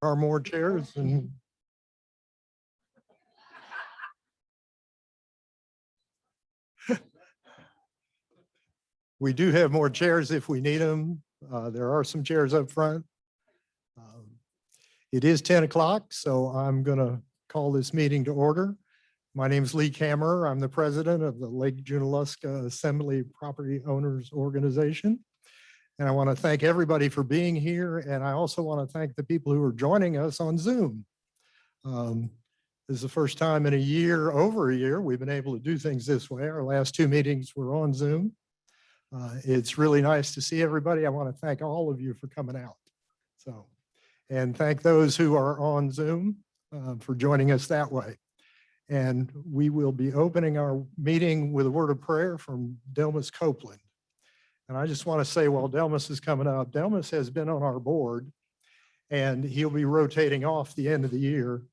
are more chairs and we do have more chairs if we need them. There are some chairs up front. It is 10 o'clock, so I'm going to call this meeting to order. My name is Lee Kammerer. I'm the president of the Lake Junaluska Assembly Property Owners Organization. And I want to thank everybody for being here. And I also want to thank the people who are joining us on Zoom. This is the first time in over a year, we've been able to do things this way. Our last two meetings were on Zoom. It's really nice to see everybody. I want to thank all of you for coming out. And thank those who are on Zoom for joining us that way. And we will be opening our meeting with a word of prayer from Delmas Copeland. And I just want to say, while Delmas is coming up, Delmas has been on our board and he'll be rotating off the end of the year.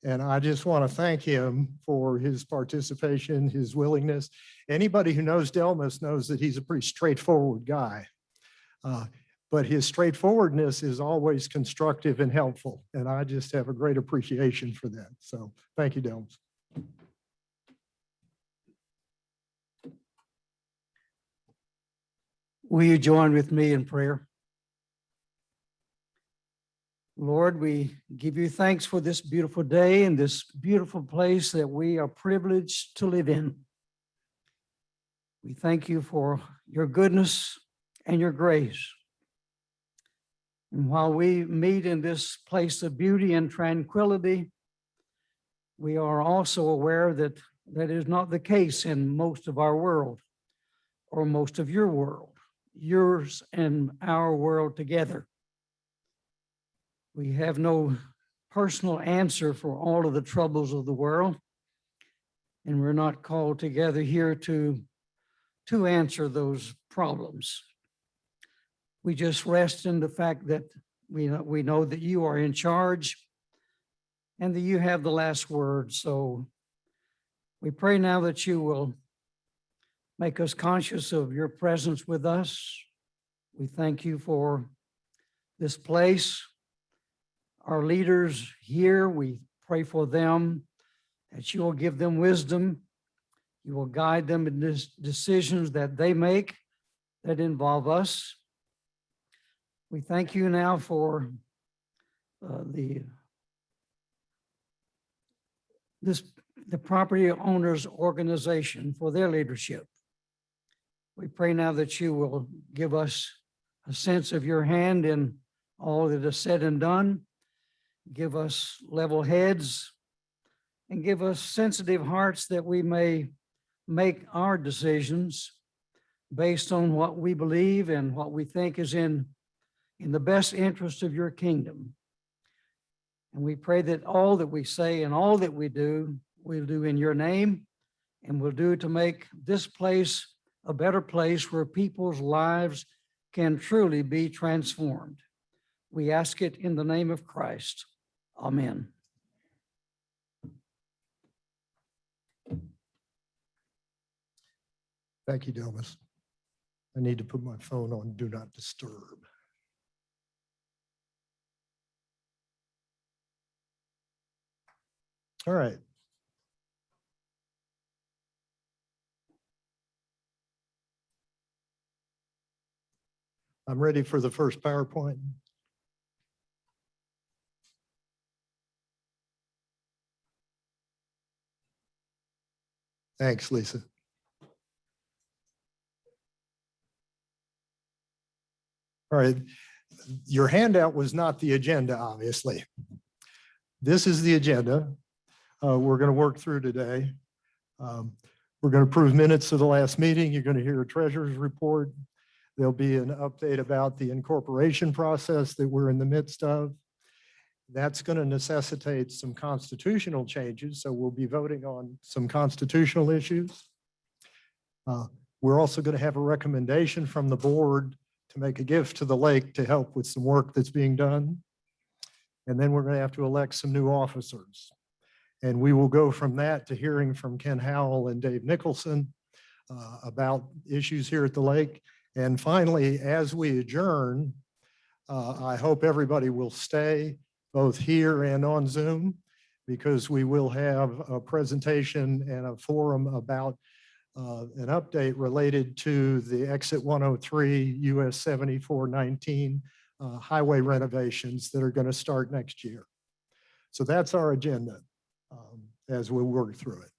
And I just want to thank him for his participation, his willingness. Anybody who knows Delmas knows that he's a pretty straightforward guy. But his straightforwardness is always constructive and helpful. And I just have a great appreciation for that. So thank you, Delmas. Will you join with me in prayer? Lord, we give you thanks for this beautiful day and this beautiful place that we are privileged to live in. We thank you for your goodness and your grace. And while we meet in this place of beauty and tranquility, we are also aware that that is not the case in most of our world or most of your world, yours and our world together. We have no personal answer for all of the troubles of the world, and we're not called together here to answer those problems. We just rest in the fact that we know that you are in charge and that you have the last word. So we pray now that you will make us conscious of your presence with us. We thank you for this place. Our leaders here, we pray for them, that you will give them wisdom. You will guide them in the decisions that they make that involve us. We thank you now for the property owners organization, for their leadership. We pray now that you will give us a sense of your hand in all that is said and done. Give us level heads and give us sensitive hearts that we may make our decisions based on what we believe and what we think is in the best interest of your kingdom. And we pray that all that we say and all that we do, we'll do in your name, and we'll do to make this place a better place where people's lives can truly be transformed. We ask it in the name of Christ. Amen. Thank you, Delmas. I need to put my phone on Do Not Disturb. All right. I'm ready for the first PowerPoint. Thanks, Lisa. All right, your handout was not the agenda, obviously. This is the agenda we're going to work through today. We're going to approve minutes of the last meeting. You're going to hear a treasurer's report. There'll be an update about the incorporation process that we're in the midst of. That's going to necessitate some constitutional changes, so we'll be voting on some constitutional issues. We're also going to have a recommendation from the board to make a gift to the lake to help with some work that's being done. And then we're going to have to elect some new officers. And we will go from that to hearing from Ken Howell and Dave Nicholson about issues here at the lake. And finally, as we adjourn, I hope everybody will stay. both here and on Zoom, because we will have a presentation and a forum about an update related to the exit 103 US 7419 highway renovations that are going to start next year. So that's our agenda as we work through it.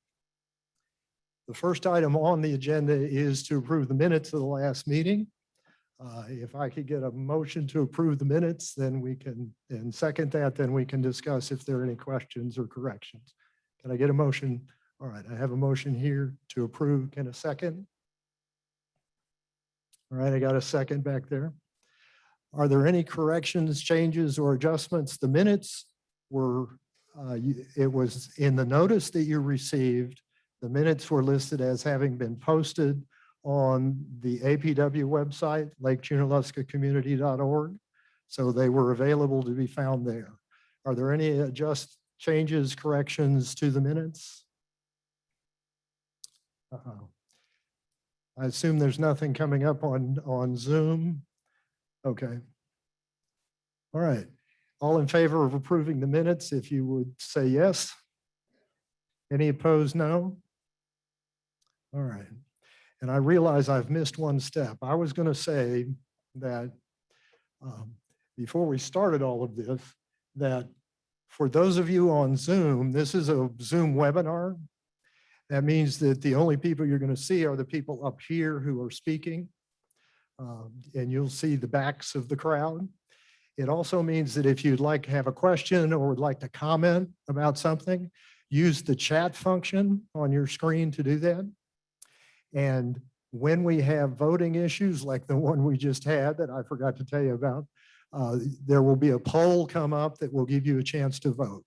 The first item on the agenda is to approve the minutes of the last meeting. If I could get a motion to approve the minutes, then we can, and second that, then we can discuss if there are any questions or corrections. Can I get a motion? All right, I have a motion here to approve. Can a second? All right, I got a second back there. Are there any corrections, changes, or adjustments? The minutes were, it was in the notice that you received. The minutes were listed as having been posted on the APW website, lakejunaluskacommunity.org. So they were available to be found there. Are there any changes, corrections to the minutes? I assume there's nothing coming up on Zoom. Okay. All right. All in favor of approving the minutes, if you would say yes. Any opposed, no? All right. And I realize I've missed one step. I was going to say that before we started all of this, that for those of you on Zoom, this is a Zoom webinar. That means that the only people you're going to see are the people up here who are speaking. And you'll see the backs of the crowd. It also means that if you'd like to have a question or would like to comment about something, use the chat function on your screen to do that. And when we have voting issues like the one we just had that I forgot to tell you about, there will be a poll come up that will give you a chance to vote.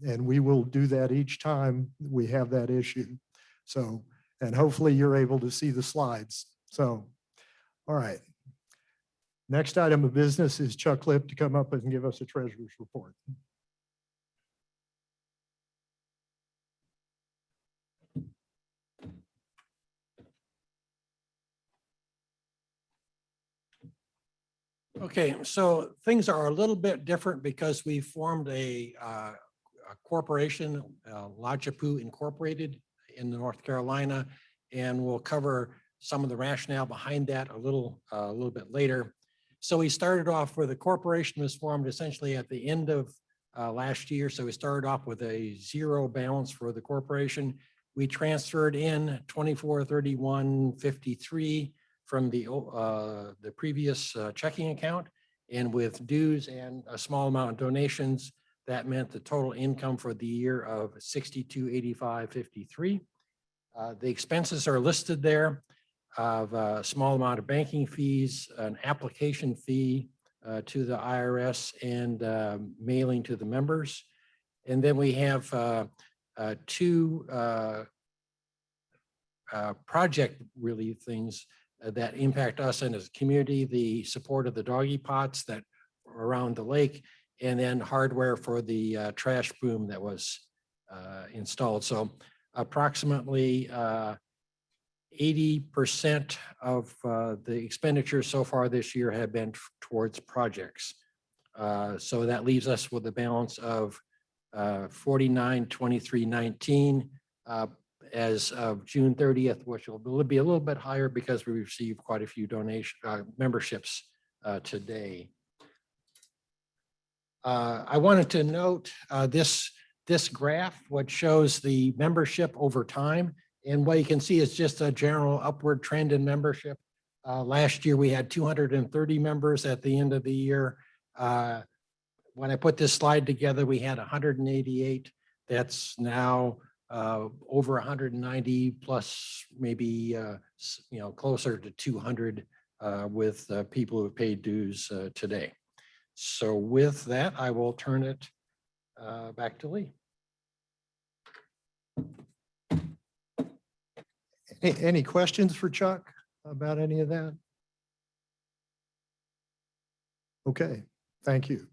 And we will do that each time we have that issue. So, and hopefully you're able to see the slides. So, all right. Next item of business is Chuck Lipp to come up and give us a treasurer's report. Okay, so things are a little bit different because we formed a corporation, LJAPOO Incorporated in North Carolina, and we'll cover some of the rationale behind that a little bit later. So we started off where the corporation was formed essentially at the end of last year. So we started off with a zero balance for the corporation. We transferred in 2431.53 from the previous checking account, and with dues and a small amount of donations, that meant the total income for the year of 6285.53. The expenses are listed there of a small amount of banking fees, an application fee to the IRS, and mailing to the members. And then we have two project really things that impact us and as a community, the support of the doggy pots that are around the lake, and then hardware for the trash boom that was installed. So approximately 80% of the expenditures so far this year have been towards projects. So that leaves us with a balance of 4923.19 as of June 30th, which will be a little bit higher because we received quite a few memberships today. I wanted to note this graph, which shows the membership over time. And what you can see is just a general upward trend in membership. Last year, we had 230 members at the end of the year. When I put this slide together, we had 188. That's now over 190 plus maybe closer to 200 with people who have paid dues today. So with that, I will turn it back to Lee. Any questions for Chuck about any of that? Okay, thank you.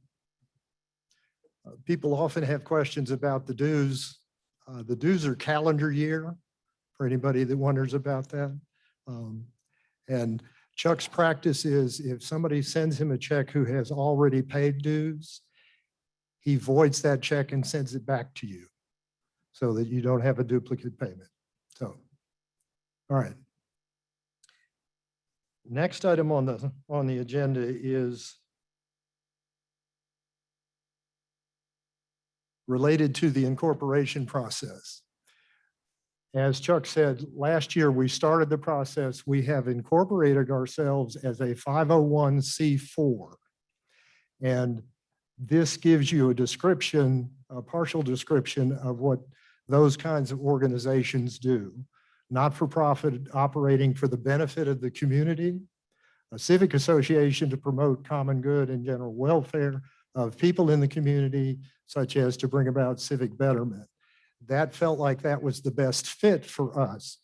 People often have questions about the dues. The dues are calendar year for anybody that wonders about that. And Chuck's practice is if somebody sends him a check who has already paid dues, he voids that check and sends it back to you so that you don't have a duplicate payment. So, all right. Next item on the agenda is related to the incorporation process. As Chuck said, last year we started the process. We have incorporated ourselves as a 501c4. And this gives you a description, a partial description of what those kinds of organizations do. Not-for-profit, operating for the benefit of the community, a civic association to promote common good and general welfare of people in the community, such as to bring about civic betterment. That felt like that was the best fit for us.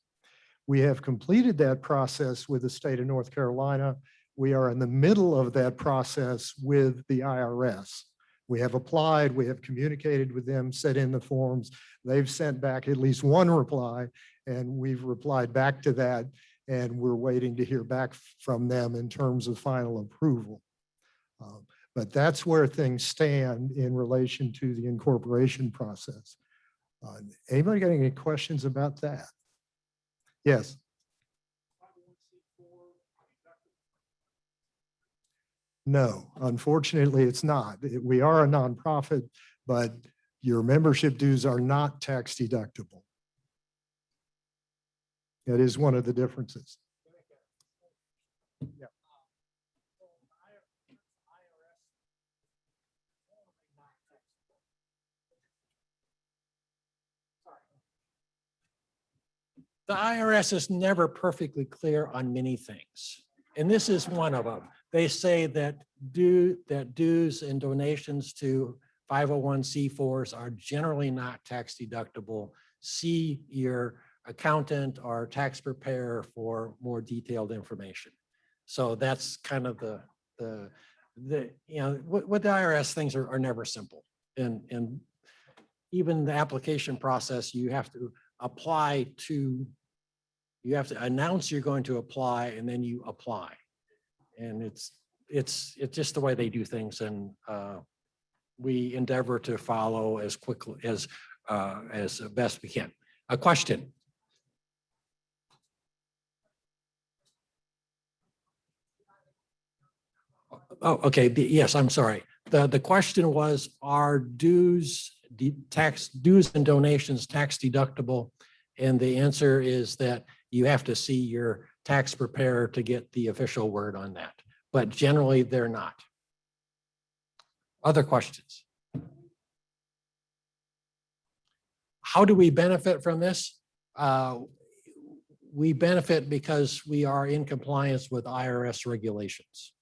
We have completed that process with the state of North Carolina. We are in the middle of that process with the IRS. We have applied, we have communicated with them, set in the forms. They've sent back at least one reply, and we've replied back to that, and we're waiting to hear back from them in terms of final approval. But that's where things stand in relation to the incorporation process. Anybody got any questions about that? Yes. No, unfortunately, it's not. We are a nonprofit, but your membership dues are not tax deductible. That is one of the differences. Yeah. The IRS is never perfectly clear on many things, and this is one of them. They say that dues and donations to 501c4s are generally not tax deductible. See your accountant or tax preparer for more detailed information. So that's kind of the you know, what the IRS things are never simple. And even the application process, you have to apply to, you have to announce you're going to apply, and then you apply. And it's just the way they do things, and we endeavor to follow as quickly as best we can. A question? Oh, okay. Yes, I'm sorry. The question was, are dues and donations tax deductible? And the answer is that you have to see your tax preparer to get the official word on that. But generally, they're not. Other questions? How do we benefit from this? We benefit because we are in compliance with IRS regulations.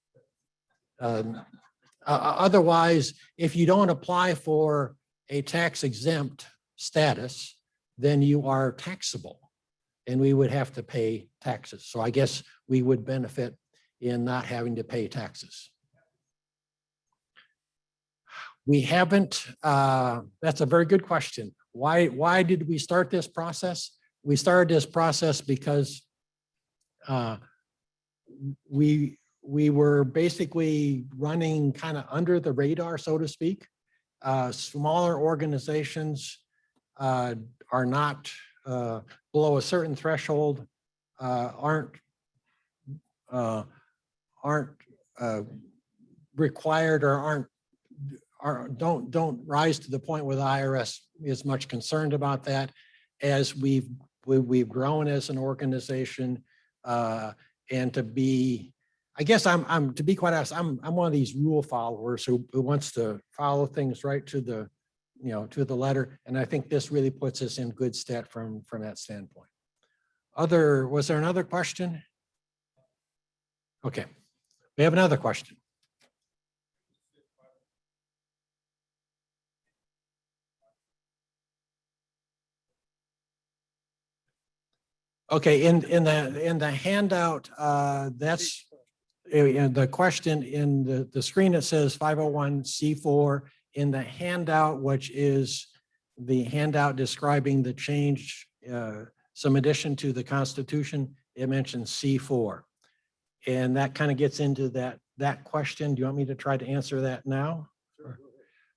Otherwise, if you don't apply for a tax exempt status, then you are taxable and we would have to pay taxes. So I guess we would benefit in not having to pay taxes. We haven't, that's a very good question. Why did we start this process? We started this process because we were basically running kind of under the radar, so to speak. Smaller organizations are not below a certain threshold, aren't required or don't rise to the point where the IRS is much concerned about that. As we've grown as an organization, and to be, I guess to be quite honest, I'm one of these rule followers who wants to follow things right to the, you know, to the letter. And I think this really puts us in good stead from that standpoint. Was there another question? Okay, we have another question. Okay, in the handout, that's the question in the screen. It says 501c4. In the handout, which is the handout describing the change, some addition to the Constitution, it mentions C4, and that kind of gets into that question. Do you want me to try to answer that now? Sure.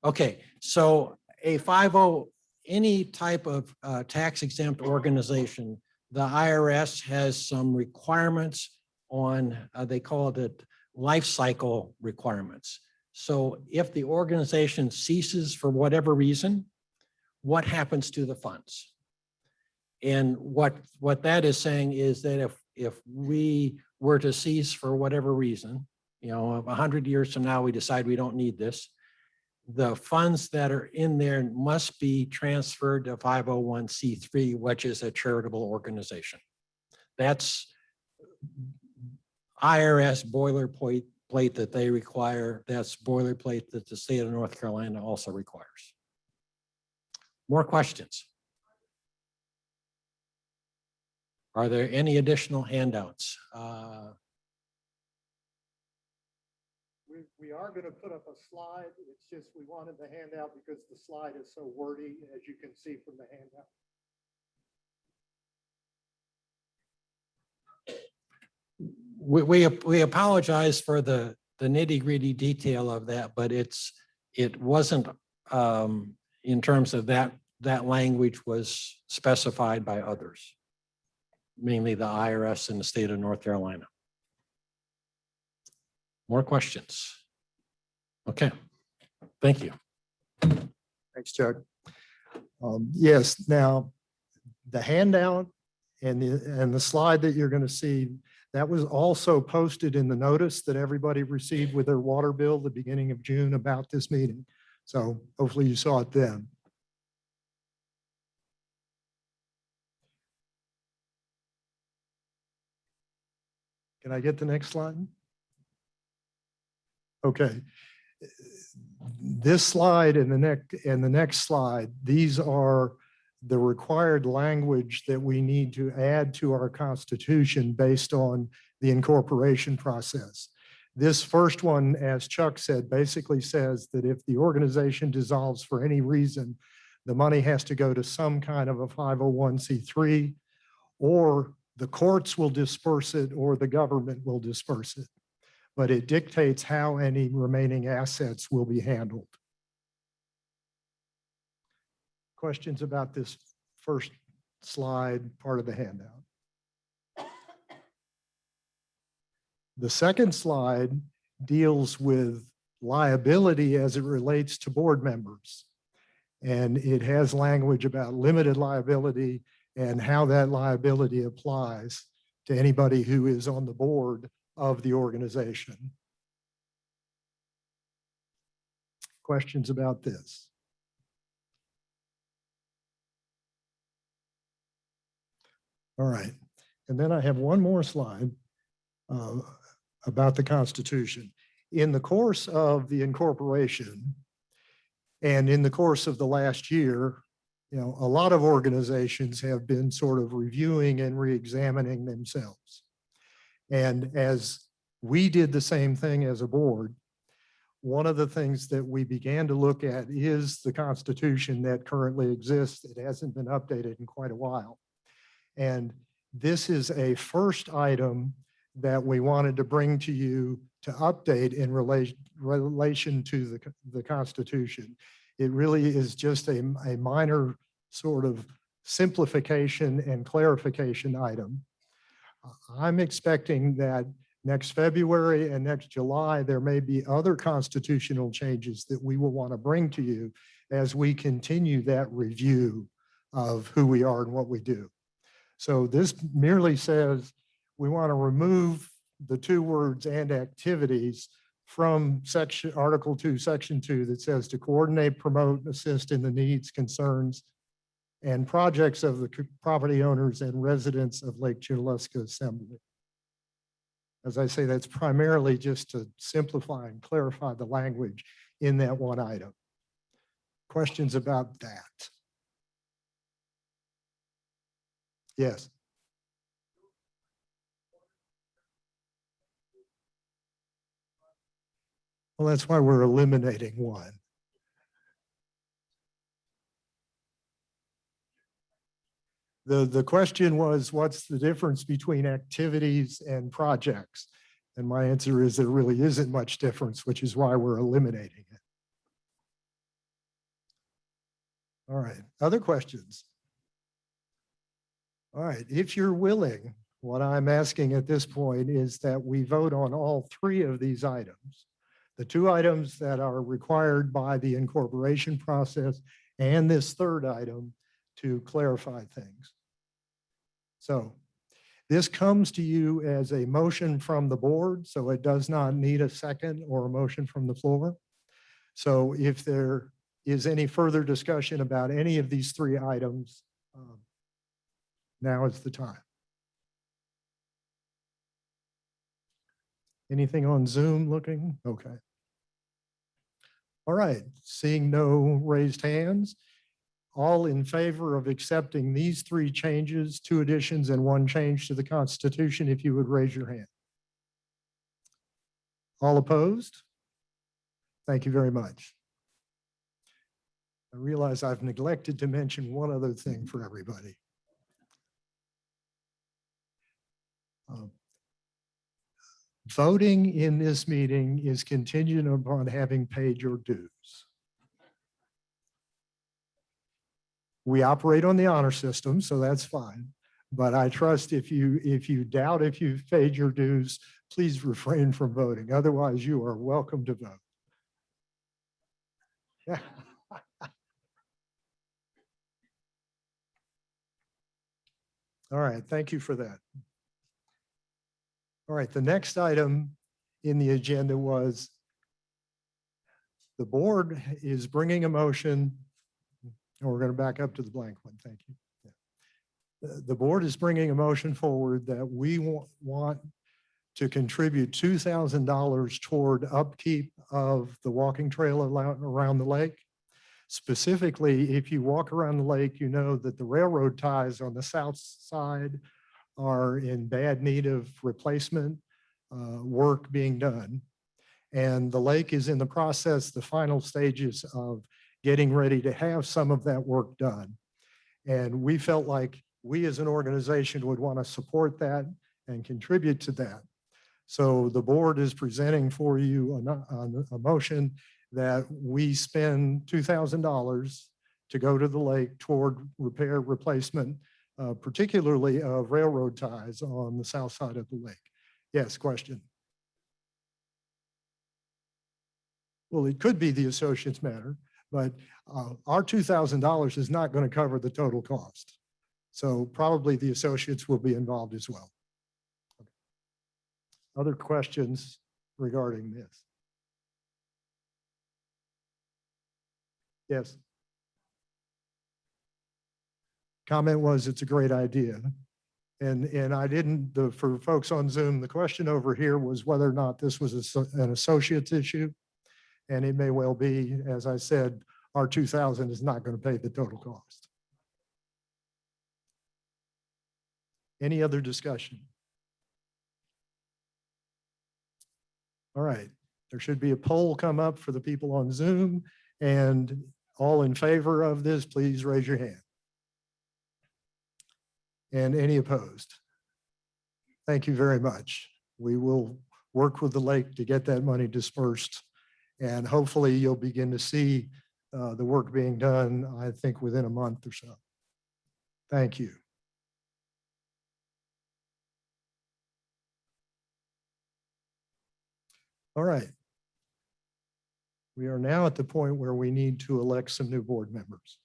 Okay, so a 50, any type of tax exempt organization, the IRS has some requirements on, they call it life cycle requirements. So if the organization ceases for whatever reason, what happens to the funds? And what that is saying is that if we were to cease for whatever reason, 100 years from now, we decide we don't need this, the funds that are in there must be transferred to 501c3, which is a charitable organization. That's IRS boilerplate that they require. That's boilerplate that the state of North Carolina also requires. More questions? Are there any additional handouts? We are going to put up a slide. It's just we wanted the handout because the slide is so wordy, as you can see from the handout. We apologize for the nitty-gritty detail of that, but it wasn't in terms of that language was specified by others, mainly the IRS in the state of North Carolina. More questions? Okay, thank you. Thanks, Chuck. Yes, now the handout and the slide that you're going to see, that was also posted in the notice that everybody received with their water bill the beginning of June about this meeting. So hopefully you saw it then. Can I get the next slide? Okay. This slide and the next slide, these are the required language that we need to add to our Constitution based on the incorporation process. This first one, as Chuck said, basically says that if the organization dissolves for any reason, the money has to go to some kind of a 501c3, or the courts will disperse it or the government will disperse it. But it dictates how any remaining assets will be handled. Questions about this first slide, part of the handout? The second slide deals with liability as it relates to board members. And it has language about limited liability and how that liability applies to anybody who is on the board of the organization. Questions about this? All right, and then I have one more slide about the Constitution. In the course of the incorporation and in the course of the last year, a lot of organizations have been sort of reviewing and re-examining themselves. And as we did the same thing as a board, one of the things that we began to look at is the Constitution that currently exists. It hasn't been updated in quite a while. And this is a first item that we wanted to bring to you to update in relation to the Constitution. It really is just a minor sort of simplification and clarification item. I'm expecting that next February and next July, there may be other constitutional changes that we will want to bring to you as we continue that review of who we are and what we do. So this merely says we want to remove the two words "and activities" from Article 2, Section 2 that says to coordinate, promote, assist in the needs, concerns, and projects of the property owners and residents of Lake Junaluska Assembly. As I say, that's primarily just to simplify and clarify the language in that one item. Questions about that? Yes. Well, that's why we're eliminating one. The question was, what's the difference between activities and projects? And my answer is there really isn't much difference, which is why we're eliminating it. All right, other questions? All right, if you're willing, what I'm asking at this point is that we vote on all three of these items. The two items that are required by the incorporation process and this third item to clarify things. So this comes to you as a motion from the board, so it does not need a second or a motion from the floor. So if there is any further discussion about any of these three items, now is the time. Anything on Zoom looking? Okay. All right, seeing no raised hands. All in favor of accepting these three changes, 2 additions and 1 change to the Constitution, if you would raise your hand. All opposed? Thank you very much. I realize I've neglected to mention one other thing for everybody. Voting in this meeting is contingent upon having paid your dues. We operate on the honor system, so that's fine. But I trust if you doubt if you've paid your dues, please refrain from voting. Otherwise, you are welcome to vote. Yeah. All right, thank you for that. All right, the next item in the agenda was the board is bringing a motion. We're going to back up to the blank one. Thank you. Yeah. The board is bringing a motion forward that we want to contribute $2,000 toward upkeep of the walking trail around the lake. Specifically, if you walk around the lake, you know that the railroad ties on the south side are in bad need of replacement work being done. And the lake is in the process, the final stages of getting ready to have some of that work done. And we felt like we as an organization would want to support that and contribute to that. So the board is presenting for you a motion that we spend $2,000 to go to the lake toward repair replacement, particularly of railroad ties on the south side of the lake. Yes, question. Well, it could be the associates matter, but our $2,000 is not going to cover the total cost. So probably the associates will be involved as well. Other questions regarding this? Yes. Comment was it's a great idea. And I didn't, for folks on Zoom, the question over here was whether or not this was an associates issue. And it may well be, as I said, our 2,000 is not going to pay the total cost. Any other discussion? All right, there should be a poll come up for the people on Zoom, and all in favor of this, please raise your hand. And any opposed? Thank you very much. We will work with the lake to get that money dispersed, and hopefully you'll begin to see the work being done, I think, within a month or so. Thank you. All right. We are now at the point where we need to elect some new board members.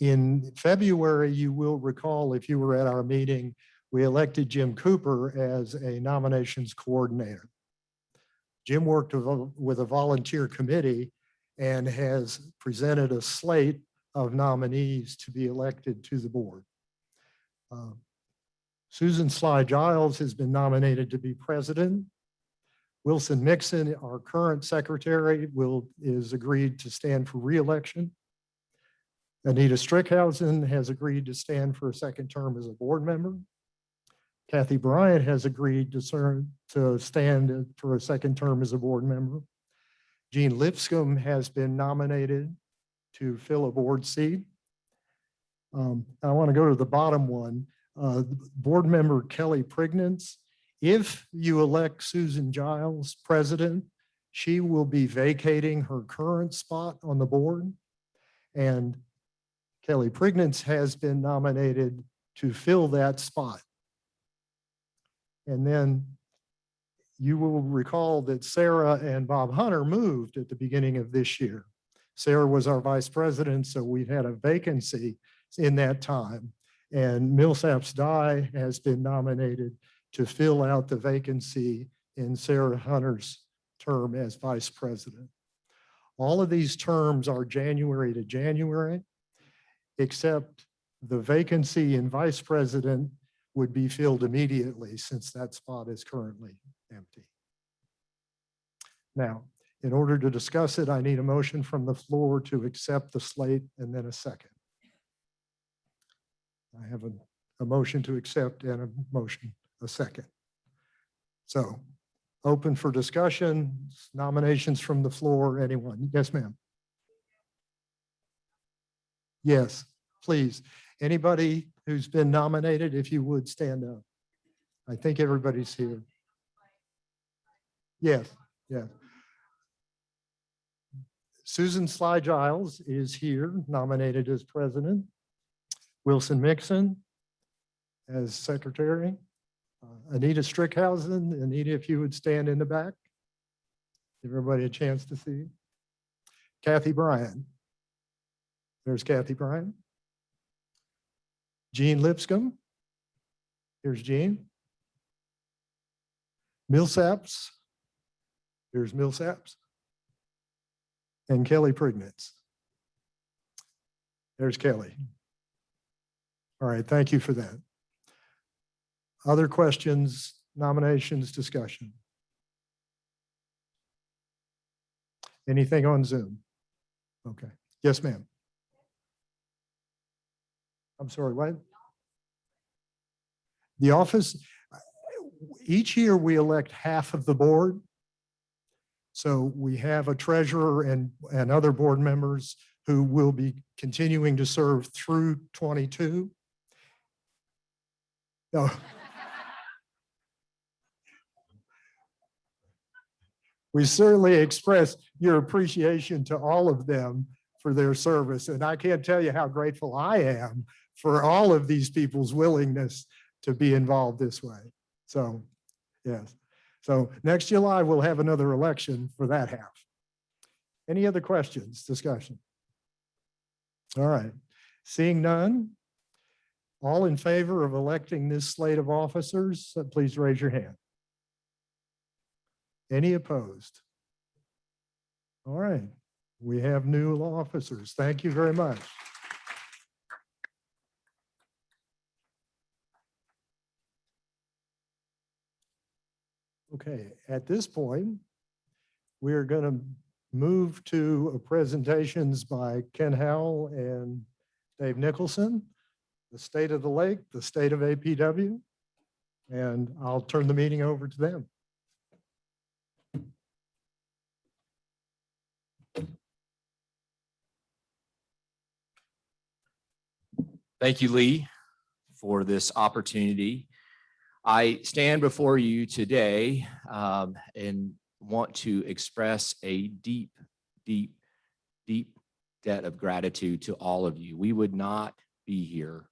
In February, you will recall, if you were at our meeting, we elected Jim Cooper as a nominations coordinator. Jim worked with a volunteer committee and has presented a slate of nominees to be elected to the board. Susan Sly Giles has been nominated to be president. Wilson Mixon, our current secretary, is agreed to stand for re-election. Anita Strickhausen has agreed to stand for a second term as a board member. Kathy Bryant has agreed to stand for a second term as a board member. Jean Lipscomb has been nominated to fill a board seat. I want to go to the bottom one. Board member Kelly Prignance If you elect Susan Giles president, she will be vacating her current spot on the board. And Kelly Prignitz has been nominated to fill that spot. And then you will recall that Sarah and Bob Hunter moved at the beginning of this year. Sarah was our vice president, so we've had a vacancy in that time. And Millsaps Dye has been nominated to fill out the vacancy in Sarah Hunter's term as vice president. All of these terms are January to January, except the vacancy in vice president would be filled immediately since that spot is currently empty. Now, in order to discuss it, I need a motion from the floor to accept the slate and then a second. I have a motion to accept and a second. So open for discussion, nominations from the floor, anyone? Yes, ma'am. Yes, please. Anybody who's been nominated, if you would stand up. I think everybody's here. Yes, yes. Susan Sly Giles is here, nominated as president. Wilson Mixon as secretary. Anita Strickhausen. Anita, if you would stand in the back. Give everybody a chance to see. Kathy Bryan. There's Kathy Bryan. Jean Lipscomb. Here's Jean. Millsaps. Here's Millsaps. And Kelly Prignitz. There's Kelly. All right, thank you for that. Other questions, nominations, discussion? Anything on Zoom? Okay. Yes, ma'am. I'm sorry, what? The office, each year we elect half of the board. So we have a treasurer and other board members who will be continuing to serve through 22. No. We certainly express your appreciation to all of them for their service. And I can't tell you how grateful I am for all of these people's willingness to be involved this way. So, yes. So next July, we'll have another election for that half. Any other questions, discussion? All right. Seeing none, all in favor of electing this slate of officers, please raise your hand. Any opposed? All right. We have new officers. Thank you very much. Okay, at this point, we are going to move to presentations by Ken Howell and Dave Nicholson, the state of the lake, the state of APW, and I'll turn the meeting over to them. Thank you, Lee, for this opportunity. I stand before you today and want to express a deep, deep, deep debt of gratitude to all of you. We would not be here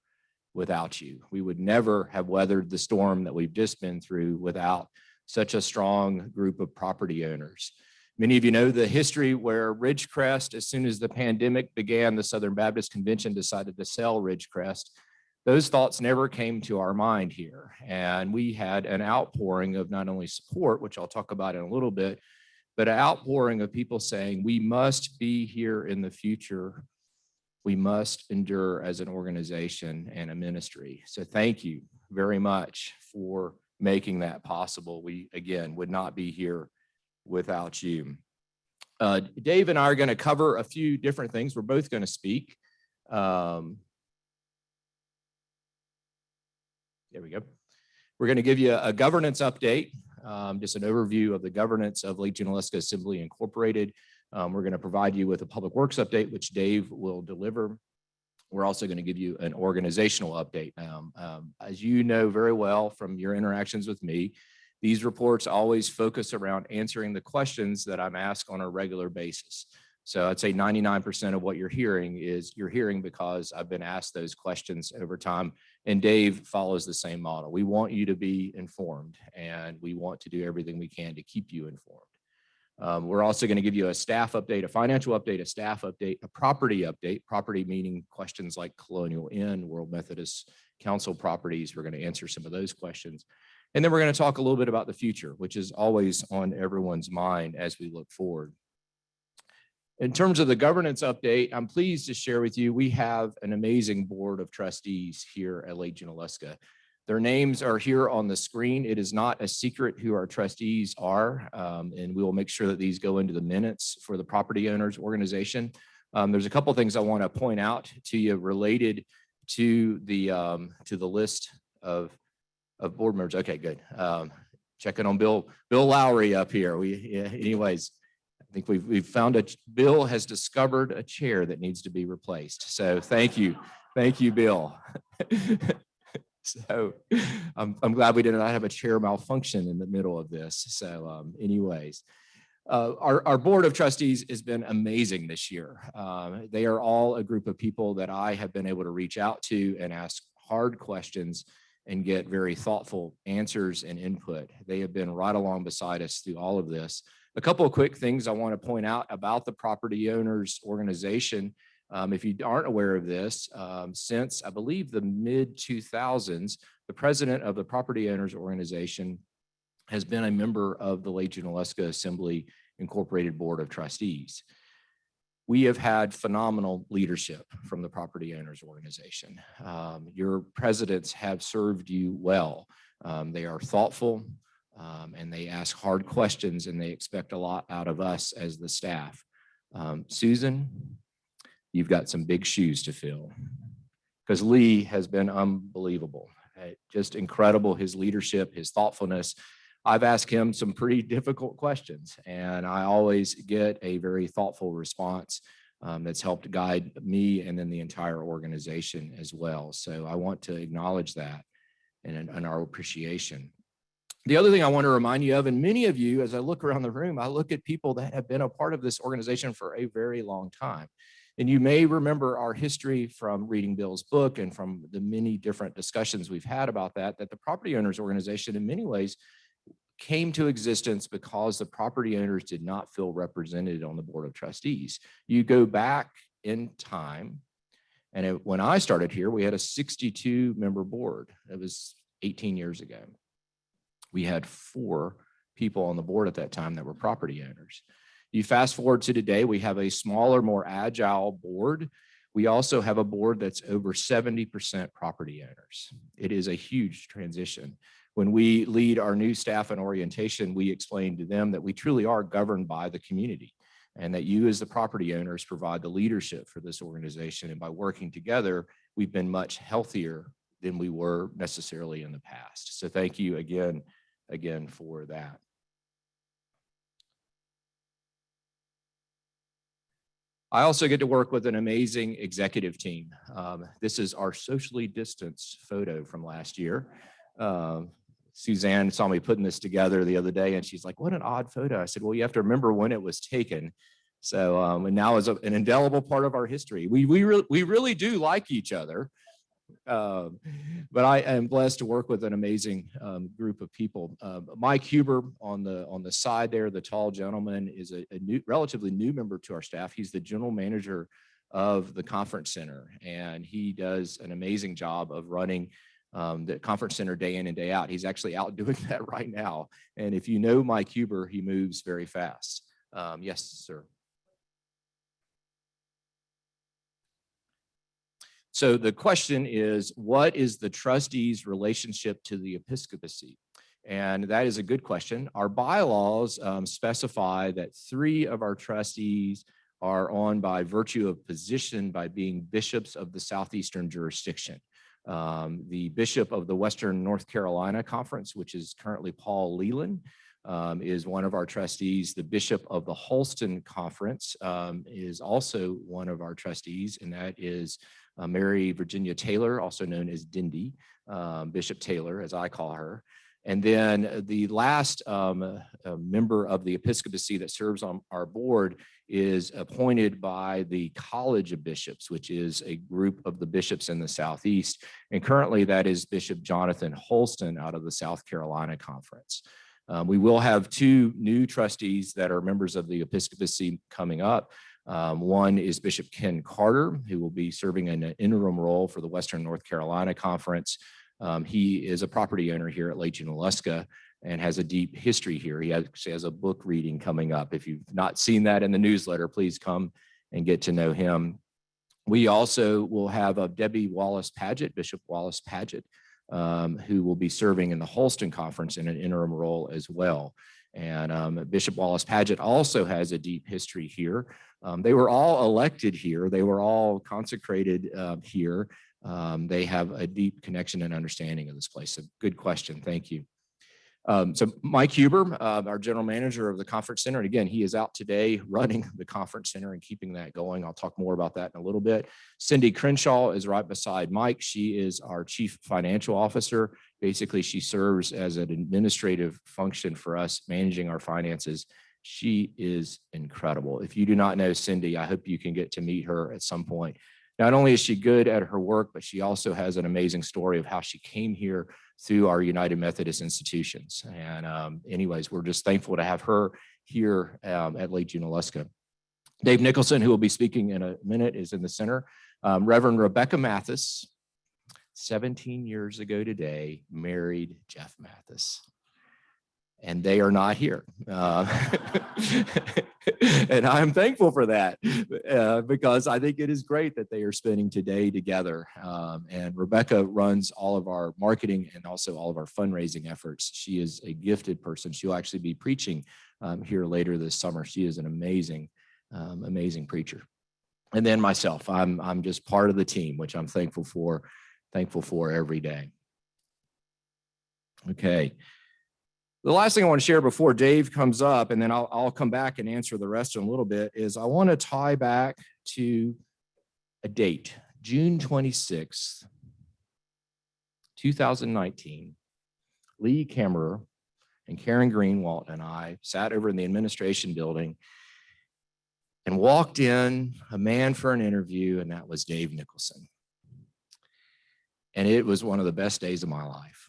without you. We would never have weathered the storm that we've just been through without such a strong group of property owners. Many of you know the history where Ridgecrest, as soon as the pandemic began, the Southern Baptist Convention decided to sell Ridgecrest. Those thoughts never came to our mind here. And we had an outpouring of not only support, which I'll talk about in a little bit, but an outpouring of people saying, we must be here in the future. We must endure as an organization and a ministry. So thank you very much for making that possible. We, again, would not be here without you. Dave and I are going to cover a few different things. We're both going to speak. There we go. We're going to give you a governance update, just an overview of the governance of Lake Junaluska Assembly Incorporated. We're going to provide you with a public works update, which Dave will deliver. We're also going to give you an organizational update. As you know very well from your interactions with me, These reports always focus around answering the questions that I'm asked on a regular basis. So I'd say 99% of what you're hearing because I've been asked those questions over time, and Dave follows the same model. We want you to be informed, and we want to do everything we can to keep you informed. We're also going to give you a staff update, a financial update, a staff update, a property update, property meaning questions like Colonial Inn, World Methodist Council properties. We're going to answer some of those questions. And then we're going to talk a little bit about the future, which is always on everyone's mind as we look forward. In terms of the governance update, I'm pleased to share with you, we have an amazing board of trustees here at Lake Junaluska. Their names are here on the screen. It is not a secret who our trustees are, and we will make sure that these go into the minutes for the property owners organization. There's a couple of things I want to point out to you related to the list of board members. Okay, good. Checking on Bill Lowry up here. Anyways, I think we've found Bill has discovered a chair that needs to be replaced. So thank you, Bill. So I'm glad we did not have a chair malfunction in the middle of this. So anyways, our board of trustees has been amazing this year. They are all a group of people that I have been able to reach out to and ask hard questions and get very thoughtful answers and input. They have been right along beside us through all of this. A couple of quick things I want to point out about the property owners organization. If you aren't aware of this, since I believe the mid-2000s, the president of the property owners organization has been a member of the Lake Junaluska Assembly Incorporated Board of Trustees. We have had phenomenal leadership from the property owners organization. Your presidents have served you well. They are thoughtful, and they ask hard questions, and they expect a lot out of us as the staff. Susan, you've got some big shoes to fill, because Lee has been unbelievable, just incredible, his leadership, his thoughtfulness. I've asked him some pretty difficult questions, and I always get a very thoughtful response that's helped guide me and then the entire organization as well. So I want to acknowledge that and our appreciation. The other thing I want to remind you of, and many of you, as I look around the room, I look at people that have been a part of this organization for a very long time. And you may remember our history from reading Bill's book and from the many different discussions we've had about that the property owners organization in many ways came to existence because the property owners did not feel represented on the board of trustees. You go back in time, and when I started here, we had a 62-member board. It was 18 years ago. We had 4 people on the board at that time that were property owners. You fast forward to today, we have a smaller, more agile board. We also have a board that's over 70% property owners. It is a huge transition. When we lead our new staff and orientation, we explain to them that we truly are governed by the community, and that you as the property owners provide the leadership for this organization. And by working together, we've been much healthier than we were necessarily in the past. So thank you again for that. I also get to work with an amazing executive team. This is our socially distanced photo from last year. Suzanne saw me putting this together the other day, and she's like, "What an odd photo." I said, "Well, you have to remember when it was taken." So, and now is an indelible part of our history. We really do like each other. But I am blessed to work with an amazing group of people. Mike Huber on the side there, the tall gentleman, is a relatively new member to our staff. He's the general manager of the conference center, and he does an amazing job of running the conference center day in and day out. He's actually out doing that right now. And if you know Mike Huber, he moves very fast. Yes, sir. So the question is, what is the trustees' relationship to the episcopacy? And that is a good question. Our bylaws specify that 3 of our trustees are on by virtue of position by being bishops of the Southeastern jurisdiction. The bishop of the Western North Carolina Conference, which is currently Paul Leland, is one of our trustees. The bishop of the Holston Conference is also one of our trustees, and that is Mary Virginia Taylor, also known as Dindy, Bishop Taylor, as I call her. And then the last member of the episcopacy that serves on our board is appointed by the College of Bishops, which is a group of the bishops in the Southeast. And currently that is Bishop Jonathan Holston out of the South Carolina Conference. We will have two new trustees that are members of the episcopacy coming up. One is Bishop Ken Carter, who will be serving in an interim role for the Western North Carolina Conference. He is a property owner here at Lake Junaluska and has a deep history here. He actually has a book reading coming up. If you've not seen that in the newsletter, please come and get to know him. We also will have Debbie Wallace Paget, Bishop Wallace Paget, who will be serving in the Holston Conference in an interim role as well. And Bishop Wallace Paget also has a deep history here. They were all elected here. They were all consecrated here. They have a deep connection and understanding of this place. So good question. Thank you. So Mike Huber, our general manager of the conference center, and again, he is out today running the conference center and keeping that going. I'll talk more about that in a little bit. Cindy Crenshaw is right beside Mike. She is our chief financial officer. Basically, she serves as an administrative function for us, managing our finances. She is incredible. If you do not know Cindy, I hope you can get to meet her at some point. Not only is she good at her work, but she also has an amazing story of how she came here through our United Methodist institutions. And anyways, we're just thankful to have her here at Lake Junaluska. Dave Nicholson, who will be speaking in a minute, is in the center. Reverend Rebecca Mathis, 17 years ago today, married Jeff Mathis. And they are not here. And I'm thankful for that because I think it is great that they are spending today together. And Rebecca runs all of our marketing and also all of our fundraising efforts. She is a gifted person. She'll actually be preaching here later this summer. She is an amazing, amazing preacher. And then myself, I'm just part of the team, which I'm thankful for every day. Okay. The last thing I want to share before Dave comes up, and then I'll come back and answer the rest in a little bit, is I want to tie back to a date, June 26th, 2019. Lee Kammerer and Karen Greenwalt and I sat over in the administration building and walked in a man for an interview, and that was Dave Nicholson. And it was one of the best days of my life.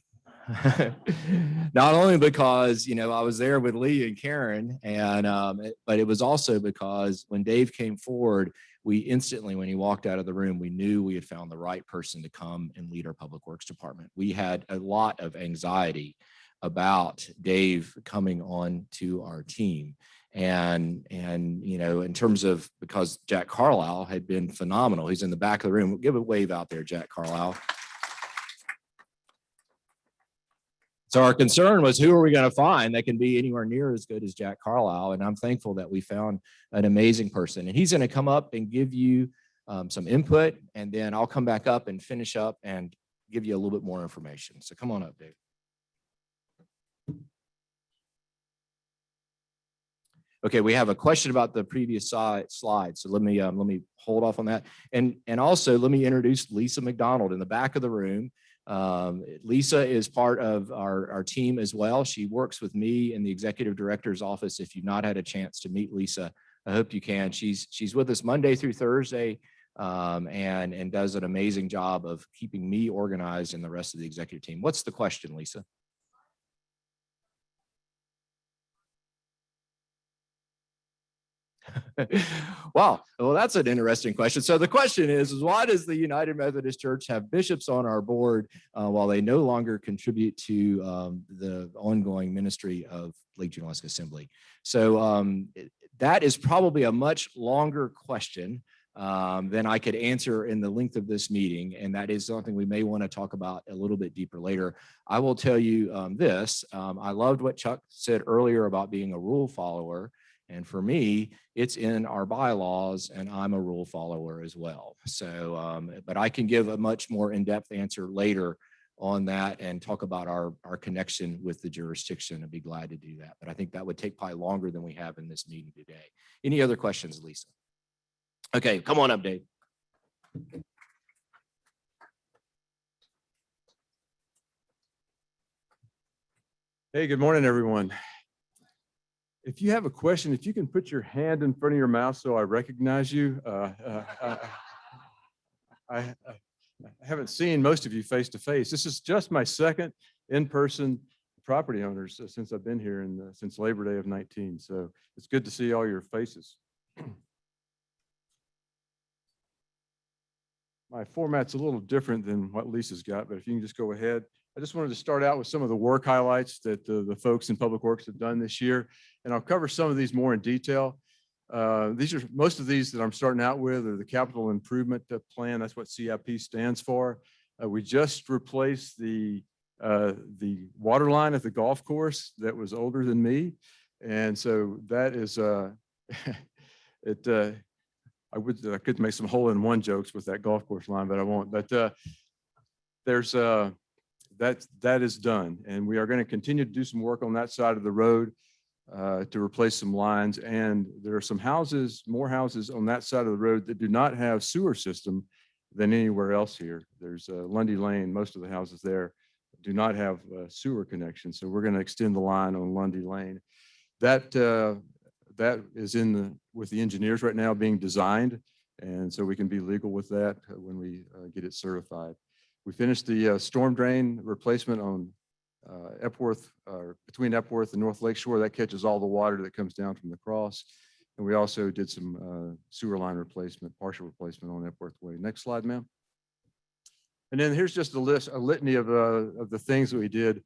Not only because, I was there with Lee and Karen, but it was also because when Dave came forward, we instantly, when he walked out of the room, we knew we had found the right person to come and lead our public works department. We had a lot of anxiety about Dave coming on to our team. And in terms of, because Jack Carlisle had been phenomenal. He's in the back of the room. Give a wave out there, Jack Carlisle. So our concern was, who are we going to find that can be anywhere near as good as Jack Carlisle? And I'm thankful that we found an amazing person. And he's going to come up and give you some input, and then I'll come back up and finish up and give you a little bit more information. So come on up, Dave. Okay, we have a question about the previous slide, so let me hold off on that. And also let me introduce Lisa McDonald in the back of the room. Lisa is part of our team as well. She works with me in the executive director's office. If you've not had a chance to meet Lisa, I hope you can. She's with us Monday through Thursday, and does an amazing job of keeping me organized and the rest of the executive team. What's the question, Lisa? Wow. Well, that's an interesting question. So the question is why does the United Methodist Church have bishops on our board while they no longer contribute to the ongoing ministry of Lake Junaluska Assembly? So that is probably a much longer question than I could answer in the length of this meeting. And that is something we may want to talk about a little bit deeper later. I will tell you this. I loved what Chuck said earlier about being a rule follower. And for me, it's in our bylaws, and I'm a rule follower as well. So, but I can give a much more in-depth answer later on that and talk about our connection with the jurisdiction. I'd be glad to do that. But I think that would take probably longer than we have in this meeting today. Any other questions, Lisa? Okay, come on up, Dave. Hey, good morning, everyone. If you have a question, if you can put your hand in front of your mouth so I recognize you. I haven't seen most of you face to face. This is just my second in-person property owners since I've been here and since Labor Day of 19. So it's good to see all your faces. My format's a little different than what Lisa's got, but if you can just go ahead. I just wanted to start out with some of the work highlights that the folks in Public Works have done this year, and I'll cover some of these more in detail. Most of these that I'm starting out with are the capital improvement plan. That's what CIP stands for. We just replaced the water line at the golf course that was older than me, and so that is I could make some hole-in-one jokes with that golf course line, but I won't. But there's that is done, and we are going to continue to do some work on that side of the road to replace some lines. And there are some houses, more houses on that side of the road that do not have sewer system than anywhere else here. There's Lundy Lane. Most of the houses there do not have sewer connection, so we're going to extend the line on Lundy Lane. That is with the engineers right now being designed, and so we can be legal with that when we get it certified. We finished the storm drain replacement on Epworth, between Epworth and North Lake Shore. That catches all the water that comes down from the cross. And we also did some sewer line replacement, partial replacement on Epworth Way. Next slide, ma'am. And then here's just a litany of the things that we did.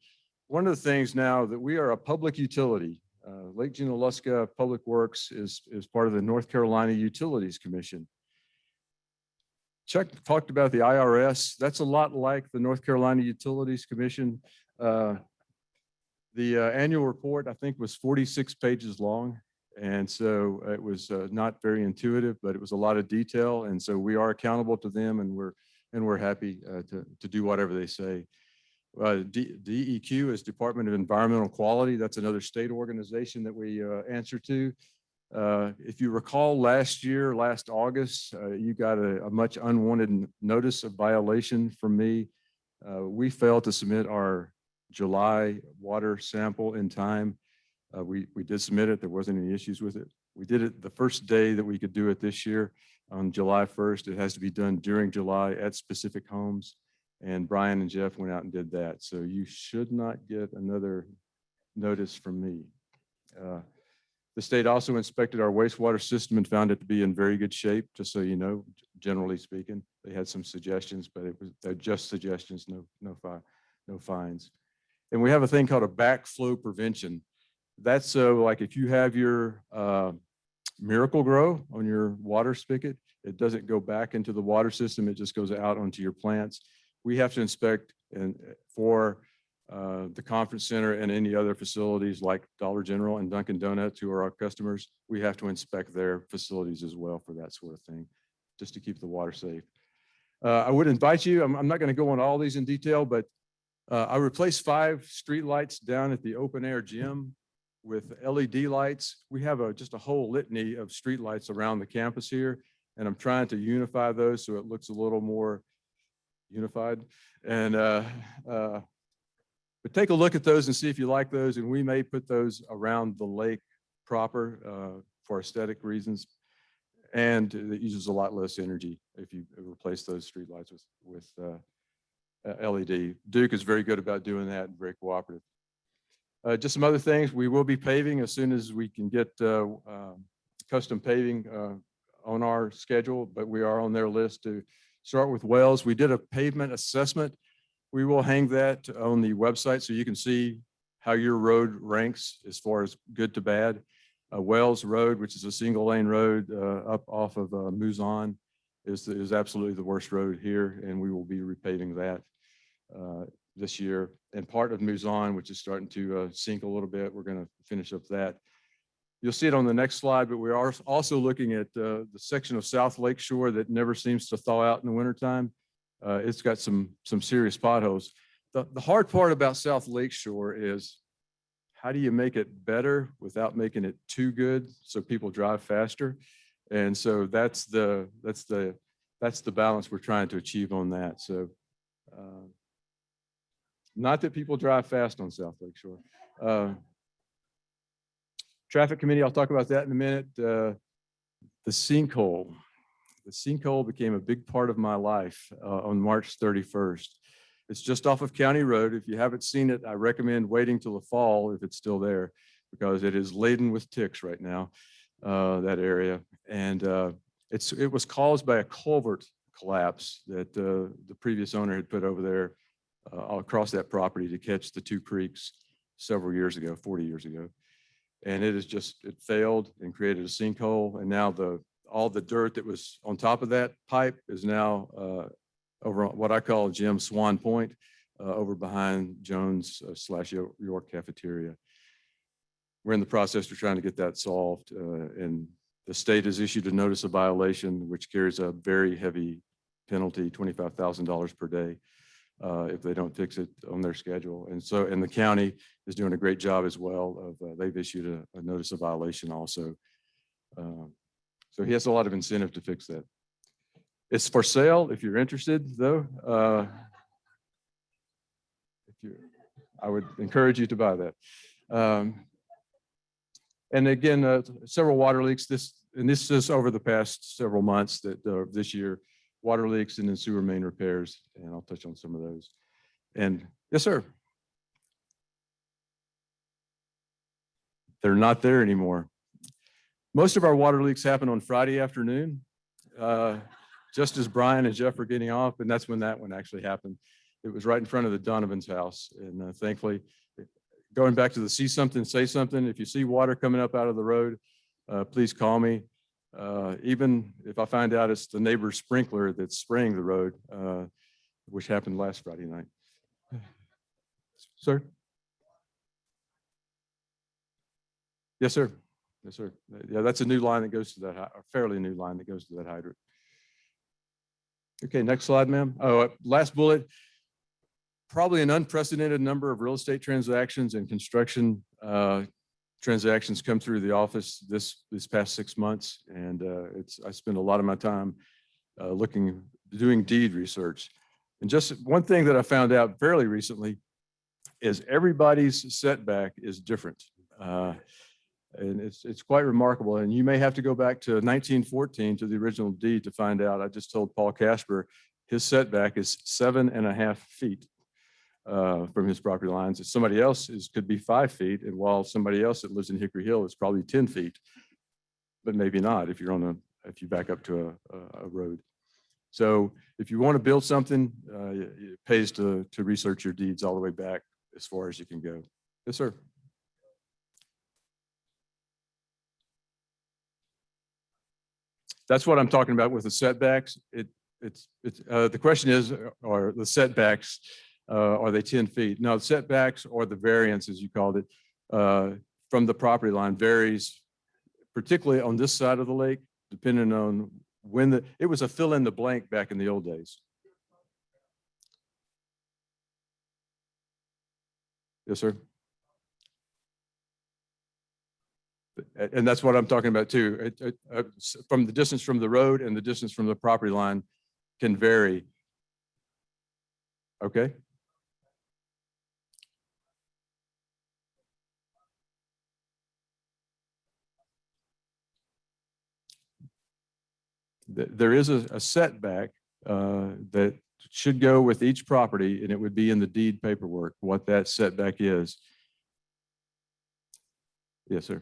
One of the things now that we are a public utility. Lake Junaluska Public Works is part of the North Carolina Utilities Commission. Chuck talked about the IRS. That's a lot like the North Carolina Utilities Commission. The annual report, I think, was 46 pages long. And so it was not very intuitive, but it was a lot of detail. And so we are accountable to them, and we're happy to do whatever they say. DEQ is Department of Environmental Quality. That's another state organization that we answer to. If you recall last August, you got a much unwanted notice of violation from me. We failed to submit our July water sample in time. We did submit it. There wasn't any issues with it. We did it the first day that we could do it this year on July 1st. It has to be done during July at specific homes. And Brian and Jeff went out and did that. So you should not get another notice from me. The state also inspected our wastewater system and found it to be in very good shape, just so you know, generally speaking. They had some suggestions, but they're just suggestions, no fines. And we have a thing called a backflow prevention. That's so like if you have your Miracle Grow on your water spigot, it doesn't go back into the water system, it just goes out onto your plants. We have to inspect for the conference center and any other facilities like Dollar General and Dunkin' Donuts, who are our customers. We have to inspect their facilities as well for that sort of thing, just to keep the water safe. I would invite you, I'm not going to go on all these in detail, but I replaced 5 street lights down at the open air gym with LED lights. We have just a whole litany of street lights around the campus here, and I'm trying to unify those so it looks a little more unified. And but take a look at those and see if you like those, and we may put those around the lake proper for aesthetic reasons. And it uses a lot less energy if you replace those street lights with LED. Duke is very good about doing that and very cooperative. Just some other things. We will be paving as soon as we can get custom paving on our schedule, but we are on their list to start with Wells. We did a pavement assessment. We will hang that on the website so you can see how your road ranks as far as good to bad. Wells Road, which is a single lane road up off of Muzon, is absolutely the worst road here, and we will be repaving that this year. And part of Muzon, which is starting to sink a little bit, we're going to finish up that. You'll see it on the next slide, but we are also looking at the section of South Lake Shore that never seems to thaw out in the wintertime. It's got some serious potholes. The hard part about South Lake Shore is how do you make it better without making it too good so people drive faster? And so that's the balance we're trying to achieve on that. So not that people drive fast on South Lake Shore. Traffic committee, I'll talk about that in a minute. The sinkhole. The sinkhole became a big part of my life on March 31st. It's just off of County Road. If you haven't seen it, I recommend waiting till the fall if it's still there, because it is laden with ticks right now, that area. And it was caused by a culvert collapse that the previous owner had put over there across that property to catch the two creeks several years ago, 40 years ago. And it failed and created a sinkhole. And now all the dirt that was on top of that pipe is now over on what I call Jim Swan Point, over behind Jones / York Cafeteria. We're in the process of trying to get that solved, and the state has issued a notice of violation, which carries a very heavy penalty, $25,000 per day, if they don't fix it on their schedule. And the county is doing a great job as well. They've issued a notice of violation also. So he has a lot of incentive to fix that. It's for sale if you're interested, though. I would encourage you to buy that. And again, several water leaks. This is over the past several months this year, water leaks and then sewer main repairs, and I'll touch on some of those. And yes, sir. They're not there anymore. Most of our water leaks happen on Friday afternoon, just as Brian and Jeff are getting off, and that's when that one actually happened. It was right in front of the Donovan's house, and thankfully, going back to the see something, say something. If you see water coming up out of the road, please call me. Even if I find out it's the neighbor's sprinkler that's spraying the road, which happened last Friday night. Sir? Yes, sir. Yes, sir. Yeah, that's a new line that goes to that, a fairly new line that goes to that hydrant. Okay, next slide, ma'am. Oh, last bullet. Probably an unprecedented number of real estate transactions and construction transactions come through the office this past 6 months, and I spend a lot of my time doing deed research. And just one thing that I found out fairly recently is everybody's setback is different. And it's quite remarkable. And you may have to go back to 1914 to the original deed to find out. I just told Paul Casper his setback is 7.5 feet from his property lines. Somebody else's could be 5 feet, and while somebody else that lives in Hickory Hill is probably 10 feet, but maybe not if you're if you back up to a road. So if you want to build something, it pays to research your deeds all the way back as far as you can go. Yes, sir. That's what I'm talking about with the setbacks. The question is, are the setbacks, are they 10 feet? No, the setbacks or the variance, as you called it, from the property line varies, particularly on this side of the lake, depending on when it was a fill in the blank back in the old days. Yes, sir. And that's what I'm talking about too. From the distance from the road and the distance from the property line can vary. Okay. There is a setback that should go with each property, and it would be in the deed paperwork what that setback is. Yes, sir.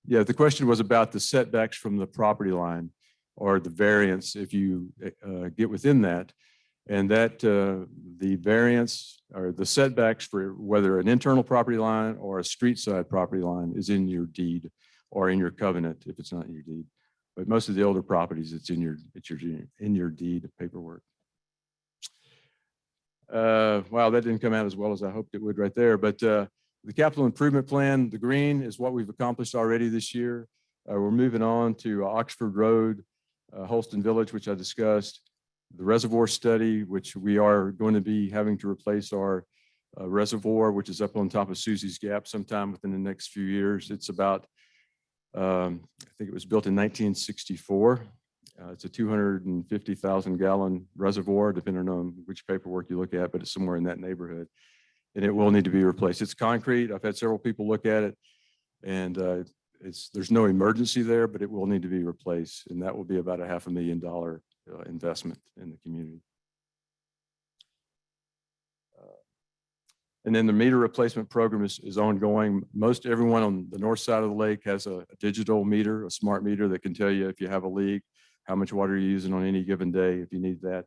Yeah, the question was about the setbacks from the property line or the variance if you get within that. And that the variance or the setbacks for whether an internal property line or a street side property line is in your deed or in your covenant if it's not in your deed. But most of the older properties, it's in your deed paperwork. Wow, that didn't come out as well as I hoped it would right there. But the capital improvement plan, the green, is what we've accomplished already this year. We're moving on to Oxford Road, Holston Village, which I discussed. The reservoir study, which we are going to be having to replace our reservoir, which is up on top of Susie's Gap sometime within the next few years. It's about, I think it was built in 1964. It's a 250,000 gallon reservoir, depending on which paperwork you look at, but it's somewhere in that neighborhood. And it will need to be replaced. It's concrete. I've had several people look at it, and there's no emergency there, but it will need to be replaced. And that will be about a $500,000 investment in the community. And then the meter replacement program is ongoing. Most everyone on the north side of the lake has a digital meter, a smart meter that can tell you if you have a leak, how much water you're using on any given day, if you need that.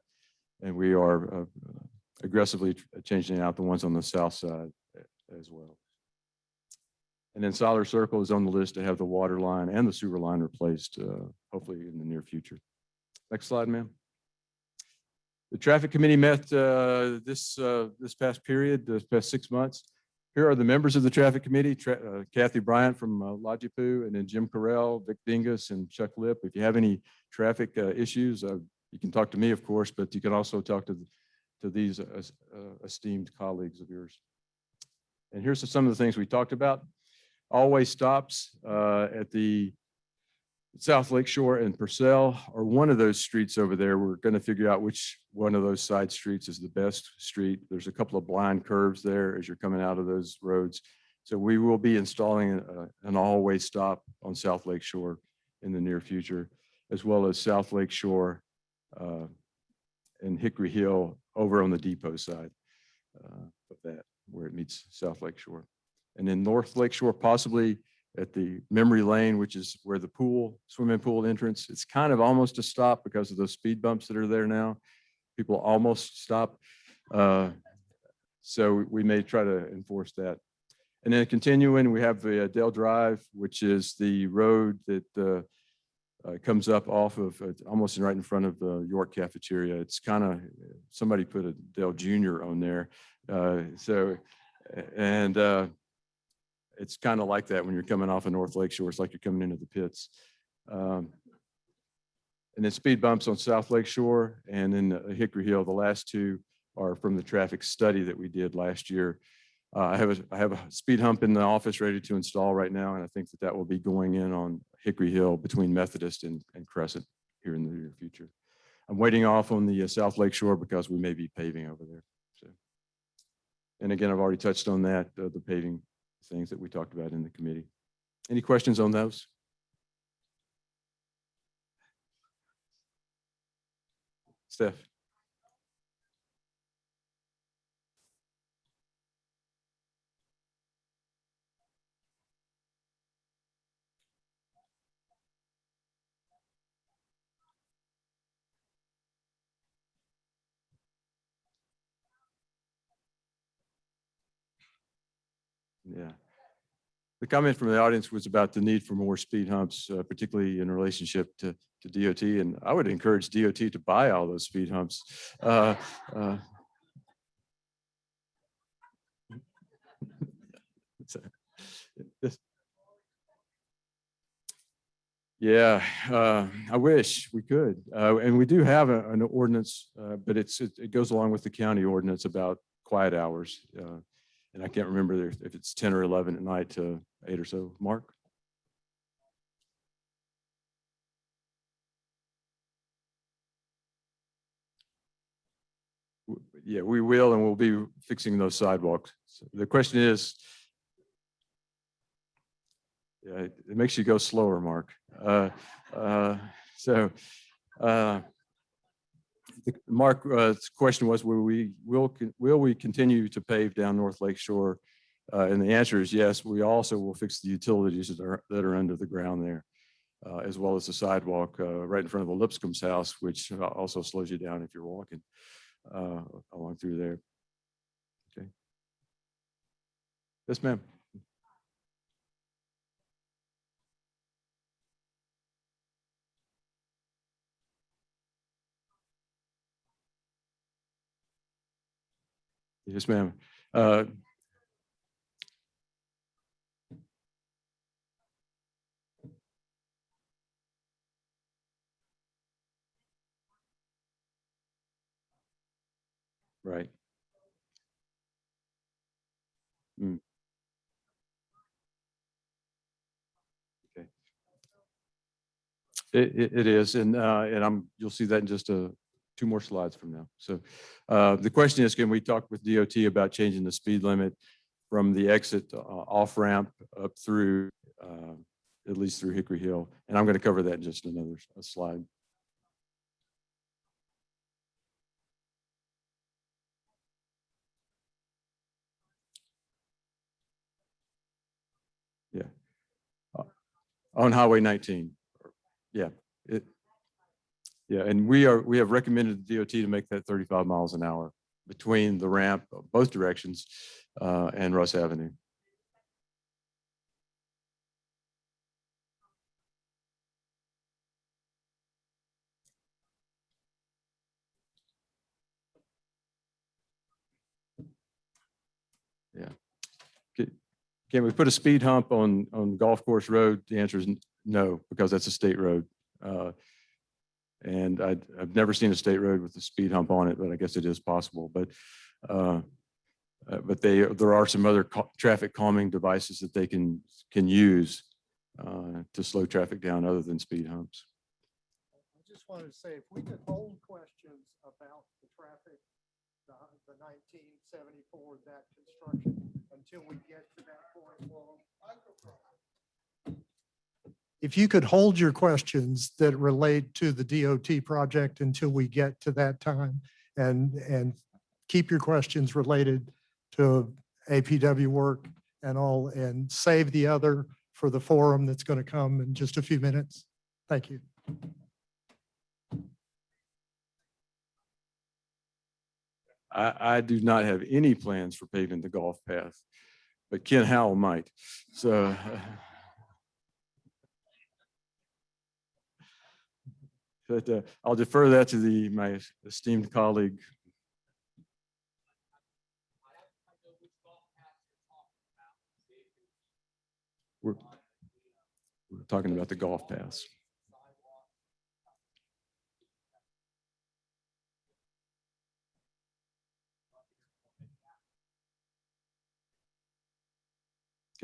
And we are aggressively changing out the ones on the south side as well. And then Siler Circle is on the list to have the water line and the sewer line replaced, hopefully in the near future. Next slide, ma'am. The traffic committee met this past period, this past 6 months. Here are the members of the traffic committee: Kathy Bryant from LJAPOO, and then Jim Carell, Vic Dingus, and Chuck Lip. If you have any traffic issues, you can talk to me, of course, but you can also talk to these esteemed colleagues of yours. And here's some of the things we talked about. Always stops at the South Lake Shore and Purcell, or one of those streets over there. We're going to figure out which one of those side streets is the best street. There's a couple of blind curves there as you're coming out of those roads. So we will be installing an always stop on South Lake Shore in the near future, as well as South Lake Shore and Hickory Hill over on the depot side of that, where it meets South Lake Shore. And then North Lake Shore, possibly at the Memory Lane, which is where the swimming pool entrance. It's kind of almost a stop because of those speed bumps that are there now. People almost stop. So we may try to enforce that. And then continuing, we have the Dale Drive, which is the road that comes up off of almost right in front of the York Cafeteria. It's kind of, somebody put a Dale Jr. on there. It's kind of like that when you're coming off of North Lake Shore. It's like you're coming into the pits. And then speed bumps on South Lake Shore and then Hickory Hill. The last two are from the traffic study that we did last year. I have a speed hump in the office ready to install right now, and I think that will be going in on Hickory Hill between Methodist and Crescent here in the near future. I'm waiting off on the South Lake Shore because we may be paving over there. So, and again, I've already touched on that, the paving things that we talked about in the committee. Any questions on those? Steph? Yeah. The comment from the audience was about the need for more speed humps, particularly in relationship to DOT. And I would encourage DOT to buy all those speed humps. Yeah, I wish we could. And we do have an ordinance, but it goes along with the county ordinance about quiet hours. And I can't remember if it's 10 or 11 at night to 8 or so. Mark? Yeah, we will, and we'll be fixing those sidewalks. So the question is, yeah, it makes you go slower, Mark. Mark's question was, will we continue to pave down North Lake Shore? And the answer is yes. We also will fix the utilities that are under the ground there, as well as the sidewalk right in front of the Lipscomb's house, which also slows you down if you're walking along through there. Okay. Yes, ma'am. Yes, ma'am. Right. Mm. Okay. It is, and you'll see that in just two more slides from now. So the question is, can we talk with DOT about changing the speed limit from the exit off ramp up through, at least through Hickory Hill? And I'm going to cover that in just another slide. Yeah. On Highway 19. Yeah. Yeah, and we have recommended the DOT to make that 35 miles an hour between the ramp, both directions, and Russ Avenue. Yeah. Can we put a speed hump on Golf Course Road? The answer is no, because that's a state road. And I've never seen a state road with a speed hump on it, but I guess it is possible. But there are some other traffic calming devices that they can use to slow traffic down other than speed humps. I just wanted to say, if we could hold questions about the traffic, the 1974, that construction, until we get to that point. Well, if you could hold your questions that relate to the DOT project until we get to that time, and keep your questions related to APW work and all, and save the other for the forum that's going to come in just a few minutes. Thank you. I do not have any plans for paving the golf path, but Ken Howell might. So but I'll defer that to my esteemed colleague. We're talking about the golf paths.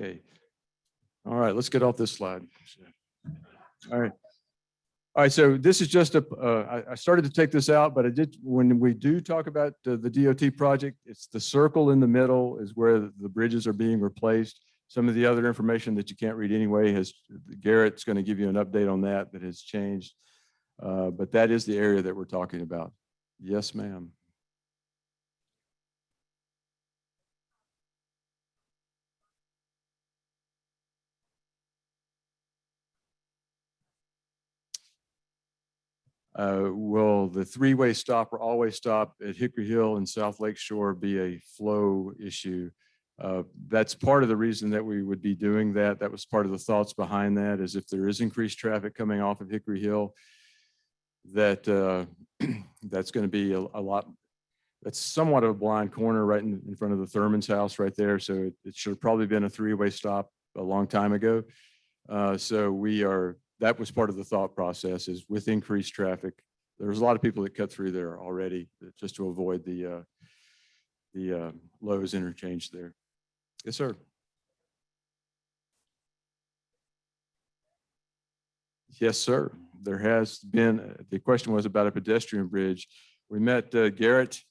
Okay. All right, let's get off this slide. All right. All right, so this is just I started to take this out, but I did, when we do talk about the DOT project, it's the circle in the middle is where the bridges are being replaced. Some of the other information that you can't read anyway Garrett's going to give you an update on that has changed. But that is the area that we're talking about. Yes, ma'am. Will the three-way stop or always stop at Hickory Hill and South Lake Shore be a flow issue? That's part of the reason that we would be doing that. That was part of the thoughts behind that, is if there is increased traffic coming off of Hickory Hill, that that's going to be a lot. That's somewhat of a blind corner right in front of the Thurman's house right there. So it should have probably been a three-way stop a long time ago. So that was part of the thought process, is with increased traffic. There's a lot of people that cut through there already just to avoid the Lowe's interchange there. Yes, sir. Yes, sir. There has been, the question was about a pedestrian bridge. We met Garrett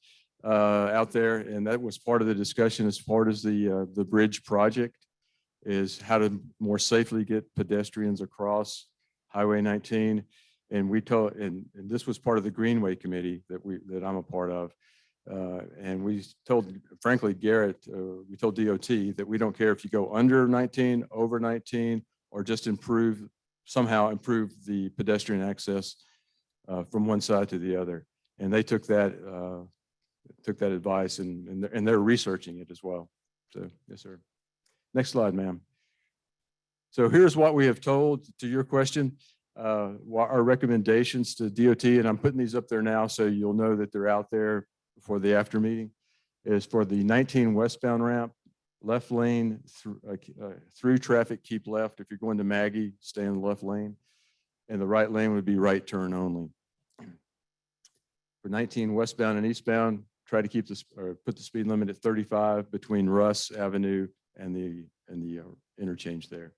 out there, and that was part of the discussion as part of the bridge project, is how to more safely get pedestrians across Highway 19. And we told, and this was part of the Greenway Committee that I'm a part of. And we told, frankly, Garrett, we told DOT that we don't care if you go under 19, over 19, or just somehow improve the pedestrian access from one side to the other. And they took that advice, and they're researching it as well. So, yes, sir. Next slide, ma'am. So here's what we have told, to your question, our recommendations to DOT, and I'm putting these up there now so you'll know that they're out there for the after meeting, is for the 19 westbound ramp, left lane through traffic, keep left. If you're going to Maggie, stay in the left lane, and the right lane would be right turn only. For 19 westbound and eastbound, try to keep this, or put the speed limit at 35 between Russ Avenue and the interchange there.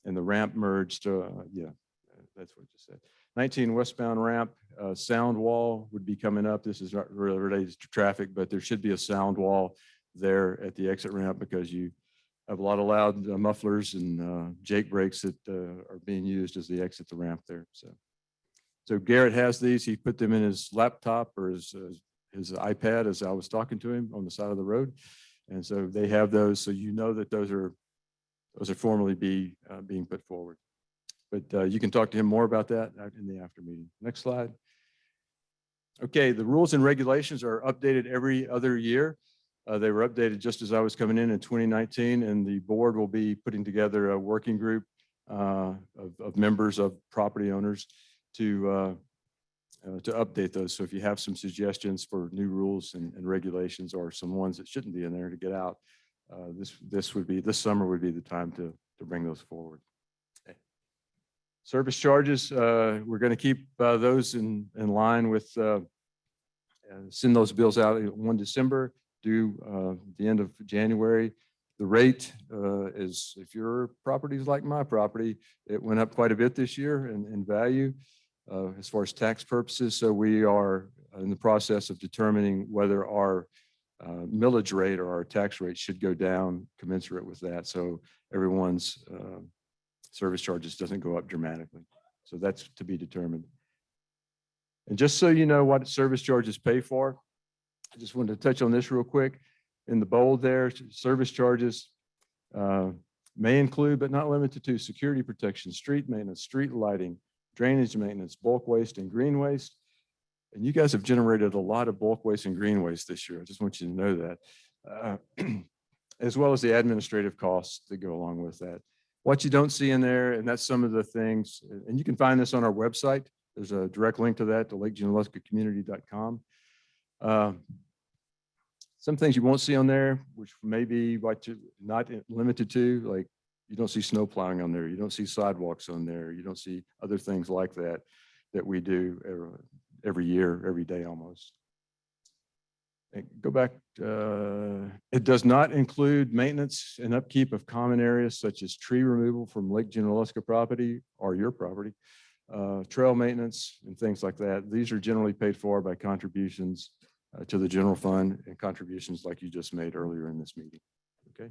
and the ramp merged, yeah, that's what you said. 19 westbound ramp, sound wall would be coming up. This is not really related to traffic, but there should be a sound wall there at the exit ramp because you have a lot of loud mufflers and Jake brakes that are being used as they exit the ramp there. So Garrett has these. He put them in his laptop or his iPad as I was talking to him on the side of the road. And so they have those. So you know that those are formally being put forward. But you can talk to him more about that in the after meeting. Next slide. Okay, the rules and regulations are updated every other year. They were updated just as I was coming in 2019, and the board will be putting together a working group of members of property owners to update those. So if you have some suggestions for new rules and regulations or some ones that shouldn't be in there to get out, this summer would be the time to bring those forward. Okay. Service charges, we're going to keep those in line with send those bills out in 1 December, due the end of January. The rate is, if your property is like my property, it went up quite a bit this year in value as far as tax purposes. So we are in the process of determining whether our millage rate or our tax rate should go down commensurate with that. So everyone's service charges doesn't go up dramatically. So that's to be determined. And just so you know what service charges pay for, I just wanted to touch on this real quick. In the bold there, service charges may include, but not limited to, security protection, street maintenance, street lighting, drainage maintenance, bulk waste, and green waste. And you guys have generated a lot of bulk waste and green waste this year. I just want you to know that, as well as the administrative costs that go along with that. What you don't see in there, and that's some of the things, and you can find this on our website. There's a direct link to that, to LakeJunaluskaCommunity.com. Some things you won't see on there, which may be what you're not limited to, like you don't see snow plowing on there. You don't see sidewalks on there. You don't see other things like that that we do every year, every day almost. And go back. It does not include maintenance and upkeep of common areas such as tree removal from Lake Junaluska property or your property, trail maintenance and things like that. These are generally paid for by contributions to the general fund and contributions like you just made earlier in this meeting. Okay.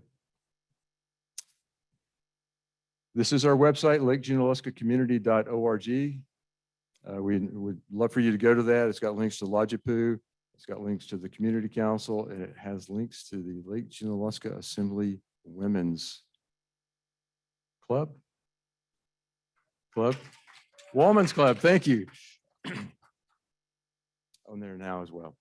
This is our website, LakeJunaluskaCommunity.org. We would love for you to go to that. It's got links to LJAPOO. It's got links to the Community Council, and it has links to the Lake Junaluska Assembly Women's Club. Women's Club, thank you. On there now as well.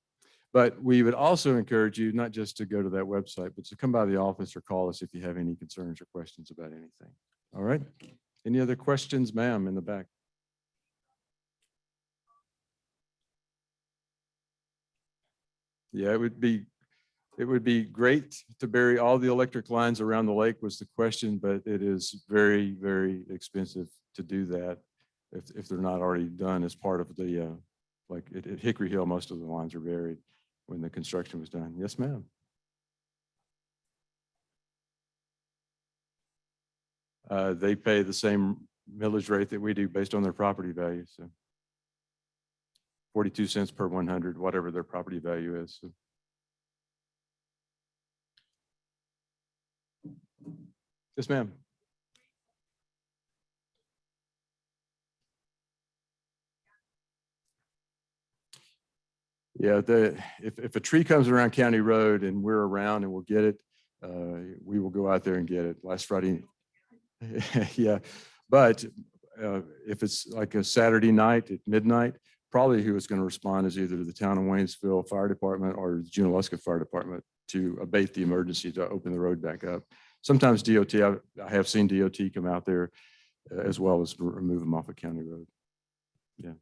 But we would also encourage you not just to go to that website, but to come by the office or call us if you have any concerns or questions about anything. All right. Any other questions, ma'am, in the back? Yeah, it would be great to bury all the electric lines around the lake was the question, but it is very, very expensive to do that if they're not already done as part of the, like at Hickory Hill, most of the lines are buried when the construction was done. Yes, ma'am. They pay the same millage rate that we do based on their property value. So 42 cents per 100, whatever their property value is. So. Yes, ma'am. Yeah, if a tree comes around County Road and we're around and we'll get it, we will go out there and get it. Last Friday, yeah. But if it's like a Saturday night at midnight, probably who is going to respond is either the town of Waynesville Fire Department or the Junaluska Fire Department to abate the emergency to open the road back up. Sometimes DOT, I have seen DOT come out there as well as remove them off a county road. Yeah.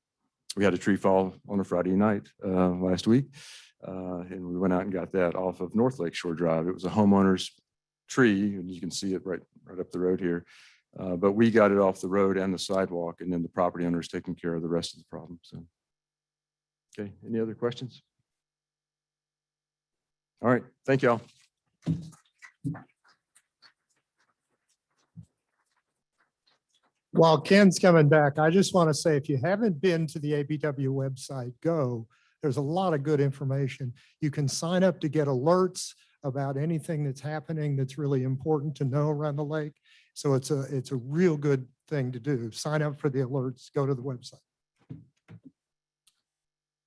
We had a tree fall on a Friday night last week, and we went out and got that off of North Lake Shore Drive. It was a homeowner's tree, and you can see it right up the road here. But we got it off the road and the sidewalk, and then the property owner is taking care of the rest of the problem. So, okay, any other questions? All right, thank y'all. While Ken's coming back, I just want to say, if you haven't been to the ABW website, go. There's a lot of good information. You can sign up to get alerts about anything that's happening that's really important to know around the lake. So it's a real good thing to do. Sign up for the alerts, go to the website.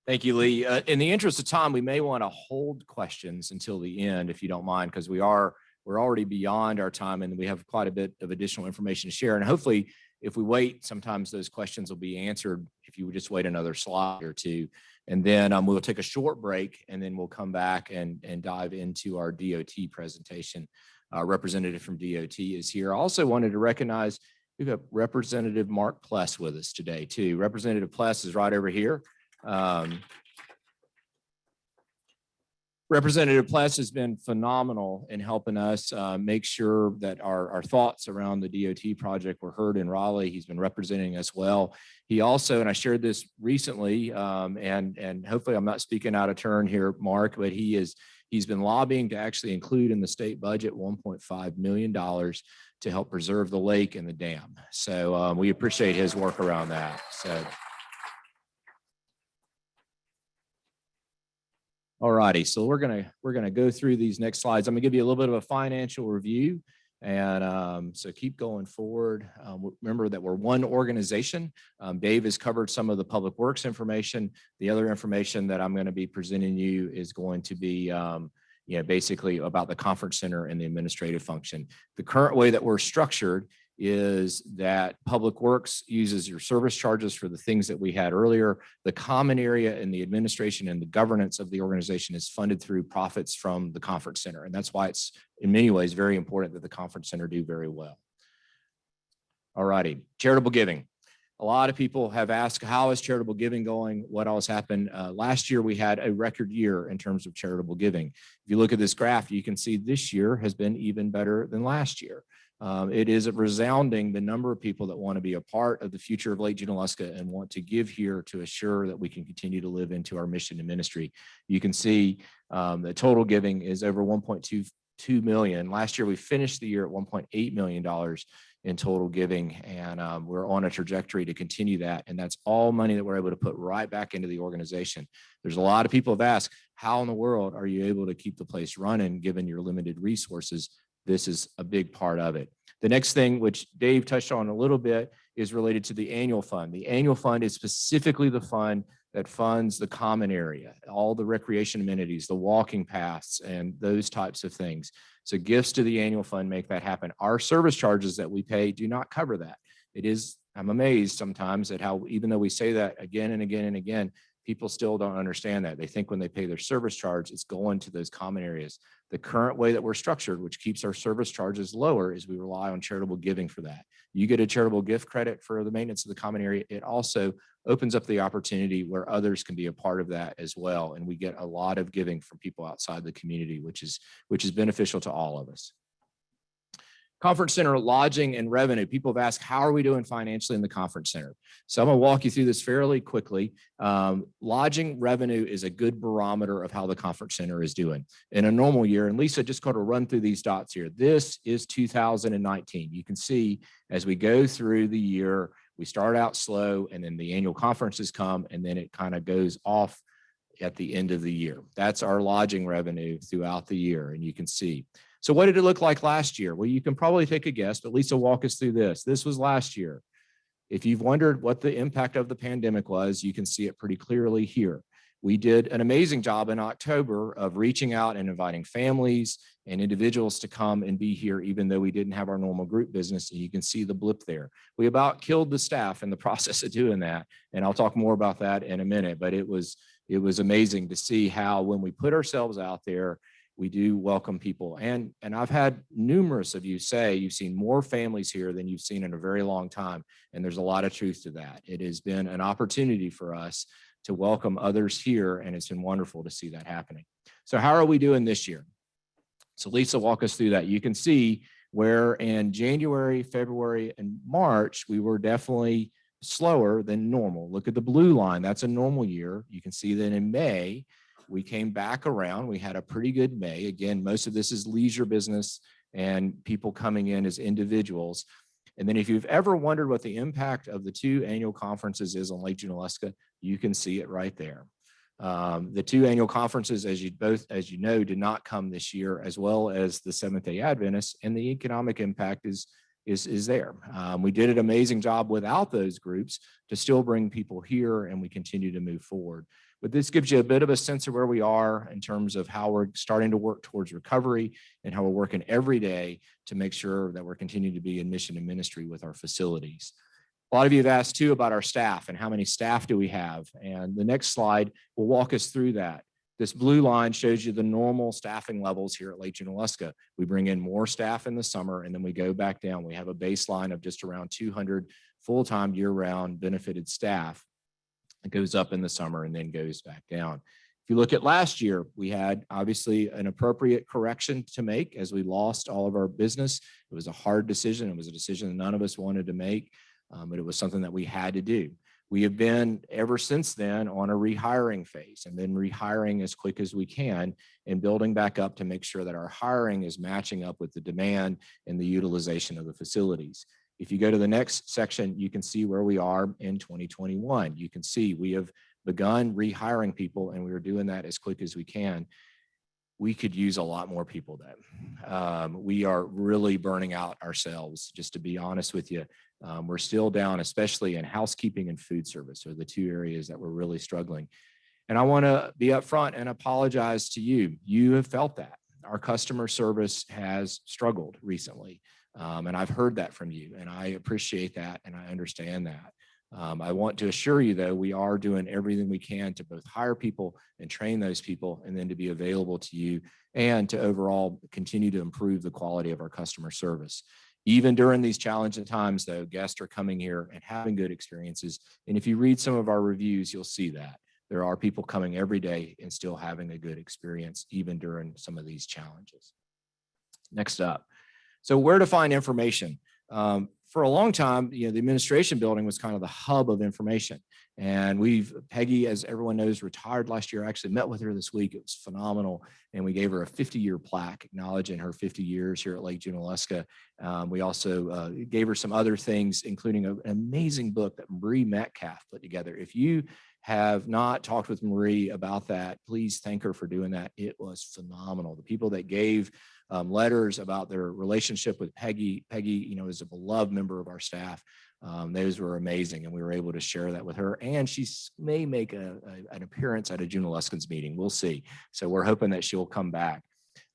Thank you, Lee. In the interest of time, we may want to hold questions until the end, if you don't mind, because we're already beyond our time and we have quite a bit of additional information to share. And hopefully, if we wait, sometimes those questions will be answered if you would just wait another slide or two. And then we'll take a short break and then we'll come back and dive into our DOT presentation. Representative from DOT is here. I also wanted to recognize we've got Representative Mark Pless with us today too. Representative Pless is right over here. Representative Pless has been phenomenal in helping us make sure that our thoughts around the DOT project were heard in Raleigh. He's been representing us well. He also, and I shared this recently, and hopefully I'm not speaking out of turn here, Mark, but he's been lobbying to actually include in the state budget $1.5 million to help preserve the lake and the dam. So we appreciate his work around that. So. All righty, so we're gonna go through these next slides. I'm gonna give you a little bit of a financial review, and so keep going forward. Remember that we're one organization. Dave has covered some of the public works information. The other information that I'm going to be presenting you is going to be basically about the conference center and the administrative function. The current way that we're structured is that Public Works uses your service charges for the things that we had earlier. The common area and the administration and the governance of the organization is funded through profits from the conference center. And that's why it's in many ways very important that the conference center do very well. All righty, charitable giving. A lot of people have asked, how is charitable giving going? What else happened? Last year, we had a record year in terms of charitable giving. If you look at this graph, you can see this year has been even better than last year. It is resounding the number of people that want to be a part of the future of Lake Junaluska and want to give here to assure that we can continue to live into our mission and ministry. You can see the total giving is over 1.22 million. Last year, we finished the year at $1.8 million in total giving, and we're on a trajectory to continue that. And that's all money that we're able to put right back into the organization. There's a lot of people have asked, how in the world are you able to keep the place running given your limited resources? This is a big part of it. The next thing, which Dave touched on a little bit, is related to the annual fund. The annual fund is specifically the fund that funds the common area, all the recreation amenities, the walking paths, and those types of things. So gifts to the annual fund make that happen. Our service charges that we pay do not cover that. It is, I'm amazed sometimes at how, even though we say that again and again and again, people still don't understand that. They think when they pay their service charge, it's going to those common areas. The current way that we're structured, which keeps our service charges lower, is we rely on charitable giving for that. You get a charitable gift credit for the maintenance of the common area. It also opens up the opportunity where others can be a part of that as well. And we get a lot of giving from people outside the community, which is beneficial to all of us. Conference center lodging and revenue. People have asked, how are we doing financially in the conference center? So I'm gonna walk you through this fairly quickly. Lodging revenue is a good barometer of how the conference center is doing in a normal year. And Lisa just kind of run through these dots here. This is 2019. You can see as we go through the year, we start out slow and then the annual conferences come and then it kind of goes off at the end of the year. That's our lodging revenue throughout the year. And you can see. So what did it look like last year? Well, you can probably take a guess, but Lisa, walk us through this. This was last year. If you've wondered what the impact of the pandemic was, you can see it pretty clearly here. We did an amazing job in October of reaching out and inviting families and individuals to come and be here, even though we didn't have our normal group business. And you can see the blip there. We about killed the staff in the process of doing that. And I'll talk more about that in a minute, but it was amazing to see how when we put ourselves out there, we do welcome people. And I've had numerous of you say you've seen more families here than you've seen in a very long time. And there's a lot of truth to that. It has been an opportunity for us to welcome others here. And it's been wonderful to see that happening. So how are we doing this year? So Lisa, walk us through that. You can see where in January, February, and March, we were definitely slower than normal. Look at the blue line. That's a normal year. You can see that in May, we came back around. We had a pretty good May. Again, most of this is leisure business and people coming in as individuals. And then if you've ever wondered what the impact of the 2 annual conferences is on Lake Junaluska, you can see it right there. The 2 annual conferences, as you know, did not come this year, as well as the Seventh-day Adventists, and the economic impact is there. We did an amazing job without those groups to still bring people here, and we continue to move forward. But this gives you a bit of a sense of where we are in terms of how we're starting to work towards recovery and how we're working every day to make sure that we're continuing to be in mission and ministry with our facilities. A lot of you have asked too about our staff and how many staff do we have? And the next slide will walk us through that. This blue line shows you the normal staffing levels here at Lake Junaluska. We bring in more staff in the summer and then we go back down. We have a baseline of just around 200 full-time year-round benefited staff. It goes up in the summer and then goes back down. If you look at last year, we had obviously an appropriate correction to make as we lost all of our business. It was a hard decision. It was a decision that none of us wanted to make, but it was something that we had to do. We have been ever since then on a rehiring phase and been rehiring as quick as we can and building back up to make sure that our hiring is matching up with the demand and the utilization of the facilities. If you go to the next section, you can see where we are in 2021. You can see we have begun rehiring people and we are doing that as quick as we can. We could use a lot more people though. We are really burning out ourselves, just to be honest with you. We're still down, especially in housekeeping and food service are the 2 areas that we're really struggling. And I want to be upfront and apologize to you. You have felt that. Our customer service has struggled recently. And I've heard that from you, and I appreciate that, and I understand that. I want to assure you, though, we are doing everything we can to both hire people and train those people, and then to be available to you and to overall continue to improve the quality of our customer service. Even during these challenging times, though, guests are coming here and having good experiences. And if you read some of our reviews, you'll see that. There are people coming every day and still having a good experience, even during some of these challenges. Next up. So where to find information? For a long time, the administration building was kind of the hub of information. And Peggy, as everyone knows, retired last year. I actually met with her this week. It was phenomenal. And we gave her a 50-year plaque acknowledging her 50 years here at Lake Junaluska. We also gave her some other things, including an amazing book that Marie Metcalf put together. If you have not talked with Marie about that, please thank her for doing that. It was phenomenal. The people that gave letters about their relationship with Peggy, is a beloved member of our staff. Those were amazing, and we were able to share that with her. And she may make an appearance at a Junaluskans meeting. We'll see. So we're hoping that she'll come back.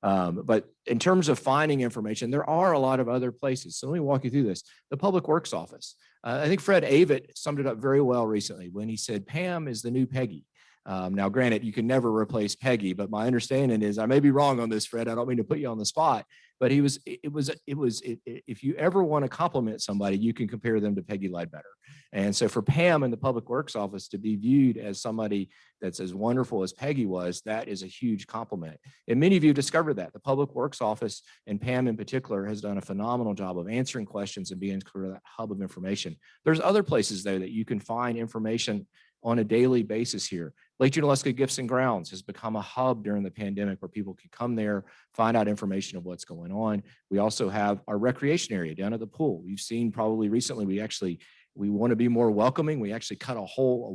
But in terms of finding information, there are a lot of other places. So let me walk you through this. The Public Works Office. I think Fred Avett summed it up very well recently when he said, Pam is the new Peggy. Now, granted, you can never replace Peggy, but my understanding is, I may be wrong on this, Fred. I don't mean to put you on the spot, but if you ever want to compliment somebody, you can compare them to Peggy Ledbetter. And so for Pam in the Public Works Office to be viewed as somebody that's as wonderful as Peggy was, that is a huge compliment. And many of you discovered that. The Public Works Office, and Pam in particular, has done a phenomenal job of answering questions and being sort of that hub of information. There's other places, though, that you can find information on a daily basis here. Lake Junaluska Gifts and Grounds has become a hub during the pandemic where people can come there, find out information of what's going on. We also have our recreation area down at the pool. You've seen probably recently, we want to be more welcoming. We actually cut a hole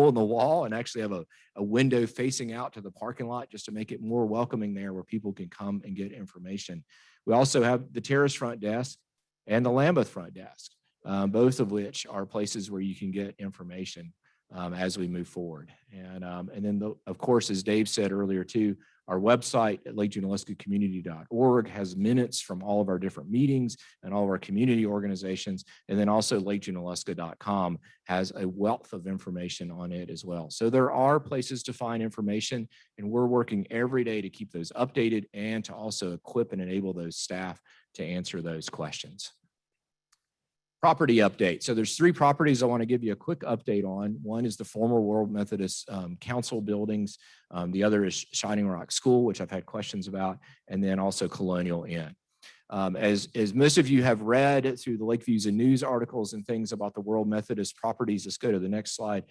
in the wall and actually have a window facing out to the parking lot just to make it more welcoming there where people can come and get information. We also have the Terrace front desk and the Lambeth front desk, both of which are places where you can get information as we move forward. And then, of course, as Dave said earlier too, our website at lakejunaluskacommunity.org has minutes from all of our different meetings and all of our community organizations. And then also lakejunaluska.com has a wealth of information on it as well. So there are places to find information, and we're working every day to keep those updated and to also equip and enable those staff to answer those questions. Property update. So there's 3 properties I want to give you a quick update on. One is the former World Methodist Council buildings. The other is Shining Rock School, which I've had questions about, and then also Colonial Inn. As most of you have read through the Lakeviews and news articles and things about the World Methodist properties, let's go to the next slide.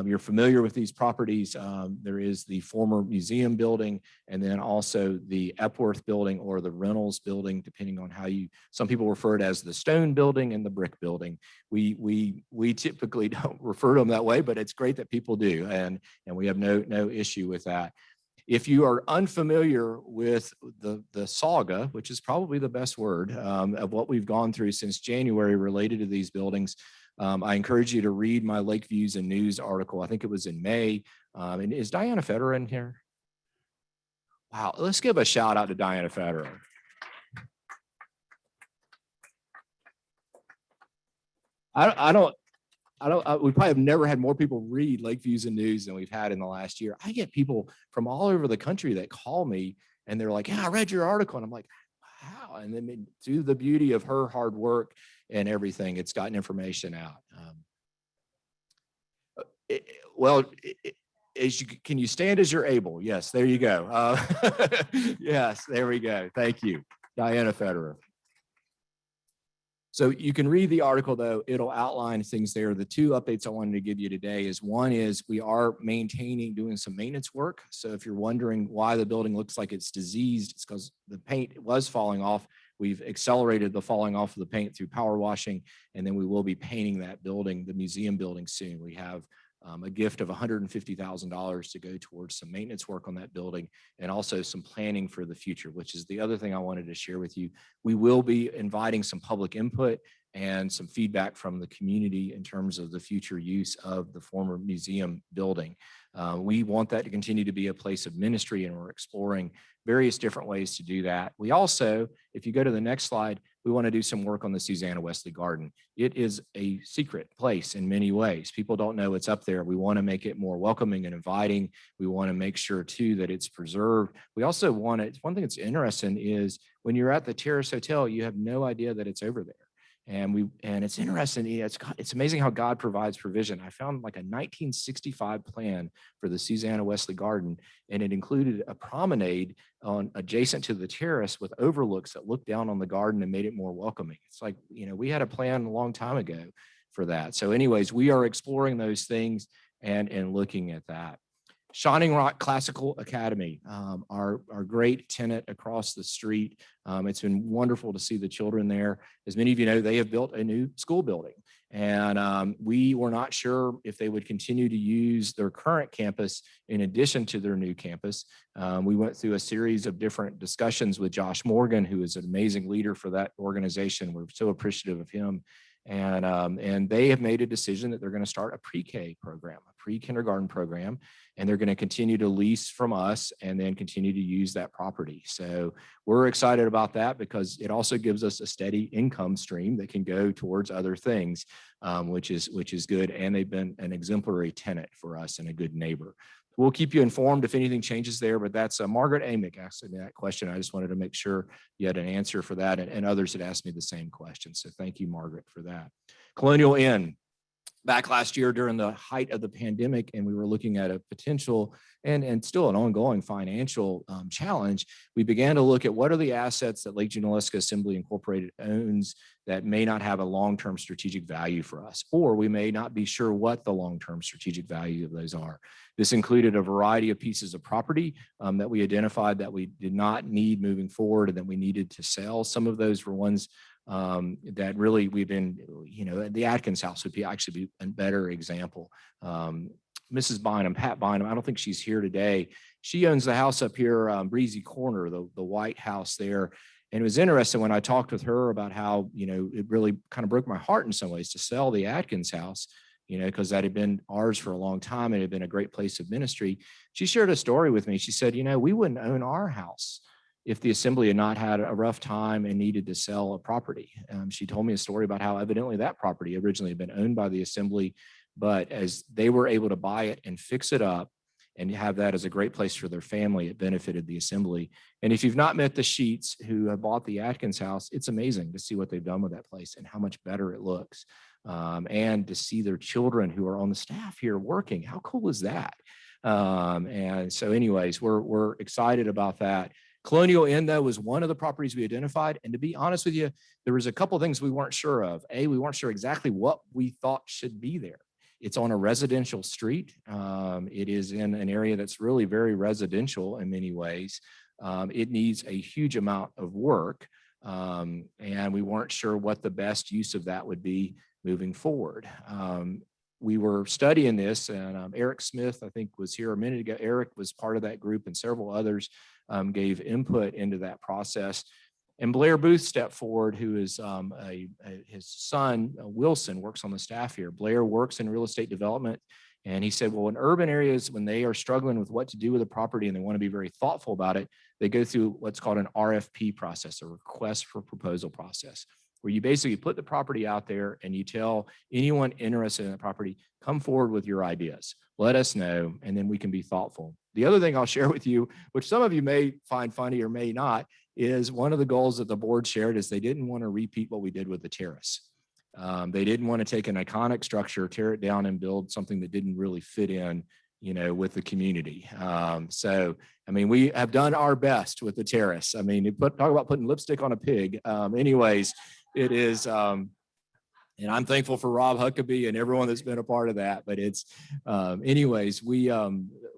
you're familiar with these properties. There is the former museum building, and then also the Epworth building or the Reynolds building, depending on how some people refer to it as the stone building and the brick building. We typically don't refer to them that way, but it's great that people do, and we have no issue with that. If you are unfamiliar with the saga, which is probably the best word, of what we've gone through since January related to these buildings, I encourage you to read my Lake Views and News article. I think it was in May. And is Diana Federer in here? Wow, let's give a shout out to Diana Federer. We probably have never had more people read Lake Views and News than we've had in the last year. I get people from all over the country that call me and they're like, yeah, I read your article. And I'm like, wow. And then through the beauty of her hard work and everything, it's gotten information out. Can you stand as you're able? Yes, there you go. Yes, there we go. Thank you, Diana Federer. So you can read the article, though. It'll outline things there. The two updates I wanted to give you today is one is we are doing some maintenance work. So if you're wondering why the building looks like it's diseased, it's because the paint was falling off. We've accelerated the falling off of the paint through power washing, and then we will be painting that building, the museum building, soon. We have a gift of $150,000 to go towards some maintenance work on that building and also some planning for the future, which is the other thing I wanted to share with you. We will be inviting some public input and some feedback from the community in terms of the future use of the former museum building. We want that to continue to be a place of ministry, and we're exploring various different ways to do that. We also, if you go to the next slide, we want to do some work on the Susanna Wesley Garden. It is a secret place in many ways. People don't know it's up there. We want to make it more welcoming and inviting. We want to make sure too that it's preserved. We also want it, one thing that's interesting is when you're at the Terrace Hotel, you have no idea that it's over there. And it's interesting. It's amazing how God provides provision. I found like a 1965 plan for the Susanna Wesley Garden, and it included a promenade adjacent to the terrace with overlooks that looked down on the garden and made it more welcoming. It's like, we had a plan a long time ago for that. So anyways, we are exploring those things and looking at that. Shining Rock Classical Academy, our great tenant across the street. It's been wonderful to see the children there. As many of you know, they have built a new school building, and we were not sure if they would continue to use their current campus in addition to their new campus. We went through a series of different discussions with Josh Morgan, who is an amazing leader for that organization. We're so appreciative of him. And they have made a decision that they're going to start a pre-K program, a pre-kindergarten program, and they're going to continue to lease from us and then continue to use that property. So we're excited about that because it also gives us a steady income stream that can go towards other things, which is good. And they've been an exemplary tenant for us and a good neighbor. We'll keep you informed if anything changes there, but that's Margaret Amick asked me that question. I just wanted to make sure you had an answer for that, and others had asked me the same question. So thank you, Margaret, for that. Colonial Inn, back last year during the height of the pandemic, and we were looking at a potential and still an ongoing financial challenge, we began to look at what are the assets that Lake Junaluska Assembly Incorporated owns that may not have a long-term strategic value for us, or we may not be sure what the long-term strategic value of those are. This included a variety of pieces of property that we identified that we did not need moving forward and that we needed to sell. Some of those were ones that really we've been, the Atkins house would actually be a better example. Mrs. Bynum, Pat Bynum, I don't think she's here today. She owns the house up here, Breezy Corner, the white house there. And it was interesting when I talked with her about how, it really kind of broke my heart in some ways to sell the Atkins house, because that had been ours for a long time. It had been a great place of ministry. She shared a story with me. She said, we wouldn't own our house if the assembly had not had a rough time and needed to sell a property. She told me a story about how evidently that property originally had been owned by the assembly, but as they were able to buy it and fix it up and have that as a great place for their family, it benefited the assembly. And if you've not met the Sheets who have bought the Atkins house, it's amazing to see what they've done with that place and how much better it looks. And to see their children who are on the staff here working. How cool is that? And so anyways, we're excited about that. Colonial Inn, though, was one of the properties we identified. And to be honest with you, there was a couple of things we weren't sure of. We weren't sure exactly what we thought should be there. It's on a residential street. It is in an area that's really very residential in many ways. It needs a huge amount of work, and we weren't sure what the best use of that would be moving forward. We were studying this, and Eric Smith, I think, was here a minute ago. Eric was part of that group, and several others gave input into that process. And Blair Booth stepped forward, who is his son, Wilson, works on the staff here. Blair works in real estate development. And he said, well, in urban areas, when they are struggling with what to do with a property and they want to be very thoughtful about it, they go through what's called an RFP process, a request for proposal process, where you basically put the property out there and you tell anyone interested in the property, come forward with your ideas. Let us know, and then we can be thoughtful. The other thing I'll share with you, which some of you may find funny or may not, is one of the goals that the board shared is they didn't want to repeat what we did with the terrace. They didn't want to take an iconic structure, tear it down, and build something that didn't really fit in, with the community. So, I mean, we have done our best with the terrace. I mean, talk about putting lipstick on a pig. Anyways, it is, and I'm thankful for Rob Huckabee and everyone that's been a part of that. But it's, anyways, we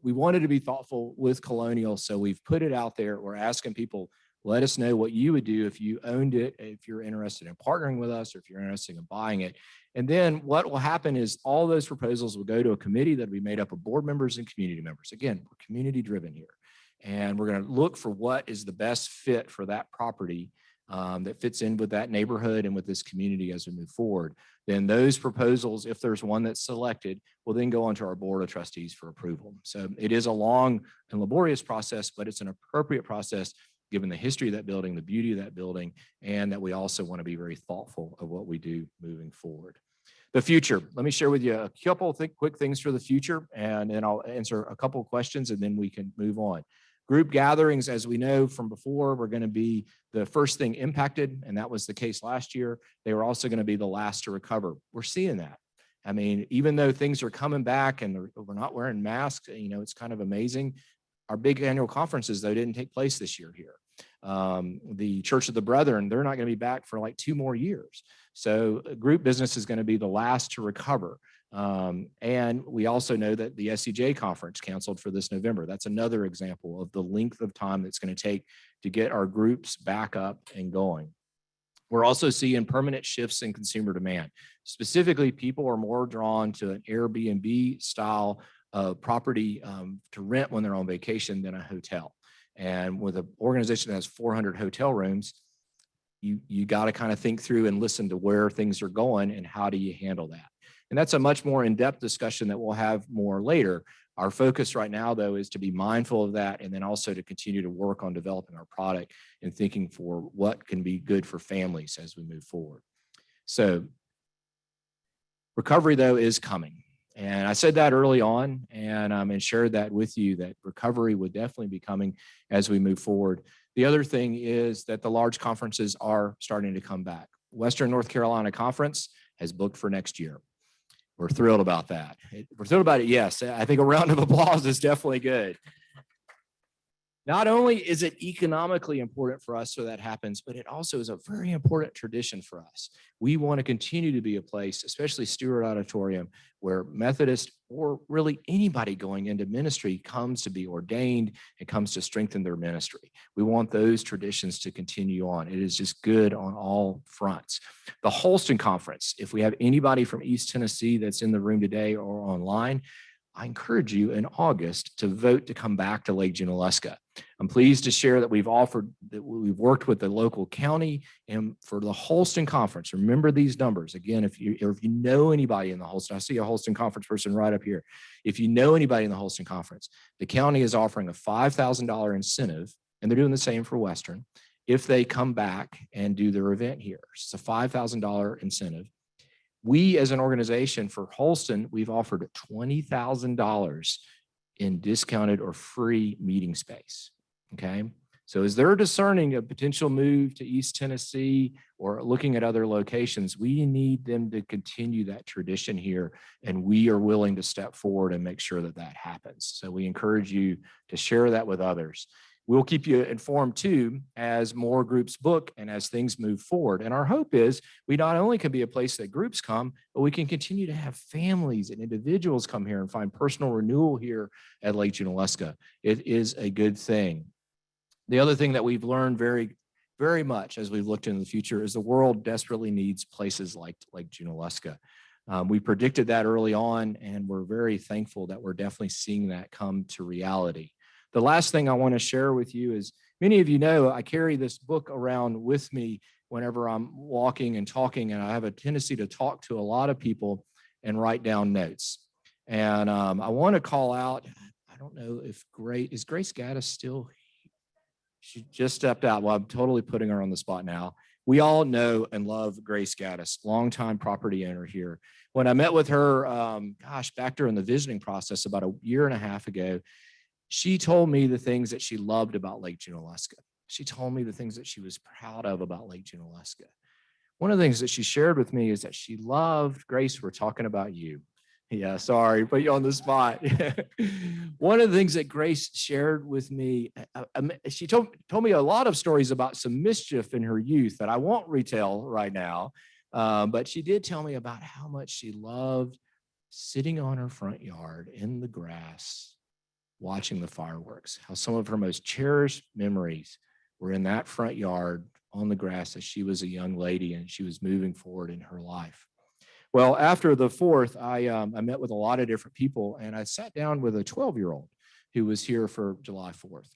wanted to be thoughtful with Colonial, so we've put it out there. We're asking people, let us know what you would do if you owned it, if you're interested in partnering with us, or if you're interested in buying it. And then what will happen is all those proposals will go to a committee that will be made up of board members and community members. Again, we're community driven here. And we're going to look for what is the best fit for that property that fits in with that neighborhood and with this community as we move forward. Then those proposals, if there's one that's selected, will then go onto our board of trustees for approval. So it is a long and laborious process, but it's an appropriate process given the history of that building, the beauty of that building, and that we also want to be very thoughtful of what we do moving forward. The future, let me share with you a couple of quick things for the future, and then I'll answer a couple of questions and then we can move on. Group gatherings, as we know from before, were going to be the first thing impacted, and that was the case last year. They were also going to be the last to recover. We're seeing that. I mean, even though things are coming back and we're not wearing masks, it's kind of amazing. Our big annual conferences, though, didn't take place this year here. The Church of the Brethren, they're not going to be back for like 2 more years. So group business is going to be the last to recover. And we also know that the SCJ conference canceled for this November. That's another example of the length of time that's going to take to get our groups back up and going. We're also seeing permanent shifts in consumer demand. Specifically, people are more drawn to an Airbnb style property to rent when they're on vacation than a hotel. And with an organization that has 400 hotel rooms, you got to kind of think through and listen to where things are going and how do you handle that. And that's a much more in-depth discussion that we'll have more later. Our focus right now, though, is to be mindful of that and then also to continue to work on developing our product and thinking for what can be good for families as we move forward. So recovery, though, is coming. And I said that early on and shared that with you, that recovery would definitely be coming as we move forward. The other thing is that the large conferences are starting to come back. Western North Carolina Conference has booked for next year. We're thrilled about that. We're thrilled about it, yes. I think a round of applause is definitely good. Not only is it economically important for us so that happens, but it also is a very important tradition for us. We want to continue to be a place, especially Stewart Auditorium, where Methodist or really anybody going into ministry comes to be ordained and comes to strengthen their ministry. We want those traditions to continue on. It is just good on all fronts. The Holston Conference, if we have anybody from East Tennessee that's in the room today or online, I encourage you in August to vote to come back to Lake Junaluska. I'm pleased to share that we've worked with the local county and for the Holston Conference. Remember these numbers. Again, if you know anybody in the Holston, I see a Holston Conference person right up here. If you know anybody in the Holston Conference, the county is offering a $5,000 incentive, and they're doing the same for Western, if they come back and do their event here. It's a $5,000 incentive. We as an organization for Holston, we've offered $20,000 in discounted or free meeting space, okay? So as they're discerning a potential move to East Tennessee or looking at other locations, we need them to continue that tradition here, and we are willing to step forward and make sure that that happens. So we encourage you to share that with others. We'll keep you informed too as more groups book and as things move forward. And our hope is we not only can be a place that groups come, but we can continue to have families and individuals come here and find personal renewal here at Lake Junaluska. It is a good thing. The other thing that we've learned very much as we've looked into the future is the world desperately needs places like Junaluska. We predicted that early on, and we're very thankful that we're definitely seeing that come to reality. The last thing I want to share with you is, many of you know, I carry this book around with me whenever I'm walking and talking, and I have a tendency to talk to a lot of people and write down notes. And I want to call out, I don't know if is Grace Gaddis still here? She just stepped out. Well, I'm totally putting her on the spot now. We all know and love Grace Gaddis, longtime property owner here. When I met with her, back during the visiting process about a year and a half ago, she told me the things that she loved about Lake Junaluska. She told me the things that she was proud of about Lake Junaluska. One of the things that she shared with me is that she loved, Grace, we're talking about you. Yeah, sorry, put you on the spot. One of the things that Grace shared with me, she told me a lot of stories about some mischief in her youth that I won't retell right now, but she did tell me about how much she loved sitting on her front yard in the grass, watching the fireworks, how some of her most cherished memories were in that front yard on the grass as she was a young lady and she was moving forward in her life. Well, after the 4th, I met with a lot of different people, and I sat down with a 12-year-old who was here for July 4th.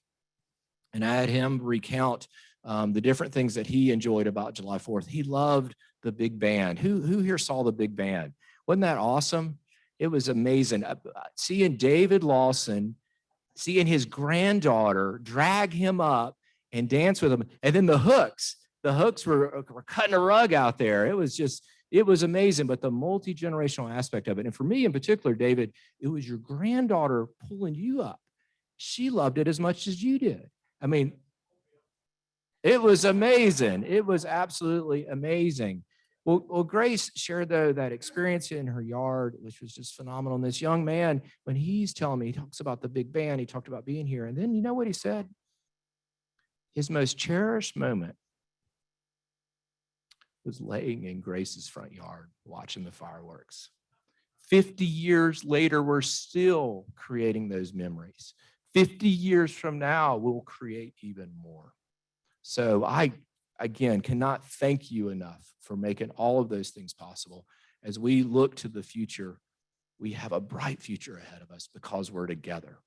And I had him recount the different things that he enjoyed about July 4th. He loved the big band. Who here saw the big band? Wasn't that awesome? It was amazing. Seeing David Lawson, seeing his granddaughter drag him up and dance with him. And then the hooks were cutting a rug out there. It was amazing, but the multi-generational aspect of it. And for me in particular, David, it was your granddaughter pulling you up. She loved it as much as you did. I mean, it was amazing. It was absolutely amazing. Well, Grace shared though that experience in her yard, which was just phenomenal. And this young man, when he's telling me, he talks about the big band, he talked about being here. And then you know what he said? His most cherished moment was laying in Grace's front yard, watching the fireworks. 50 years later, we're still creating those memories. 50 years from now, we'll create even more. So I, again, cannot thank you enough for making all of those things possible. As we look to the future, we have a bright future ahead of us because we're together.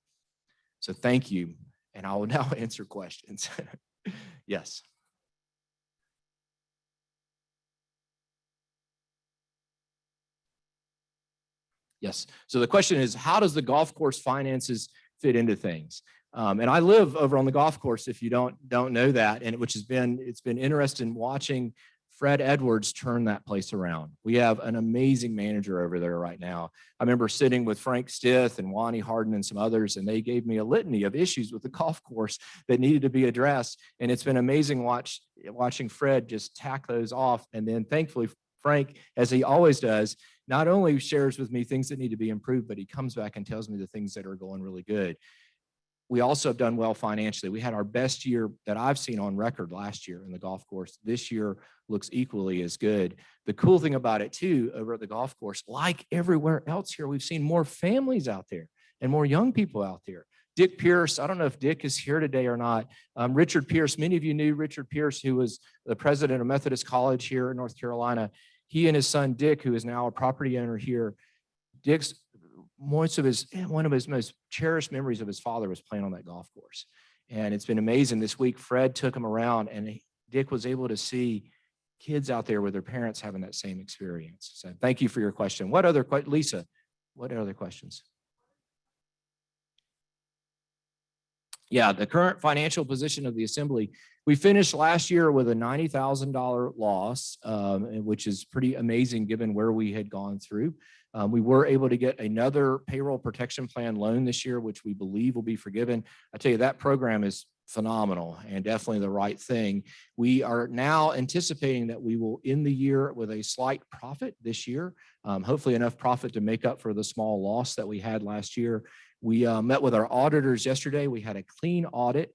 So thank you. And I will now answer questions. Yes. Yes. So the question is, how does the golf course finances fit into things? And I live over on the golf course, if you don't know that, and it's been interesting watching Fred Edwards turn that place around. We have an amazing manager over there right now. I remember sitting with Frank Stith and Wani Harden and some others, and they gave me a litany of issues with the golf course that needed to be addressed. And it's been amazing watching Fred just tack those off. And then thankfully, Frank, as he always does, not only shares with me things that need to be improved, but he comes back and tells me the things that are going really good. We also have done well financially. We had our best year that I've seen on record last year in the golf course. This year looks equally as good. The cool thing about it too, over at the golf course, like everywhere else here, we've seen more families out there and more young people out there. Dick Pierce, I don't know if Dick is here today or not. Richard Pierce, many of you knew Richard Pierce, who was the president of Methodist College here in North Carolina. He and his son, Dick, who is now a property owner here, Dick's one of his most cherished memories of his father was playing on that golf course. And it's been amazing. This week, Fred took him around and Dick was able to see kids out there with their parents having that same experience. So thank you for your question. Lisa, what other questions? Yeah, the current financial position of the assembly. We finished last year with a $90,000 loss, which is pretty amazing given where we had gone through. We were able to get another payroll protection plan loan this year, which we believe will be forgiven. I tell you, that program is phenomenal and definitely the right thing. We are now anticipating that we will end the year with a slight profit this year, hopefully enough profit to make up for the small loss that we had last year. We met with our auditors yesterday. We had a clean audit.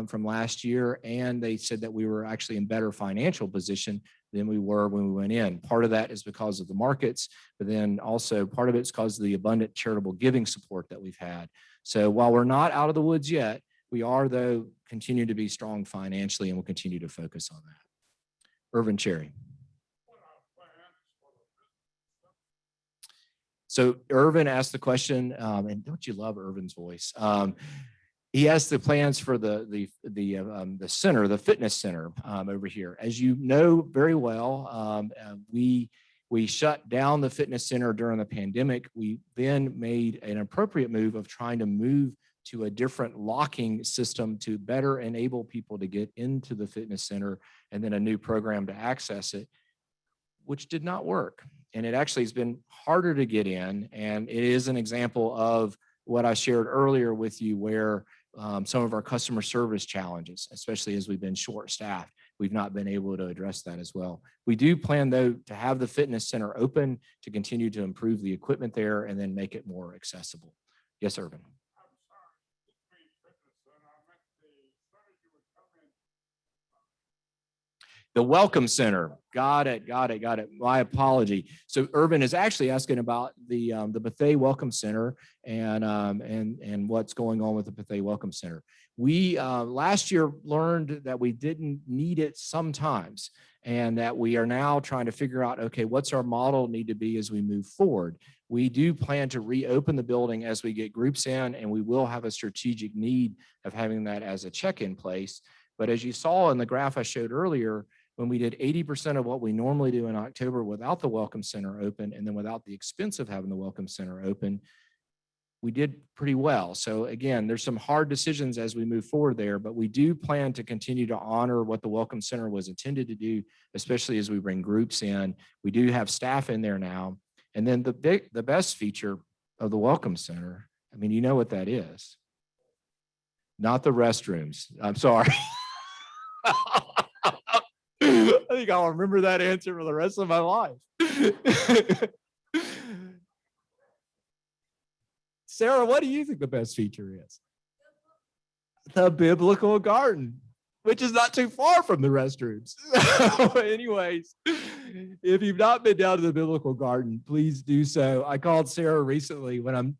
from last year. And they said that we were actually in better financial position than we were when we went in. Part of that is because of the markets, but then also part of it's because of the abundant charitable giving support that we've had. So while we're not out of the woods yet, we are, though, continue to be strong financially, and we'll continue to focus on that. Irvin Cherry. So Irvin asked the question, and don't you love Irvin's voice? He asked the plans for the center, the fitness center over here. As you know very well, we shut down the fitness center during the pandemic. We then made an appropriate move of trying to move to a different locking system to better enable people to get into the fitness center, and then a new program to access it, which did not work. And it actually has been harder to get in. And it is an example of what I shared earlier with you, where some of our customer service challenges, especially as we've been short-staffed, we've not been able to address that as well. We do plan, though, to have the fitness center open to continue to improve the equipment there and then make it more accessible. Yes, Irvin. The Welcome Center. Got it. My apology. So Irvin is actually asking about the Bethea Welcome Center and what's going on with the Bethea Welcome Center. We last year learned that we didn't need it sometimes, and that we are now trying to figure out, okay, what's our model need to be as we move forward. We do plan to reopen the building as we get groups in, and we will have a strategic need of having that as a check-in place. But as you saw in the graph I showed earlier, when we did 80% of what we normally do in October without the Welcome Center open, and then without the expense of having the Welcome Center open, we did pretty well. So again, there's some hard decisions as we move forward there, but we do plan to continue to honor what the Welcome Center was intended to do, especially as we bring groups in. We do have staff in there now. And then the best feature of the Welcome Center, I mean, you know what that is. Not the restrooms. I'm sorry. I think I'll remember that answer for the rest of my life. Sarah, what do you think the best feature is? The biblical garden, which is not too far from the restrooms. Anyways, if you've not been down to the biblical garden, please do so. I called Sarah recently when I'm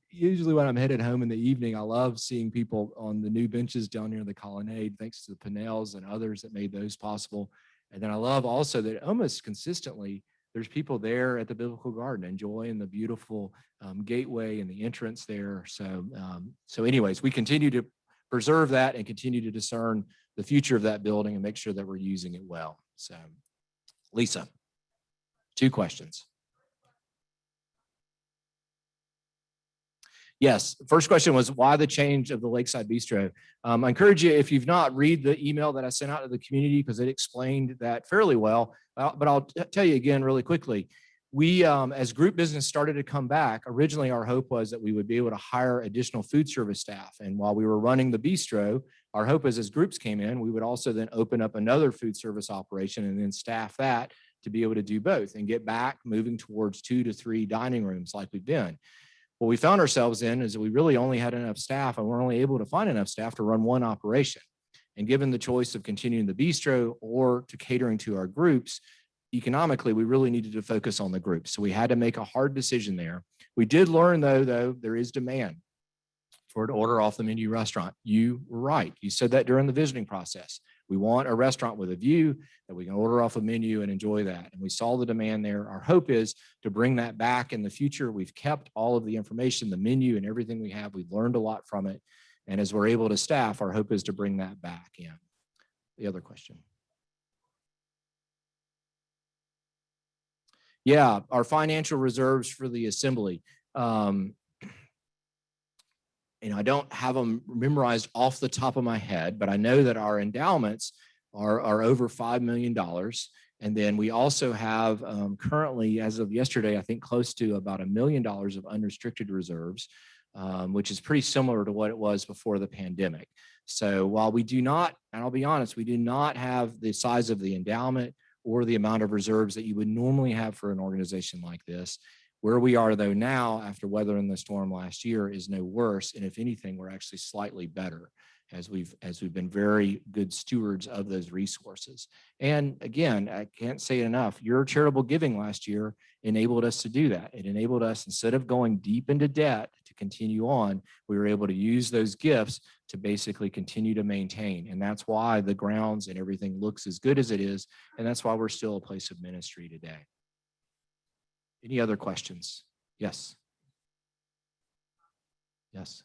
headed home in the evening. I love seeing people on the new benches down near the colonnade, thanks to the Pinnells and others that made those possible. And then I love also that almost consistently there's people there at the biblical garden enjoying the beautiful gateway and the entrance there. So anyways, we continue to preserve that and continue to discern the future of that building and make sure that we're using it well. So Lisa, 2 questions. Yes, first question was why the change of the Lakeside Bistro. I encourage you, if you've not, read the email that I sent out to the community because it explained that fairly well. But I'll tell you again really quickly. We, as group business started to come back, originally our hope was that we would be able to hire additional food service staff. And while we were running the bistro, our hope is as groups came in, we would also then open up another food service operation and then staff that to be able to do both and get back moving towards 2 to 3 dining rooms like we've been. What we found ourselves in is that we really only had enough staff, and we're only able to find enough staff to run one operation. And given the choice of continuing the bistro or to catering to our groups, economically, we really needed to focus on the groups. So we had to make a hard decision there. We did learn, though, there is demand for an order off the menu restaurant. You were right. You said that during the visiting process. We want a restaurant with a view that we can order off a menu and enjoy that. And we saw the demand there. Our hope is to bring that back in the future. We've kept all of the information, the menu and everything we have. We've learned a lot from it. And as we're able to staff, our hope is to bring that back in. The other question. Yeah, our financial reserves for the assembly. I don't have them memorized off the top of my head, but I know that our endowments are over $5 million. And then we also have currently, as of yesterday, I think close to about $1 million of unrestricted reserves, which is pretty similar to what it was before the pandemic. So while we do not, and I'll be honest, we do not have the size of the endowment or the amount of reserves that you would normally have for an organization like this. Where we are, though, now, after weathering the storm last year, is no worse. And if anything, we're actually slightly better. as we've been very good stewards of those resources. And again, I can't say it enough, your charitable giving last year enabled us to do that. It enabled us, instead of going deep into debt to continue on, we were able to use those gifts to basically continue to maintain. And that's why the grounds and everything looks as good as it is. And that's why we're still a place of ministry today. Any other questions? Yes. Yes.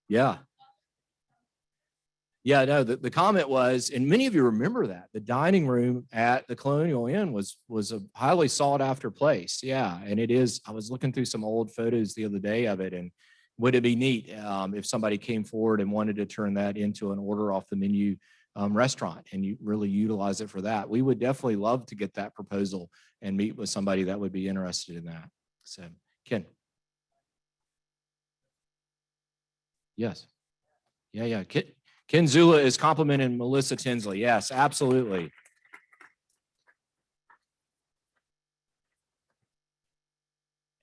Yeah. Yeah, no, the comment was, and many of you remember that, the dining room at the Colonial Inn was a highly sought after place. Yeah, and it is. I was looking through some old photos the other day of it, and would it be neat if somebody came forward and wanted to turn that into an order off the menu restaurant and you really utilize it for that? We would definitely love to get that proposal and meet with somebody that would be interested in that. So, Ken. Yes. Yeah. Ken Zula is complimenting Melissa Tinsley. Yes, absolutely.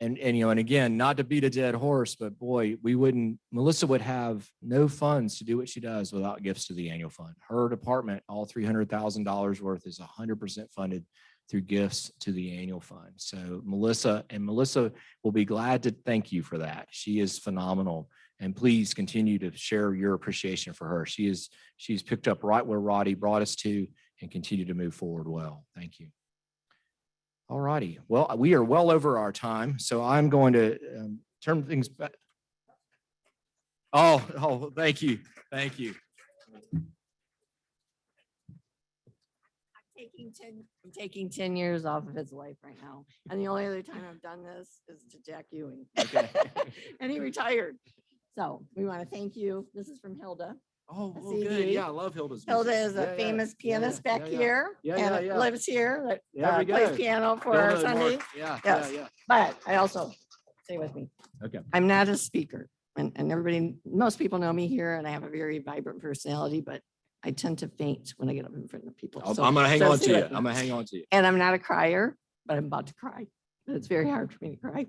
And again, not to beat a dead horse, but boy, Melissa would have no funds to do what she does without gifts to the annual fund. Her department, all $300,000 worth, is 100% funded through gifts to the annual fund. So Melissa will be glad to thank you for that. She is phenomenal. And please continue to share your appreciation for her. She's picked up right where Roddy brought us to and continue to move forward well. Thank you. All righty. Well, we are well over our time, so I'm going to turn things back. Oh, thank you. Thank you. I'm taking 10 years off of his life right now. And the only other time I've done this is to Jack Ewing. Okay. And he retired. So we want to thank you. This is from Hilda. Oh, A good. CD. Yeah, I love Hilda's Hilda music. is a Yeah, famous yeah, pianist yeah, back yeah. here. Yeah, and yeah. lives here. There we Plays go. piano for our Hilda and Sunday. Mark. Yeah, Yes. yeah. But I also, stay with me. Okay. I'm not a speaker. And everybody, most people know me here and I have a very vibrant personality, but I tend to faint when I get up in front of people. I'm So- going to hang so on stay to you. with me. I'm going to hang on to you. And I'm not a crier, but I'm about to cry. But it's very hard for me to cry.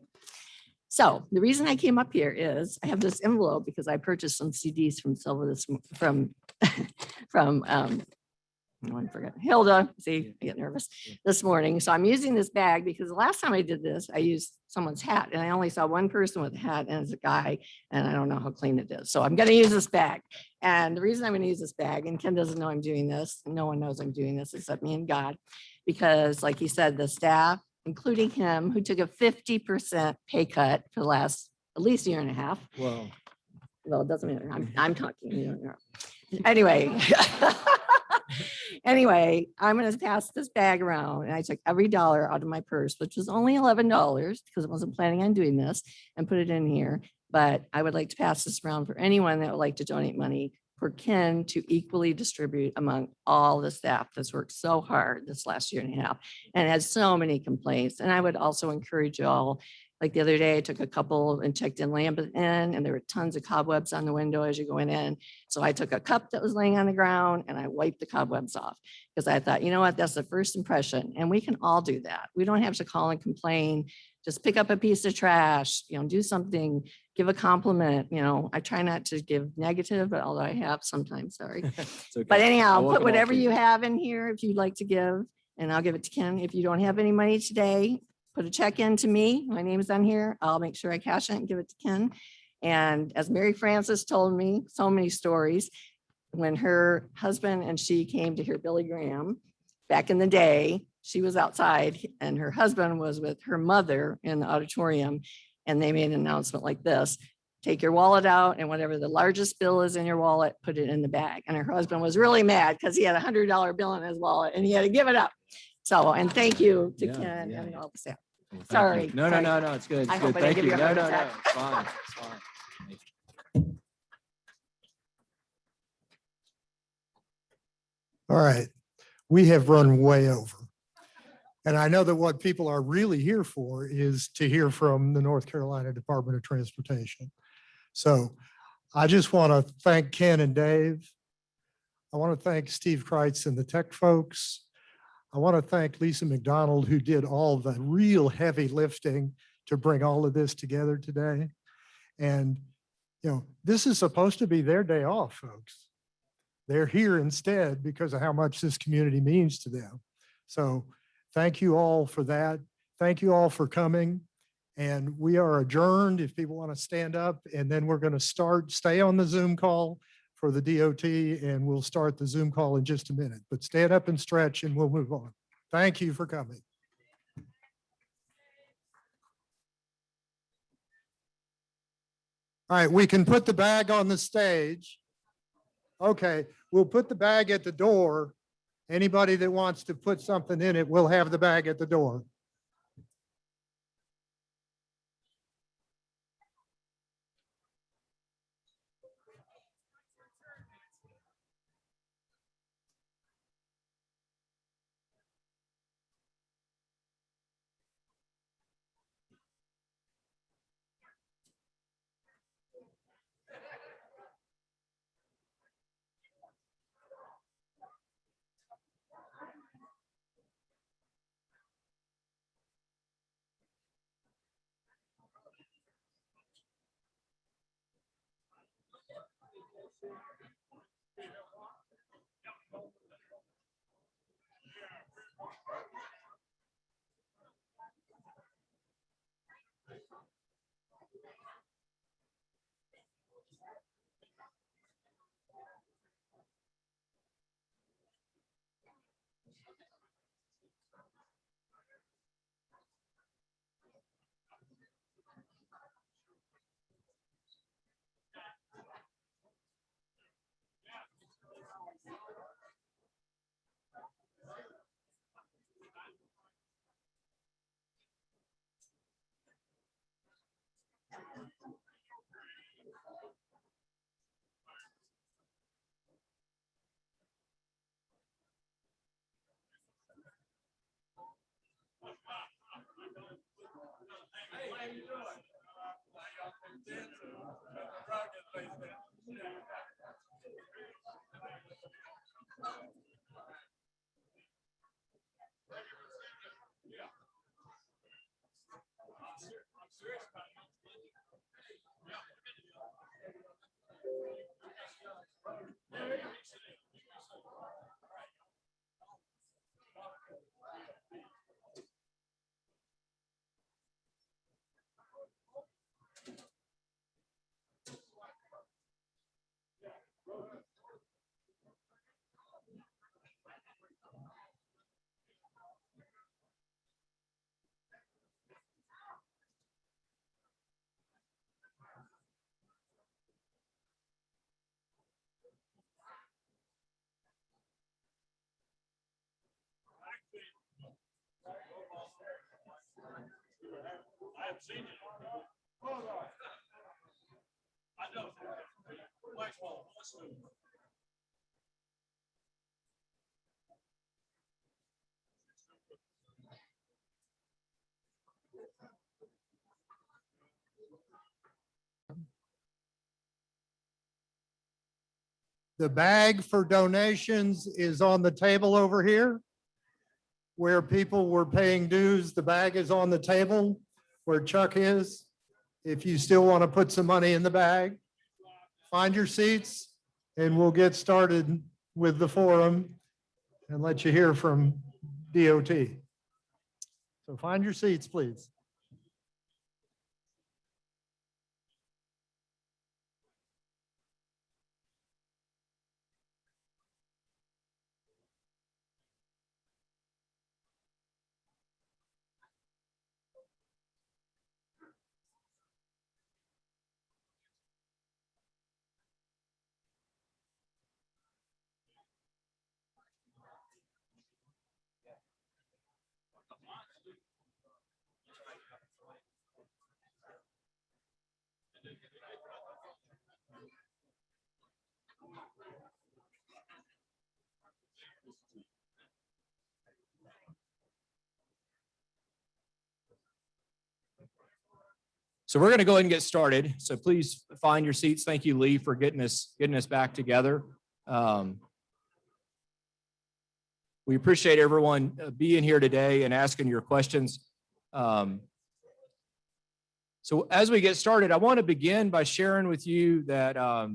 So the reason I came up here is I have this envelope because I purchased some CDs from Silva I forgot Hilda. See, I get nervous this morning. So I'm using this bag because the last time I did this, I used someone's hat and I only saw one person with a hat and it's a guy and I don't know how clean it is. So I'm going to use this bag. And the reason I'm going to use this bag, and Ken doesn't know I'm doing this, and no one knows I'm doing this except me and God, because like he said, the staff, including him, who took a 50% pay cut for the last at least year and a half. Well, It doesn't matter. I'm talking. You don't know. Anyway. Anyway, I'm going to pass this bag around and I took every dollar out of my purse, which was only $11 because I wasn't planning on doing this, and put it in here. But I would like to pass this around for anyone that would like to donate money for Ken to equally distribute among all the staff that's worked so hard this last year and a half and had so many complaints. And I would also encourage you all, like the other day, I took a couple and checked in Lambeth Inn and there were tons of cobwebs on the window as you're going in. So I took a cup that was laying on the ground and I wiped the cobwebs off because I thought, you know what, that's the first impression. And we can all do that. We don't have to call and complain. Just pick up a piece of trash, do something, give a compliment. I try not to give negative, but although I have sometimes, sorry. it's okay. But anyhow, I'll welcome put all whatever you feedback. have in here if you'd like to give, and I'll give it to Ken. If you don't have any money today, put a check in to me. My name's on here. I'll make sure I cash it and give it to Ken. And as Mary Frances told me, so many stories, when her husband and she came to hear Billy Graham back in the day, she was outside and her husband was with her mother in the auditorium. And they made an announcement like this: take your wallet out and whatever the largest bill is in your wallet, put it in the bag. And her husband was really mad because he had $100 bill in his wallet and he had to give it up. So, and thank you to Yeah, Ken yeah, and yeah. all the staff. Well, thank Sorry, you. No, sorry. it's good. It's I good. hope I didn't Thank give you. you a No, heart no, attack. it's fine. It's fine. Thank you. All right, we have run way over. And I know that what people are really here for is to hear from the North Carolina Department of Transportation. So I just want to thank Ken and Dave. I want to thank Steve Kreitz and the tech folks. I want to thank Lisa McDonald, who did all the real heavy lifting to bring all of this together today. And, you know, this is supposed to be their day off, folks. They're here instead because of how much this community means to them. So thank you all for that. Thank you all for coming. And we are adjourned if people want to stand up, and then we're going to stay on the Zoom call for the DOT, and we'll start the Zoom call in just a minute. But stand up and stretch and we'll move on. Thank you for coming. All right, we can put the bag on the stage. Okay, we'll put the bag at the door. Anybody that wants to put something in it, will have the bag at the door. The bag for donations is on the table over here. Where people were paying dues, the bag is on the table where Chuck is. If you still want to put some money in the bag, find your seats and we'll get started with the forum and let you hear from DOT. So find your seats, please. So we're going to go ahead and get started. So please find your seats. Thank you, Lee, for getting us back together. We appreciate everyone being here today and asking your questions. So as we get started, I want to begin by sharing with you that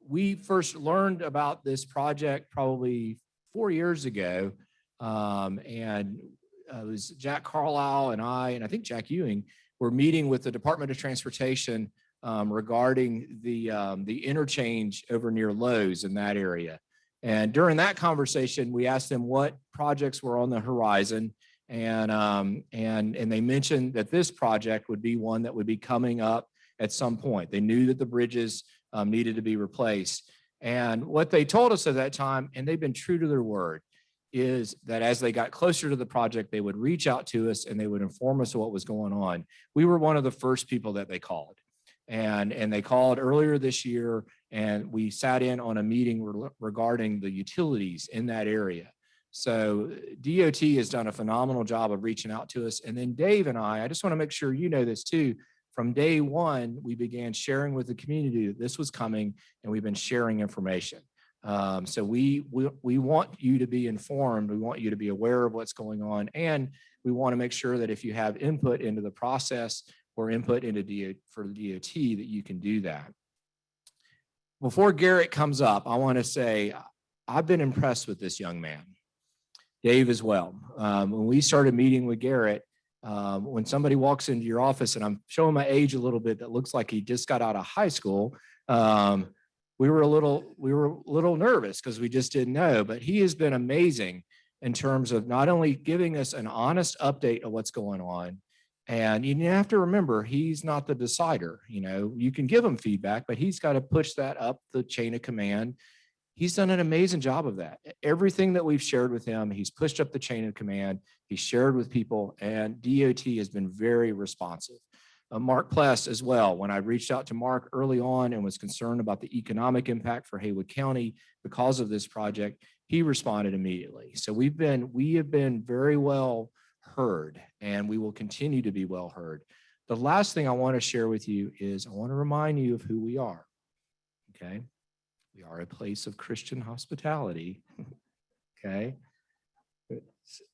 we first learned about this project probably 4 years ago. And it was Jack Carlisle and I think Jack Ewing were meeting with the Department of Transportation regarding the interchange over near Lowe's in that area. And during that conversation, we asked them what projects were on the horizon. And they mentioned that this project would be one that would be coming up at some point. They knew that the bridges needed to be replaced. And what they told us at that time, and they've been true to their word, is that as they got closer to the project, they would reach out to us and they would inform us of what was going on. We were one of the first people that they called. And they called earlier this year, and we sat in on a meeting regarding the utilities in that area. So DOT has done a phenomenal job of reaching out to us. And then Dave and I just want to make sure you know this too. From day one, we began sharing with the community that this was coming, and we've been sharing information. So we want you to be informed. We want you to be aware of what's going on. And we want to make sure that if you have input into the process or input into for the DOT, that you can do that. Before Garrett comes up, I want to say I've been impressed with this young man. Dave as well. When we started meeting with Garrett, when somebody walks into your office, and I'm showing my age a little bit, that looks like he just got out of high school, we were a little nervous because we just didn't know. But he has been amazing in terms of not only giving us an honest update of what's going on, and you have to remember, he's not the decider. You can give him feedback, but he's got to push that up the chain of command. He's done an amazing job of that. Everything that we've shared with him, he's pushed up the chain of command. He's shared with people, and DOT has been very responsive. Mark Pless as well. When I reached out to Mark early on and was concerned about the economic impact for Haywood County because of this project, he responded immediately. So we have been very well heard, and we will continue to be well heard. The last thing I want to share with you is I want to remind you of who we are. Okay. We are a place of Christian hospitality. Okay.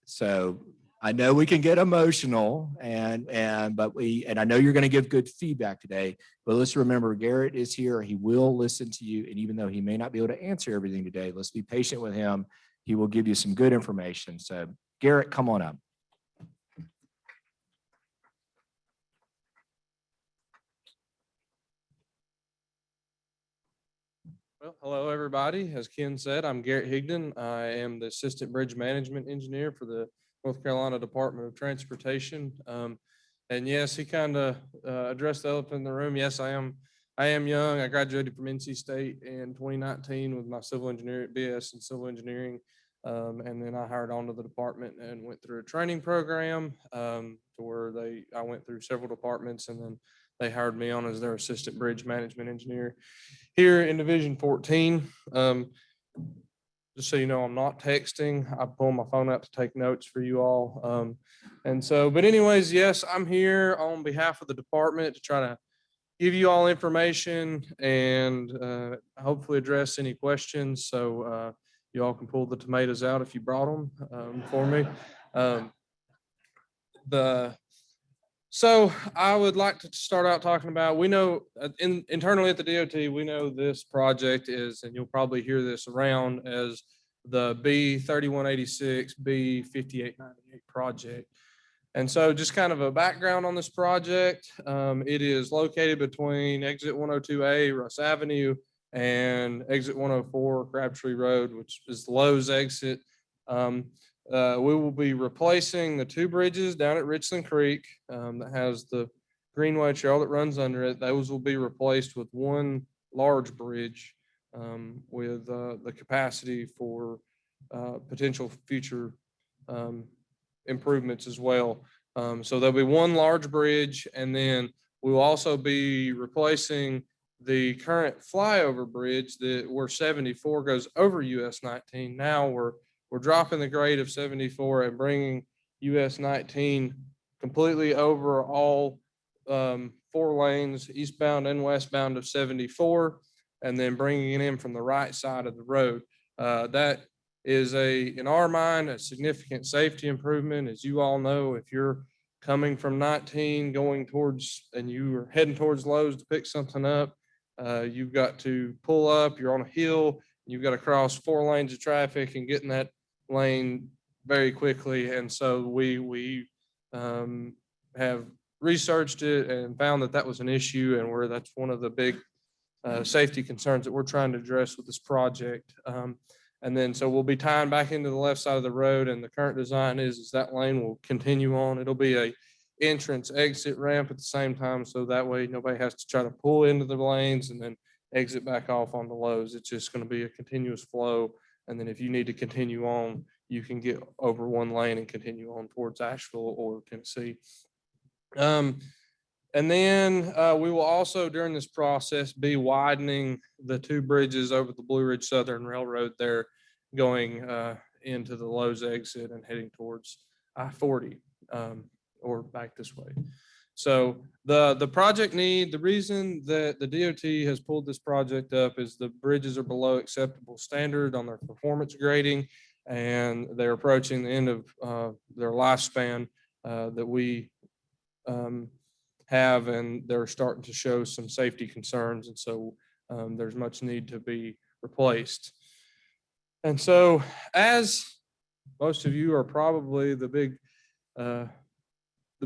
So I know we can get emotional but I know you're going to give good feedback today, but let's remember Garrett is here. He will listen to you. And even though he may not be able to answer everything today, let's be patient with him. He will give you some good information. So Garrett, come on up. Well, hello, everybody. As Ken said, I'm Garrett Higdon. I am the Assistant Bridge Management Engineer for the North Carolina Department of Transportation. And yes, he kind of addressed the elephant in the room. Yes, I am young. I graduated from NC State in 2019 with my civil engineering, BS in civil engineering. And then I hired onto the department and went through a training program to where I went through several departments, and then they hired me on as their Assistant Bridge Management Engineer here in Division 14. Just so you know, I'm not texting. I pull my phone out to take notes for you all. But anyways, yes, I'm here on behalf of the department to try to give you all information and hopefully address any questions. So you all can pull the tomatoes out if you brought them for me. So I would like to start out talking about, we know internally at the DOT, we know this project is, and you'll probably hear this around as the B3186, B5898 project. And so just kind of a background on this project. It is located between exit 102A, Russ Avenue, and exit 104, Crabtree Road, which is the Lowe's exit. We will be replacing the two bridges down at Richland Creek that has the Greenway Trail that runs under it. Those will be replaced with one large bridge with the capacity for potential future improvements as well. So there'll be one large bridge, and then we'll also be replacing the current flyover bridge where 74 goes over US 19. Now we're dropping the grade of 74 and bringing US 19 completely over all 4 lanes, eastbound and westbound of 74, and then bringing it in from the right side of the road. That is in our mind, a significant safety improvement. As you all know, if you're coming from 19 going towards, and you are heading towards Lowe's to pick something up, you've got to pull up, you're on a hill, you've got to cross 4 lanes of traffic and get in that lane very quickly. And so we have researched it and found that that was an issue, and that's one of the big safety concerns that we're trying to address with this project. And then, so we'll be tying back into the left side of the road, and the current design is that lane will continue on. It'll be a entrance exit ramp at the same time. So that way nobody has to try to pull into the lanes and then exit back off on the Lowe's. It's just going to be a continuous flow. And then if you need to continue on, you can get over 1 lane and continue on towards Asheville or Tennessee. And then we will also, during this process, be widening the 2 bridges over the Blue Ridge Southern Railroad there, going into the Lowe's exit and heading towards I-40 or back this way. So the project need, the reason that the DOT has pulled this project up is the bridges are below acceptable standard on their performance grading, and they're approaching the end of their lifespan that we have, and they're starting to show some safety concerns. And so there's much need to be replaced. And so, as most of you are probably the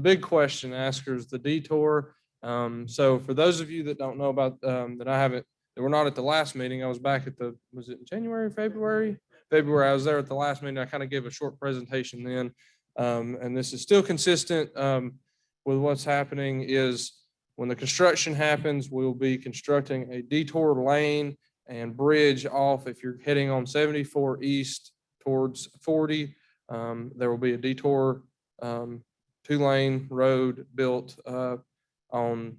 big question askers, the detour. So for those of you that don't know about, that were not at the last meeting, I was back at was it January, February? February, I was there at the last meeting. I kind of gave a short presentation then. And this is still consistent with what's happening is when the construction happens, we'll be constructing a detour lane and bridge off. If you're heading on 74 east towards 40, there will be a detour 2-lane road built on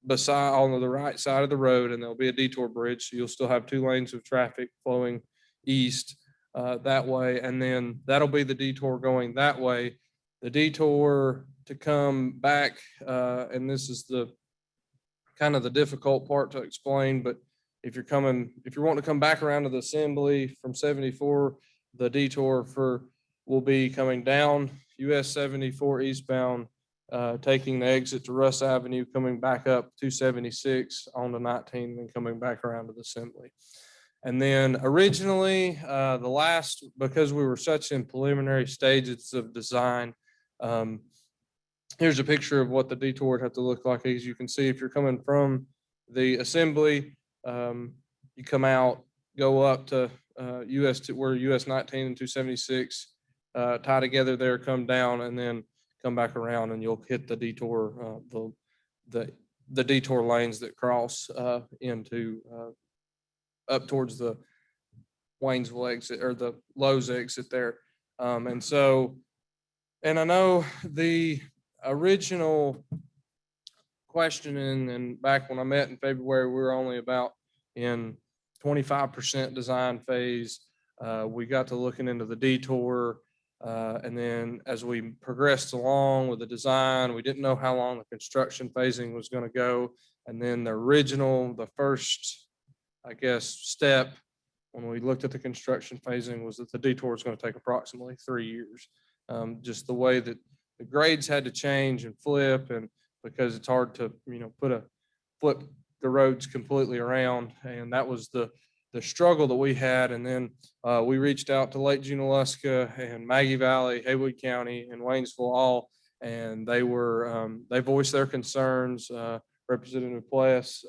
the right side of the road, and there'll be a detour bridge. So you'll still have 2 lanes of traffic flowing east that way. And then that'll be the detour going that way. The detour to come back, and this is the kind of the difficult part to explain, but if you're wanting to come back around to the assembly from 74, the detour will be coming down US 74 eastbound, taking the exit to Russ Avenue, coming back up 276 onto 19, and then coming back around to the assembly. And then originally, because we were such in preliminary stages of design, here's a picture of what the detour would have to look like. As you can see, if you're coming from the assembly, you come out, go up to where US 19 and 276 tie together there, come down, and then come back around, and you'll hit the detour, the detour lanes that cross into up towards the Waynesville exit or the Lowe's exit there. And I know the original questioning, and back when I met in February, we were only about in 25% design phase. We got to looking into the detour. And then as we progressed along with the design, we didn't know how long the construction phasing was going to go. And then the first, I guess, step when we looked at the construction phasing was that the detour is going to take approximately 3 years. Just the way that the grades had to change and flip, and because it's hard to, flip the roads completely around. And that was the struggle that we had. And then we reached out to Lake Junaluska and Maggie Valley, Haywood County, and Waynesville all, and they voiced their concerns. Representative Pless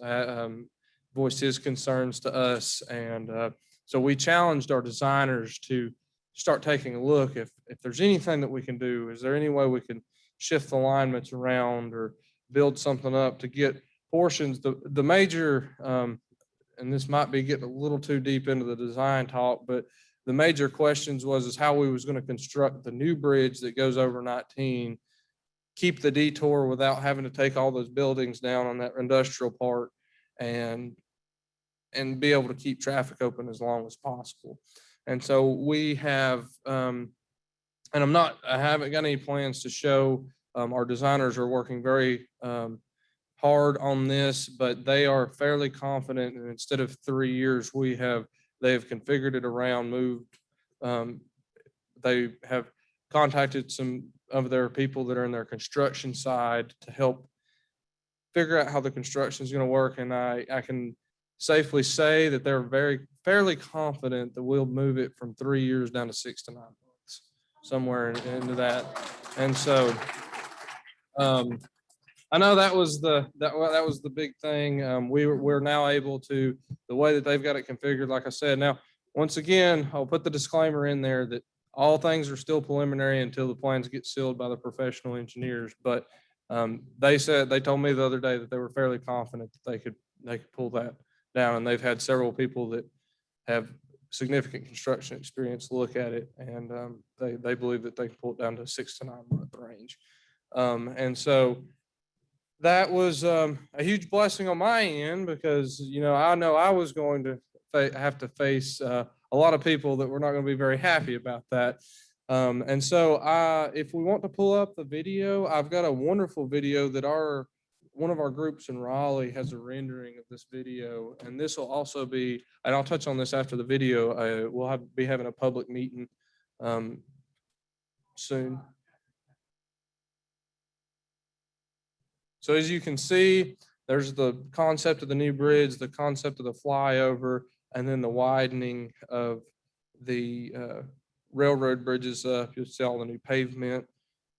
voiced his concerns to us. And so we challenged our designers to start taking a look if there's anything that we can do. Is there any way we can shift the alignments around or build something up to get portions? The major, and this might be getting a little too deep into the design talk, but the major questions is how we was going to construct the new bridge that goes over 19, keep the detour without having to take all those buildings down on that industrial part, and be able to keep traffic open as long as possible. And so we have, and I haven't got any plans to show. Our designers are working very hard on this, but they are fairly confident. And instead of 3 years, they have configured it around, moved. They have contacted some of their people that are in their construction side to help figure out how the construction is going to work. And I can safely say that they're fairly confident that we'll move it from 3 years down to 6 to 9 months, somewhere into that. And so I know that was the big thing. We're now able to, the way that they've got it configured, like I said. Now, once again, I'll put the disclaimer in there that all things are still preliminary until the plans get sealed by the professional engineers. But they told me the other day that they were fairly confident that they could pull that down, and they've had several people that have significant construction experience look at it, and they believe that they can pull it down to 6 to 9 month range. And so that was a huge blessing on my end, because I know I was going to have to face a lot of people that were not going to be very happy about that. And so if we want to pull up the video, I've got a wonderful video that one of our groups in Raleigh has a rendering of this video, and this will also be, and I'll touch on this after the video. We'll be having a public meeting soon. So as you can see, there's the concept of the new bridge, the concept of the flyover, and then the widening of the railroad bridges up. You'll see all the new pavement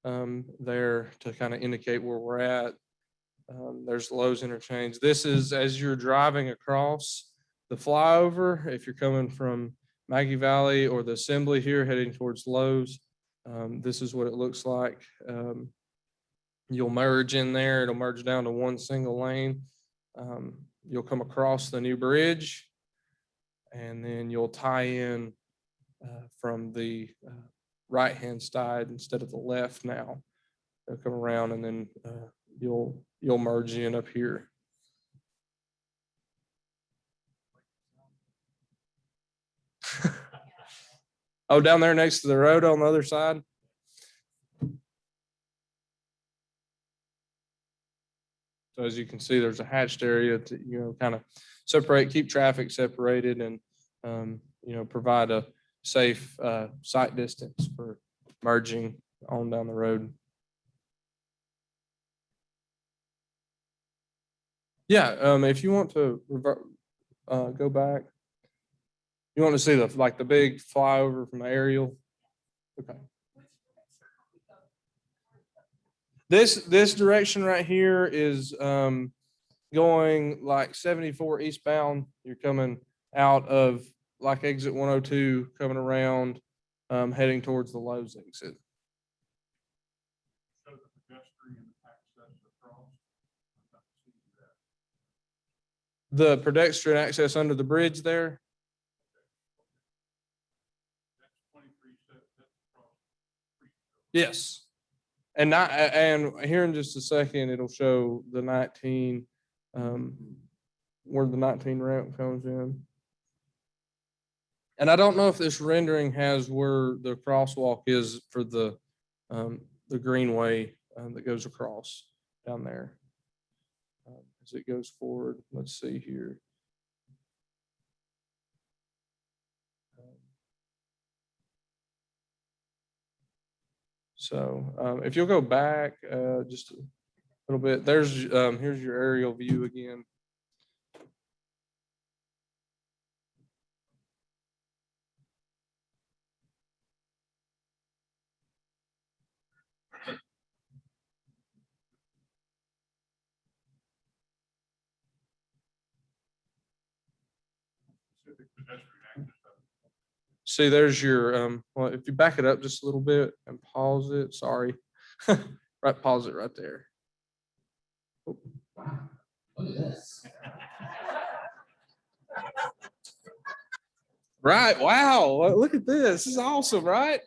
there to kind of indicate where we're at. There's Lowe's interchange. This is as you're driving across the flyover, if you're coming from Maggie Valley or the Assembly here heading towards Lowe's, this is what it looks like. You'll merge in there. It'll merge down to one single lane. You'll come across the new bridge, and then you'll tie in from the right-hand side instead of the left now. They'll come around, and then you'll merge in up here. Oh, down there next to the road on the other side? So as you can see, there's a hatched area to, kind of keep traffic separated, and, provide a safe sight distance for merging on down the road. Yeah, if you want to go back, you want to see the big flyover from the aerial. Okay. This direction right here is going like 74 eastbound. You're coming out of like exit 102, coming around, heading towards the Lowe's exit. The pedestrian access under the bridge there. Yes. And here in just a second, it'll show the 19, where the 19 ramp comes in. And I don't know if this rendering has where the crosswalk is for the greenway that goes across down there. As it goes forward, let's see here. So if you'll go back just a little bit, here's your aerial view again. See, there's your, well, if you back it up just a little bit and pause it, sorry. Right, pause it right there. Oh. Wow, look at this. Right, wow, look at this. This is awesome, right?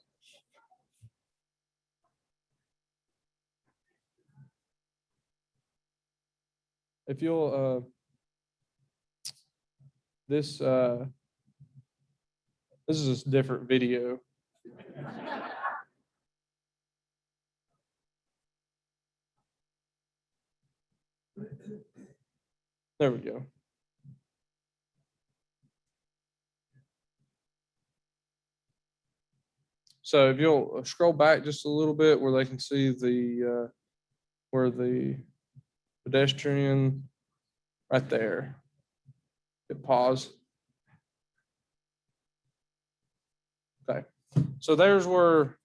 If you'll, this is a different video. There we go. So if you'll scroll back just a little bit where they can see the, where the pedestrian, right there. Hit pause. Okay, so there's where.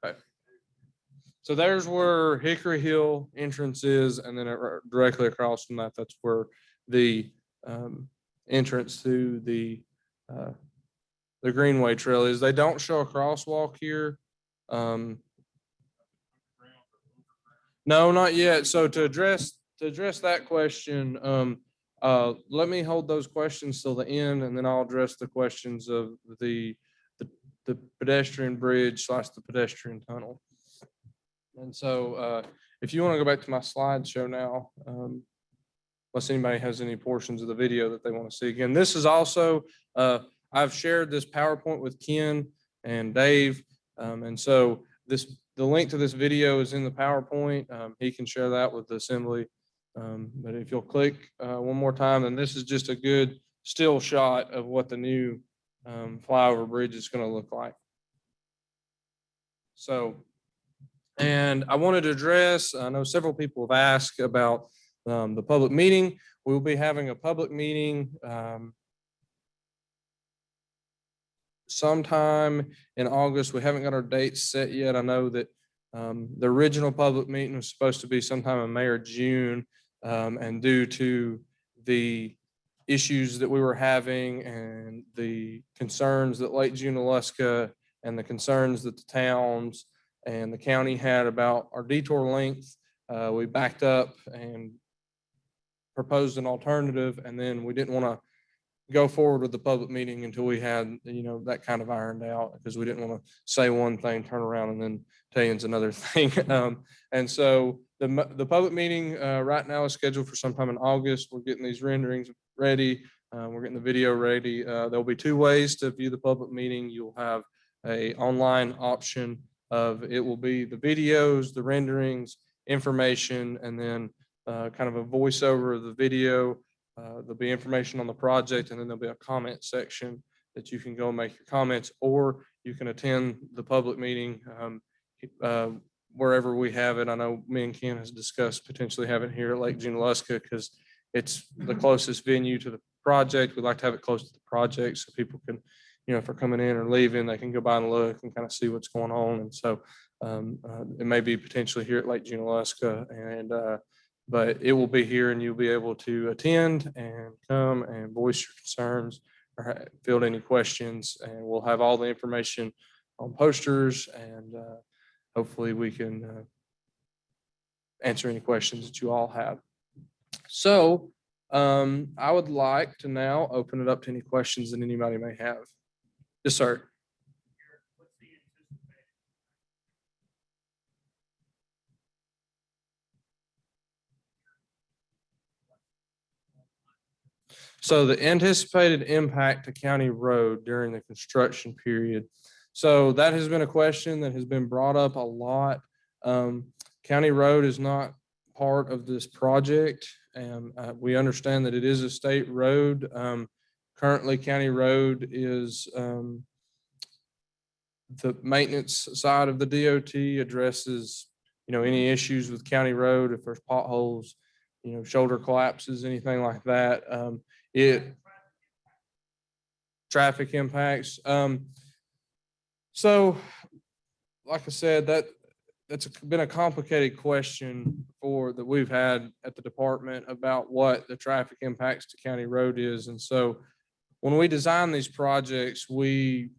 Okay. So there's where Hickory Hill entrance is, and then directly across from that, that's where the entrance to the Greenway Trail is. They don't show a crosswalk here. No, not yet. So to address that question, let me hold those questions till the end, and then I'll address the questions of the pedestrian bridge / the pedestrian tunnel. And so if you want to go back to my slideshow now, unless anybody has any portions of the video that they want to see. Again, this is also, I've shared this PowerPoint with Ken and Dave. And so the link to this video is in the PowerPoint. He can share that with the assembly. But if you'll click one more time, and this is just a good still shot of what the new flyover bridge is going to look like. So, and I wanted to address, I know several people have asked about the public meeting. We'll be having a public meeting sometime in August. We haven't got our dates set yet. I know that the original public meeting was supposed to be sometime in May or June. And due to the issues that we were having and the concerns that Lake Junaluska and the concerns that the towns and the county had about our detour length, we backed up and proposed an alternative, and then we didn't want to go forward with the public meeting until we had, that kind of ironed out, because we didn't want to say one thing, turn around, and then tell you it's another thing. And so the public meeting right now is scheduled for sometime in August. We're getting these renderings ready. We're getting the video ready. There'll be two ways to view the public meeting. You'll have a online option of, it will be the videos, the renderings, information, and then kind of a voiceover of the video. There'll be information on the project, and then there'll be a comment section that you can go and make your comments, or you can attend the public meeting wherever we have it. I know me and Ken has discussed potentially having it here at Lake Junaluska because it's the closest venue to the project. We'd like to have it close to the project so people can, if they're coming in or leaving, they can go by and look and kind of see what's going on. And so it may be potentially here at Lake Junaluska, and but it will be here, and you'll be able to attend and come and voice your concerns or field any questions. And we'll have all the information on posters, and hopefully we can answer any questions that you all have. So I would like to now open it up to any questions that anybody may have. Yes, sir. So the anticipated impact to county road during the construction period. So that has been a question that has been brought up a lot. County road is not part of this project, and we understand that it is a state road. Currently, county road is the maintenance side of the DOT addresses, any issues with county road, if there's potholes, shoulder collapses, anything like that. Traffic impacts. So like I said, that's been a complicated question that we've had at the department about what the traffic impacts to county road is. And so when we design these projects, we,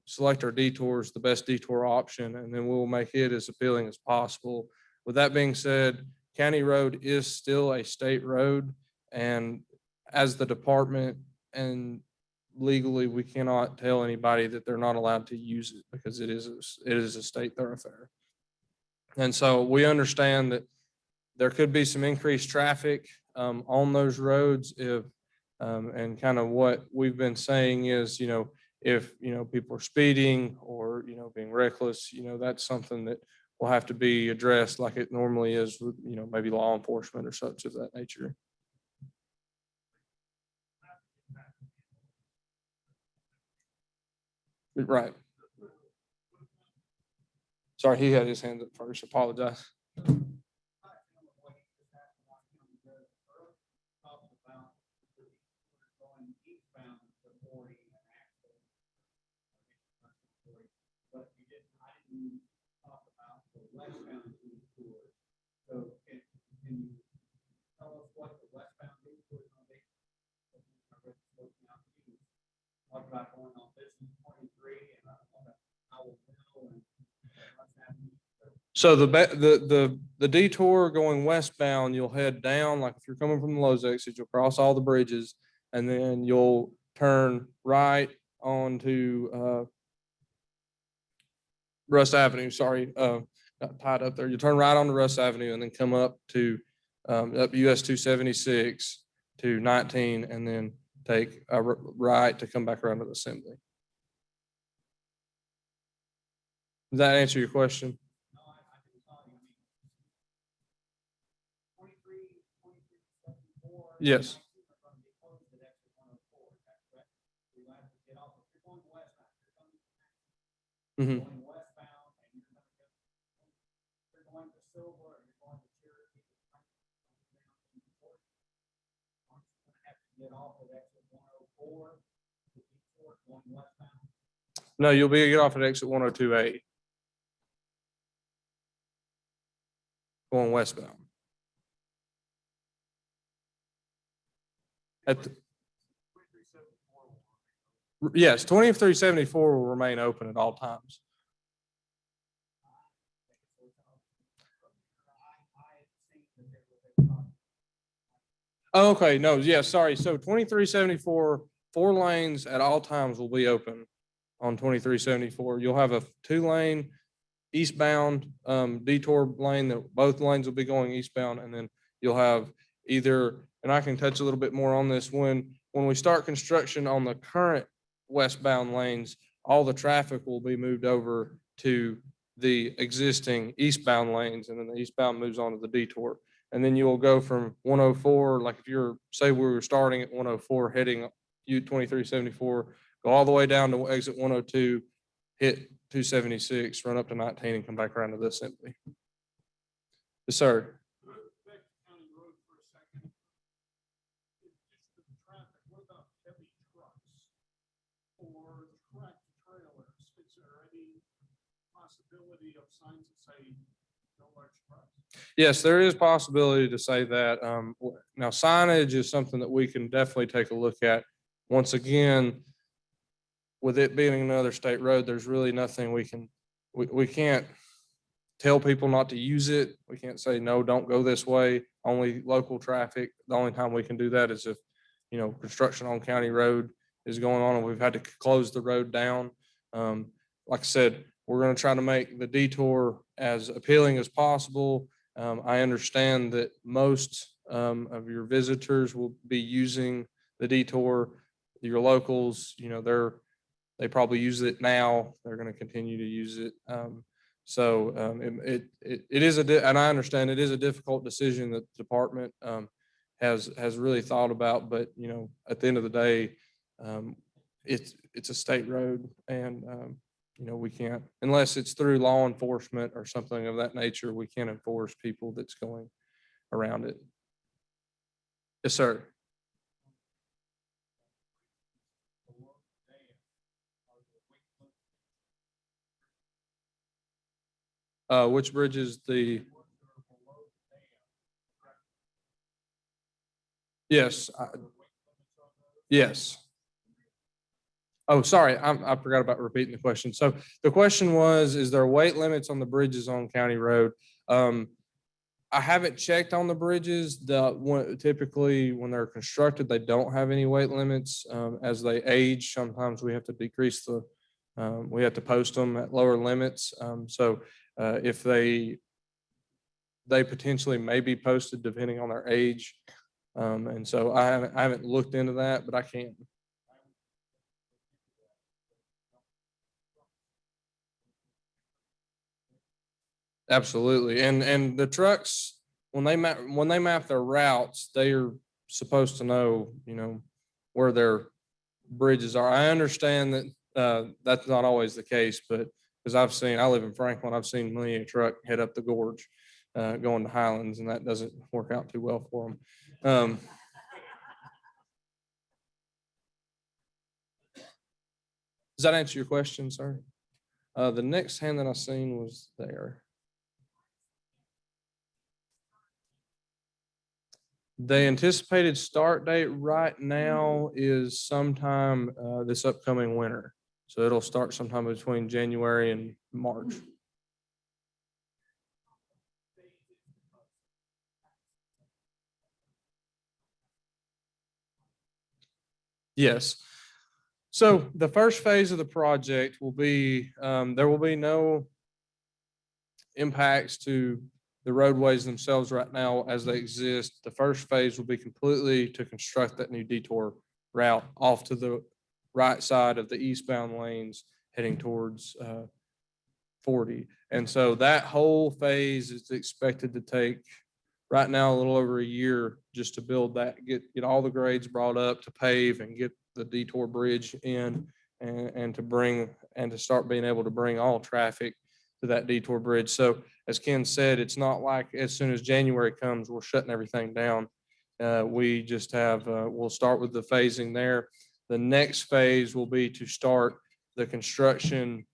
select our detours, the best detour option, and then we'll make it as appealing as possible. With that being said, county road is still a state road, and as the department and legally, we cannot tell anybody that they're not allowed to use it because it is a state thoroughfare. And so we understand that there could be some increased traffic on those roads if, and kind of what we've been saying is, if, people are speeding or, being reckless, that's something that will have to be addressed like it normally is with, maybe law enforcement or such of that nature. Right. Sorry, he had his hands up first. Apologize. So the detour going westbound, you'll head down, like if you're coming from the Lowe's exit, you'll cross all the bridges and then you'll turn right onto Russ Avenue, sorry, got tied up there. You turn right onto Russ Avenue and then come up to up US 276 to 19 and then take a right to come back around to the Assembly. Does that answer your question? Yes. Mhm. No, you'll be get off at exit 102A. Going westbound. Yes, 2374 will remain open at all times. Oh, okay, no, yeah, sorry. So 2374, 4 lanes at all times will be open on 2374. You'll have a 2-lane eastbound detour lane that both lanes will be going eastbound, and then you'll have either, and I can touch a little bit more on this, when we start construction on the current westbound lanes, all the traffic will be moved over to the existing eastbound lanes, and then the eastbound moves on to the detour. And then you'll go from 104, like if you're, say we were starting at 104, heading U-2374, go all the way down to exit 102, hit 276, run up to 19 and come back around to the Assembly. Yes, sir. Of signs that say no large trucks? Yes, there is possibility to say that. Now signage is something that we can definitely take a look at. Once again, with it being another state road, there's really nothing we can't tell people not to use it. We can't say, no, don't go this way, only local traffic. The only time we can do that is if, construction on county road is going on and we've had to close the road down. Like I said, we're going to try to make the detour as appealing as possible. I understand that most of your visitors will be using the detour. Your locals, they probably use it now. They're going to continue to use it. It is and I understand it is a difficult decision that the department has really thought about. But at the end of the day, it's a state road, and we can't, unless it's through law enforcement or something of that nature, we can't enforce people that's going around it. Yes, sir. Which bridge is the? Yes. Yes. Oh, sorry, I forgot about repeating the question. So the question was, is there weight limits on the bridges on County Road? I haven't checked on the bridges. Typically when they're constructed, they don't have any weight limits. As they age, sometimes we have to decrease we have to post them at lower limits. If they potentially may be posted depending on their age. And so I haven't looked into that, but I can. Absolutely. And the trucks, when they map their routes, they are supposed to know, where their bridges are. I understand that that's not always the case, but because I live in Franklin, I've seen many a truck head up the gorge going to Highlands, and that doesn't work out too well for them. Does that answer your question, sir? The next hand that I seen was there. The anticipated start date right now is sometime this upcoming winter. So it'll start sometime between January and March. Yes. So the first phase of the project will be, there will be no impacts to the roadways themselves right now as they exist. The first phase will be completely to construct that new detour route off to the right side of the eastbound lanes heading towards 40. And so that whole phase is expected to take right now a little over a year just to build that, get all the grades brought up, to pave and get the detour bridge in, and to start being able to bring all traffic to that detour bridge. So as Ken said, it's not like as soon as January comes, we're shutting everything down. We just we'll start with the phasing there. The next phase will be to start the construction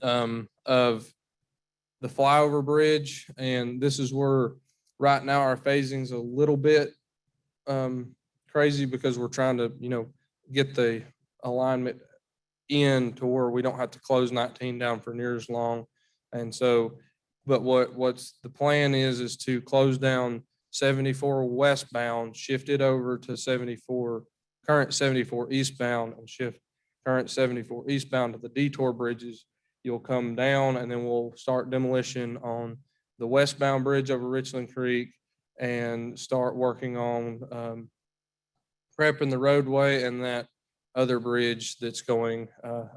of the flyover bridge. And this is where right now our phasing's a little bit crazy because we're trying to, get the alignment in to where we don't have to close 19 down for near as long. And so, but what's the plan is to close down 74 westbound, shift it over to current 74 eastbound, and shift current 74 eastbound to the detour bridges. You'll come down and then we'll start demolition on the westbound bridge over Richland Creek and start working on prepping the roadway and that other bridge that's going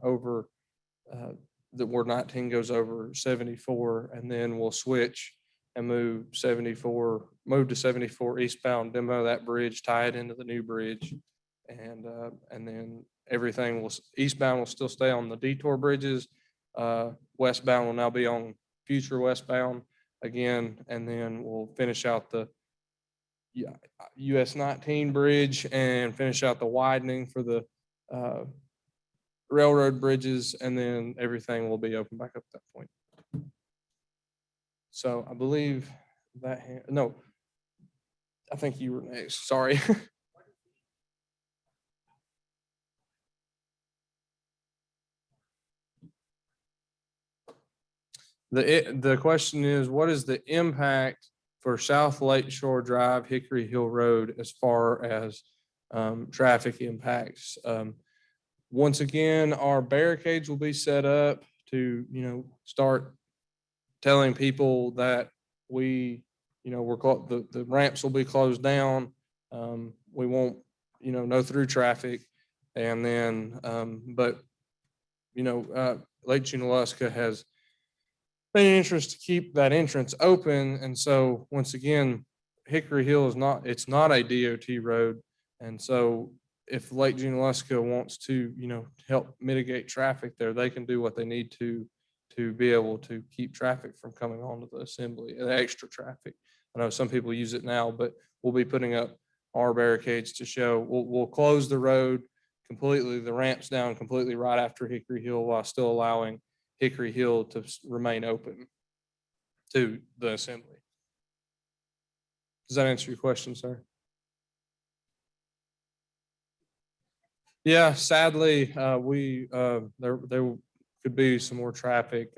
over where 19 goes over 74, and then we'll switch and move to 74 eastbound, demo that bridge, tie it into the new bridge, and then eastbound will still stay on the detour bridges. Westbound will now be on future westbound again, and then we'll finish out the US 19 bridge and finish out the widening for the railroad bridges, and then everything will be open back up at that point. So I believe no, I think you were next. Sorry. The question is, what is the impact for South Lakeshore Drive, Hickory Hill Road, as far as traffic impacts? Once again, our barricades will be set up to, start telling people that the ramps will be closed down. We won't, no through traffic. And then, Lake Junaluska has been an interest to keep that entrance open. And so once again, Hickory Hill is not a DOT road. And so if Lake Junaluska wants to, help mitigate traffic there, they can do what they need to be able to keep traffic from coming onto the assembly, the extra traffic. I know some people use it now, but we'll be putting up our barricades to show, we'll close the road completely, the ramps down completely right after Hickory Hill, while still allowing Hickory Hill to remain open to the assembly. Does that answer your question, sir? Yeah, sadly, there could be some more traffic,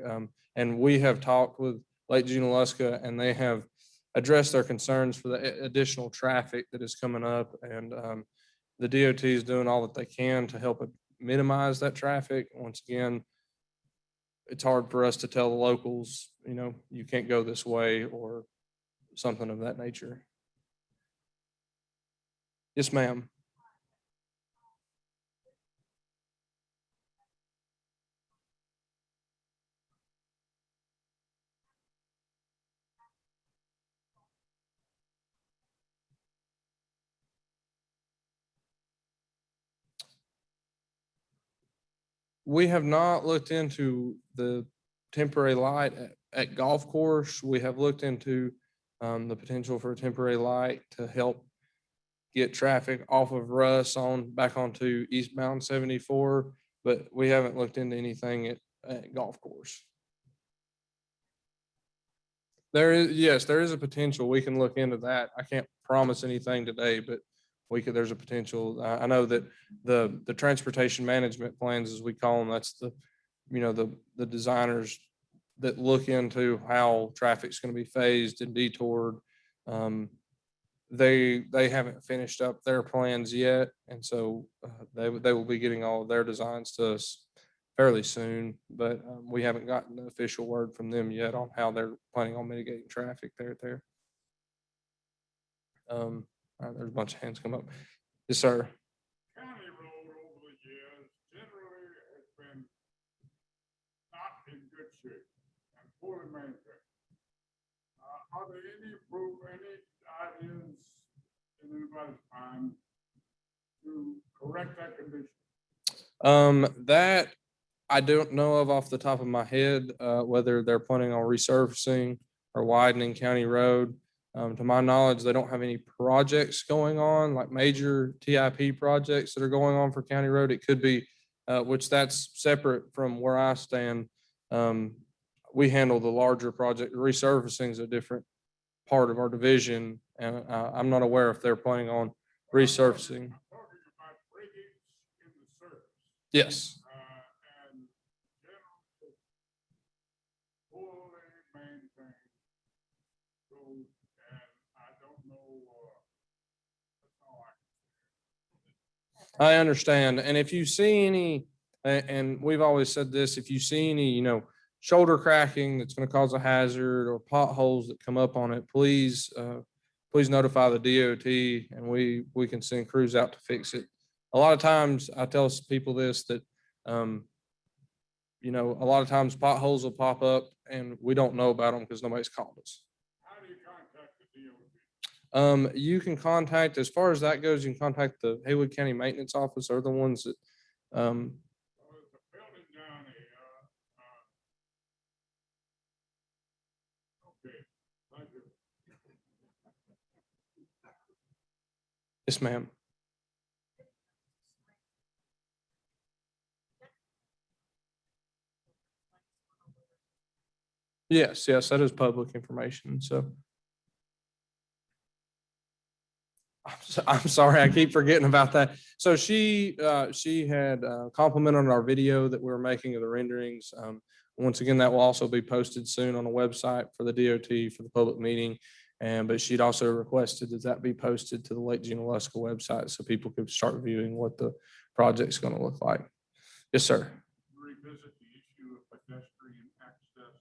and we have talked with Lake Junaluska, and they have addressed their concerns for the additional traffic that is coming up, and the DOT is doing all that they can to help minimize that traffic. Once again, it's hard for us to tell the locals, you can't go this way or something of that nature. Yes, ma'am. We have not looked into the temporary light at golf course. We have looked into the potential for a temporary light to help get traffic off of Russ back onto eastbound 74, but we haven't looked into anything at golf course. Yes, there is a potential. We can look into that. I can't promise anything today, but there's a potential. I know that the transportation management plans, as we call them, that's the designers that look into how traffic's going to be phased and detoured. They haven't finished up their plans yet, and so they will be getting all of their designs to us fairly soon, but we haven't gotten the official word from them yet on how they're planning on mitigating traffic there. All right, there's a bunch of hands come up. Yes, sir. County road over the years generally has been not in good shape and poorly maintained. Are there any ideas in anybody's mind to correct that condition? That I don't know of off the top of my head, whether they're planning on resurfacing or widening County Road. To my knowledge, they don't have any projects going on, like major TIP projects that are going on for County Road. It could be, which that's separate from where I stand. We handle the larger project. Resurfacing is a different part of our division, and I'm not aware if they're planning on resurfacing. I'm talking about breakage in the surface. Yes. And generally poorly maintained roads, and I don't know, that's all I can say. I understand. And if you see any, and we've always said this, if you see any, shoulder cracking that's going to cause a hazard or potholes that come up on it, please notify the DOT and we can send crews out to fix it. A lot of times I tell people this, that, a lot of times potholes will pop up and we don't know about them because nobody's called us. How do you contact the DOT? You can contact, as far as that goes, you can contact the Haywood County Maintenance Office. They're the ones that, Well, there's a building down here. Okay, thank you. yes, ma'am. Yes, that is public information. So I'm sorry, I keep forgetting about that. So she had complimented on our video that we were making of the renderings. Once again, that will also be posted soon on a website for the DOT for the public meeting. But she'd also requested that be posted to the Lake Junaluska website so people could start viewing what the project's going to look like. Yes, sir. Revisit the issue of pedestrian access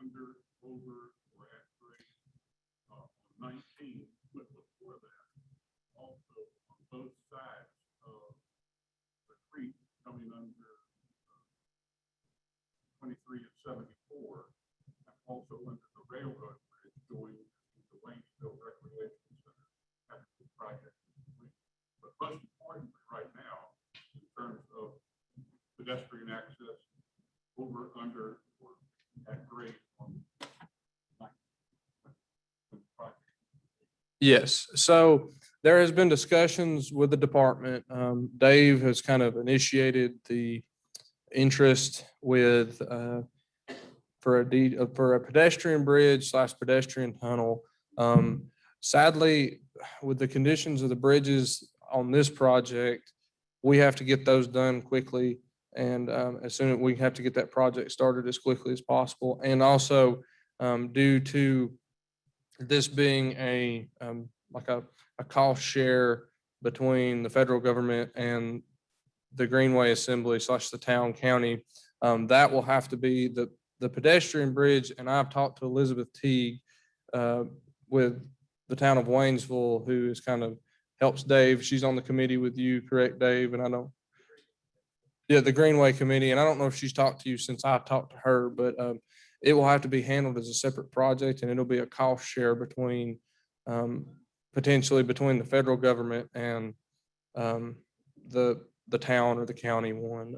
under, over, or at grade 19, but before that, also on both sides of the creek coming under 23 and 74, and also under the railroad bridge going to the Waynesville Recreation Center. That's the project. But most importantly, right now, in terms of pedestrian access over, under, or at grade on Yes, so there has been discussions with the department. Dave has kind of initiated the interest with for a pedestrian bridge / pedestrian tunnel. Sadly, with the conditions of the bridges on this project, we have to get those done quickly. And as soon as we have to get that project started as quickly as possible. And also due to this being like a cost share between the federal government and the Greenway Assembly / the town county, that will have to be the pedestrian bridge. And I've talked to Elizabeth Teague with the town of Waynesville, who is kind of helps Dave. She's on the committee with you, correct, Dave? And I know. Yeah, the Greenway Committee. And I don't know if she's talked to you since I talked to her, but it will have to be handled as a separate project, and it'll be a cost share between potentially between the federal government and the town or the county one.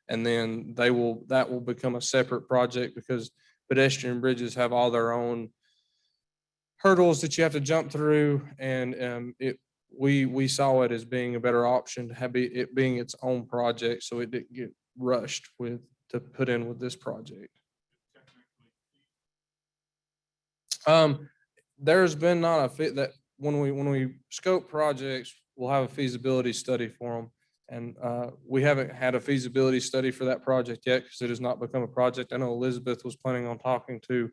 And then that will become a separate project because pedestrian bridges have all their own hurdles that you have to jump through. And we saw it as being a better option to have it being its own project. So it didn't get rushed to put in with this project. There's been not a fit that when we scope projects, we'll have a feasibility study for them. And we haven't had a feasibility study for that project yet because it has not become a project. I know Elizabeth was planning on talking to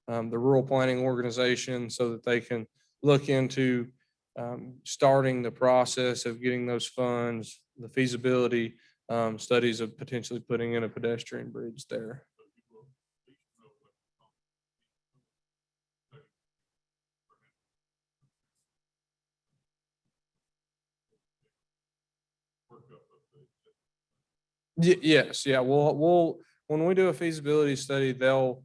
the rural planning organization so that they can look into starting the process of getting those funds, the feasibility studies of potentially putting in a pedestrian bridge there. Yes, yeah, we'll, when we do a feasibility study, they'll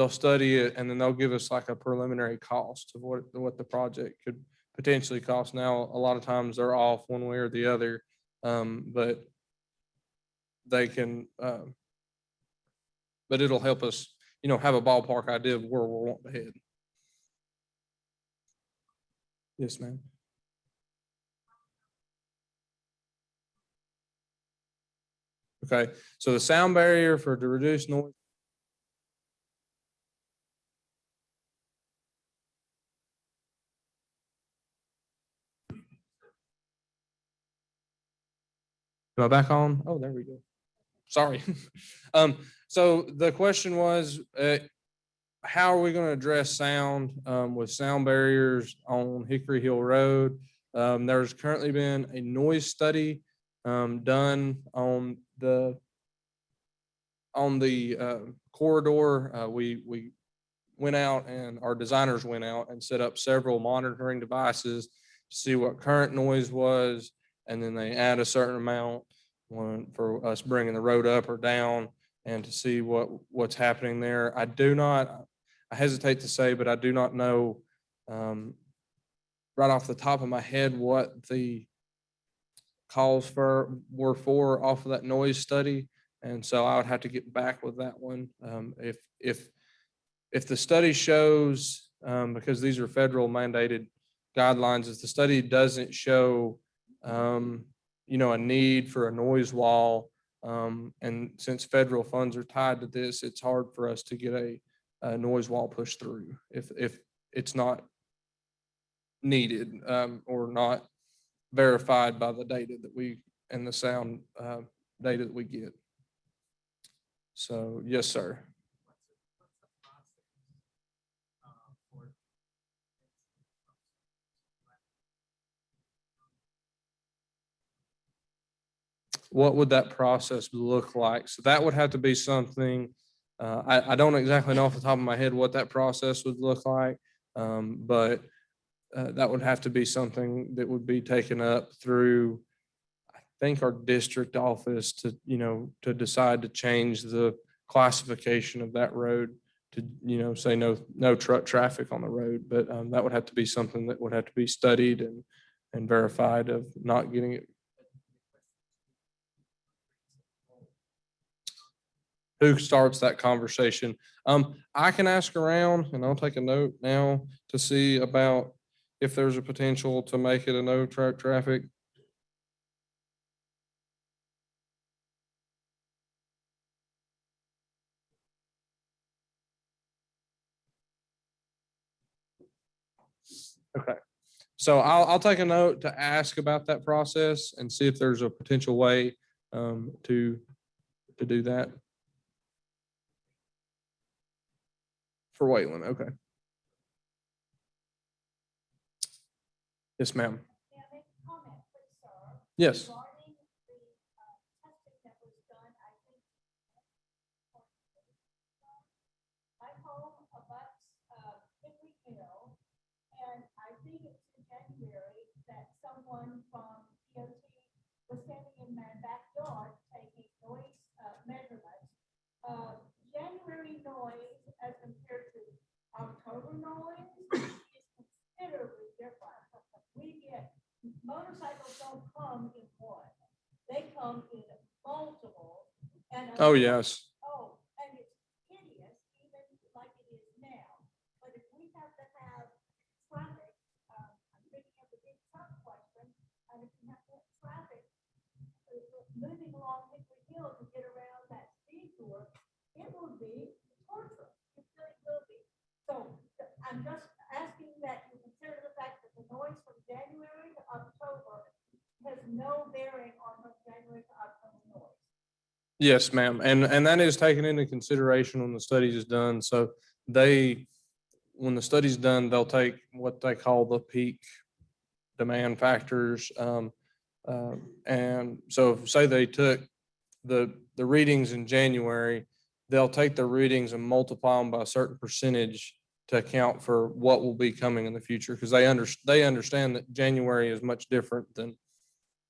study it and then they'll give us like a preliminary cost of what the project could potentially cost. Now, a lot of times they're off one way or the other, but they can, but it'll help us, have a ballpark idea of where we're wanting to head. Yes, ma'am. Okay, so the sound barrier to reduce noise. Am I back on? Oh, there we go. Sorry. So the question was, how are we going to address sound with sound barriers on Hickory Hill Road? There's currently been a noise study done on the corridor. We went out and our designers went out and set up several monitoring devices to see what current noise was, and then they add a certain amount for us bringing the road up or down and to see what's happening there. I hesitate to say, but I do not know right off the top of my head what the calls were for off of that noise study. And so I would have to get back with that one. If the study shows, because these are federal mandated guidelines, if the study doesn't show, a need for a noise wall, and since federal funds are tied to this, it's hard for us to get a noise wall pushed through if it's not needed or not verified by the data that and the sound data that we get. So, yes, sir. What would that process look like? So that would have to be something, I don't exactly know off the top of my head what that process would look like, but that would have to be something that would be taken up through, I think, our district office to decide to change the classification of that road to, say no truck traffic on the road. But that would have to be something that would have to be studied and verified of not getting it. Who starts that conversation? I can ask around and I'll take a note now to see about if there's a potential to make it a no truck traffic. Okay. So I'll take a note to ask about that process and see if there's a potential way to do that. For Wayland, okay. Yes, ma'am. Yes. My home abuts Hickory Hill, and I think it's in January that someone from DOT was standing in my backyard taking noise measurements. January noise as compared to October noise is considerably different. We get, motorcycles don't come in one, they come in multiple. Oh, yes. Oh, and it's hideous, even like it is now. But if we have to have traffic, I'm thinking of the big truck question, and if you have to have traffic moving along Hickory Hill to get around that detour, it will be torture. It really will be. So I'm just asking that you consider the fact that the noise from January to October has no bearing on the January to October noise. Yes, ma'am. And that is taken into consideration when the study is done. So when the study's done, they'll take what they call the peak demand factors. And so say they took the readings in January, they'll take the readings and multiply them by a certain percentage to account for what will be coming in the future. Because they understand that January is much different than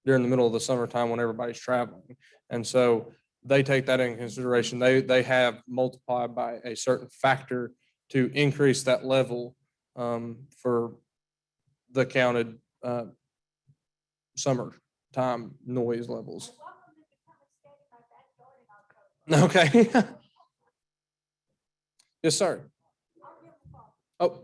during the middle of the summertime when everybody's traveling. And so they take that in consideration. They have multiplied by a certain factor to increase that level for the counted summertime noise levels. Okay. Yes, sir. Oh.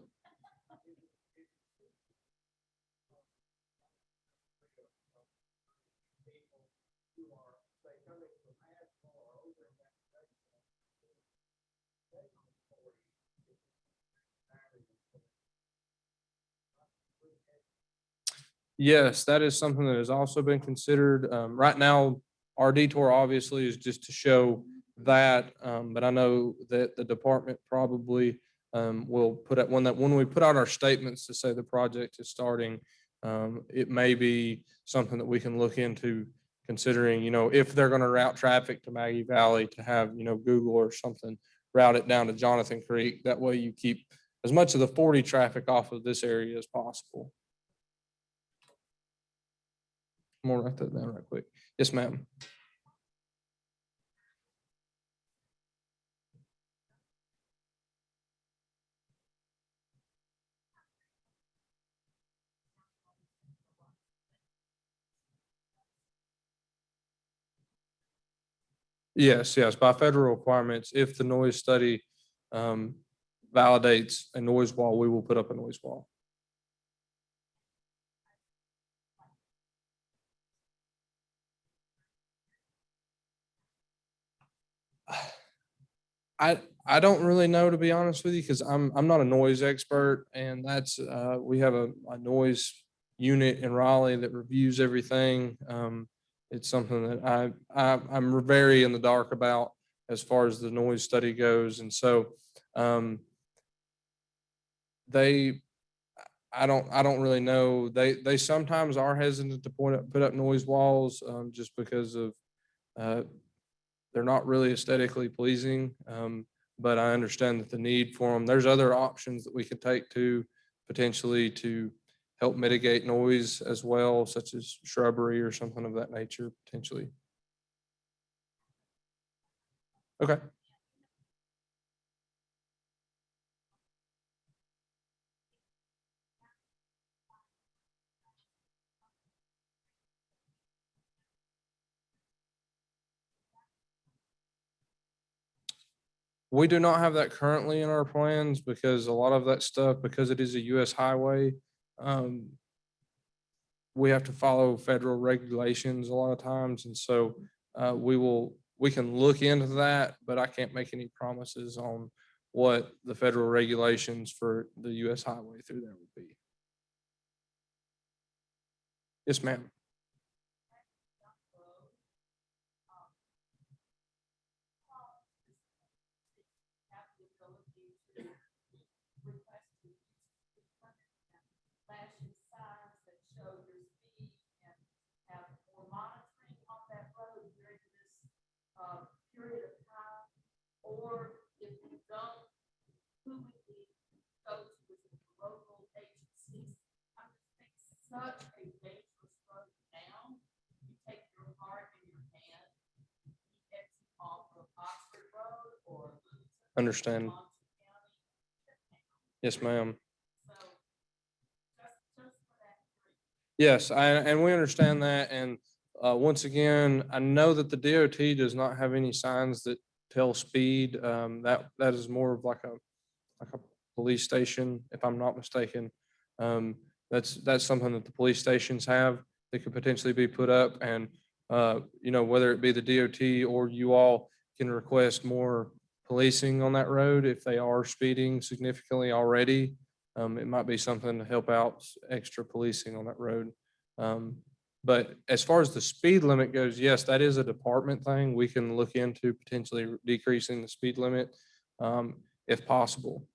Yes, that is something that has also been considered. Right now, our detour obviously is just to show that, but I know that the department probably will put out when we put out our statements to say the project is starting. It may be something that we can look into considering, if they're going to route traffic to Maggie Valley, to have, Google or something route it down to Jonathan Creek. That way you keep as much of the 40 traffic off of this area as possible. I'm gonna write that down right quick. Yes, ma'am. Yes, by federal requirements, if the noise study validates a noise wall, we will put up a noise wall. I don't really know, to be honest with you, because I'm not a noise expert, and that's we have a noise unit in Raleigh that reviews everything. It's something that I'm very in the dark about as far as the noise study goes, and so I don't really know. They sometimes are hesitant to put up noise walls just because of they're not really aesthetically pleasing. But I understand that the need for them. There's other options that we could take to potentially to help mitigate noise as well, such as shrubbery or something of that nature, potentially. Okay. We do not have that currently in our plans because a lot of that stuff, because it is a US highway, we have to follow federal regulations a lot of times. And so we can look into that, but I can't make any promises on what the federal regulations for the US highway through there would be. Yes, ma'am. Flashing signs that show your speed and have more monitoring on that road during this period of time? Or if you don't, who would we go to with the local agencies? I just think such a dangerous road now. You take your heart in your hand, you exit off of Oxford Road or Understand. Yes, ma'am. Yes, and we understand that. And Once again, I know that the DOT does not have any signs that tell speed. That is more of like a police station, if I'm not mistaken. That's something that the police stations have that could potentially be put up, and whether it be the DOT or you all can request more policing on that road if they are speeding significantly already. It might be something to help out extra policing on that road. But as far as the speed limit goes, yes, that is a department thing. We can look into potentially decreasing the speed limit if possible.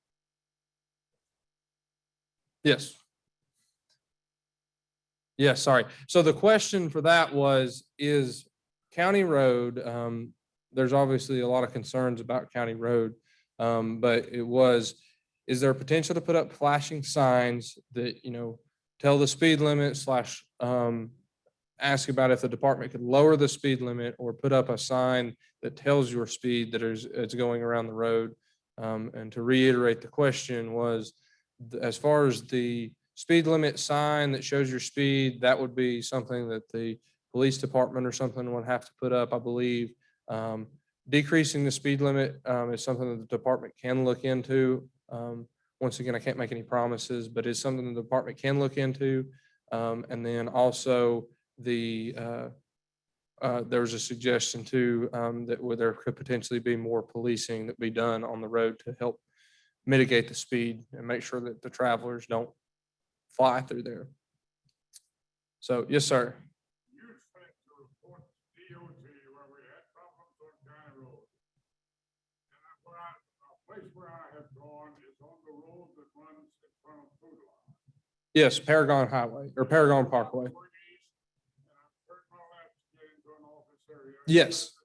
Yes. Yes, sorry. So the question for that was, is County Road, there's obviously a lot of concerns about County Road. But it was, is there potential to put up flashing signs that, tell the speed limit slash ask about if the department could lower the speed limit or put up a sign that tells your speed that it's going around the road. And to reiterate, the question was, as far as the speed limit sign that shows your speed, that would be something that the police department or something would have to put up, I believe. Decreasing the speed limit is something that the department can look into. Once again, I can't make any promises, but it's something the department can look into. And then also there was a suggestion too that where there could potentially be more policing that be done on the road to help mitigate the speed and make sure that the travelers don't fly through there. So, yes, sir. You sent to report to DOT where we had problems on County Road. And a place where I have gone is on the road that runs in front of Food Line. Yes, Paragon Highway or Paragon Parkway. And I've turned my left to get into an office area. Yes.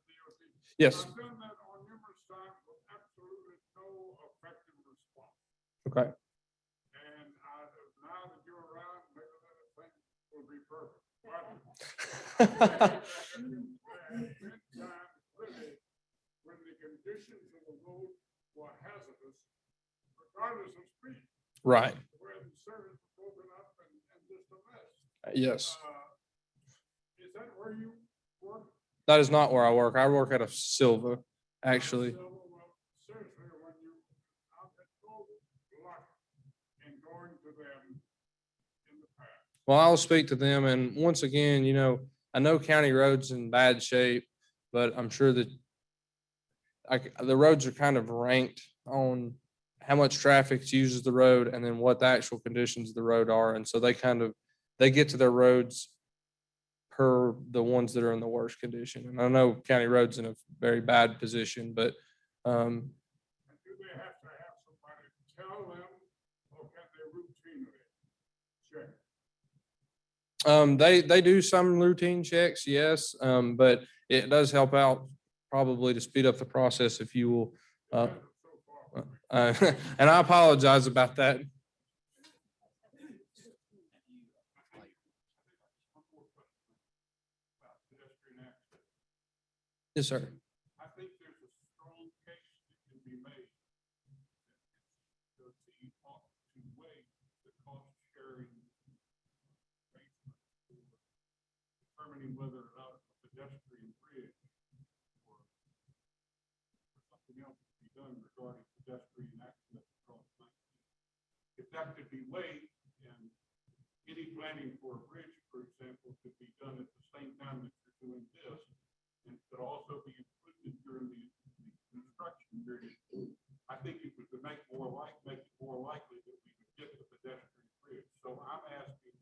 Yes. I've done that on numerous times with absolutely no effective response. Okay. And now that you're around, maybe that thing will be perfect. When the conditions of the road were hazardous, regardless of speed. Right. Where the service was broken up and just a mess. Yes. Is that where you work? That is not where I work. I work at a Silva, actually. Well, seriously, when you, I've been so lucky in going to them in the past. Well, I'll speak to them. And once again, I know County Road's in bad shape, but I'm sure that the roads are kind of ranked on how much traffic uses the road and then what the actual conditions of the road are. And so they get to their roads per the ones that are in the worst condition. And I know County Road's in a very bad position, but Do they have to have somebody tell them, or can they routinely check? they do some routine checks, yes. But it does help out probably to speed up the process if you will. And I apologize about that. Yes, sir. I think there's a strong case that can be made. To weigh the cost sharing. Determining whether or not a pedestrian bridge or something else to be done regarding pedestrian access across 19. If that could be weighed, and any planning for a bridge, for example, could be done at the same time that you're doing this, and could also be included during the construction period, I think it would make it more likely that we would get the pedestrian bridge. So I'm asking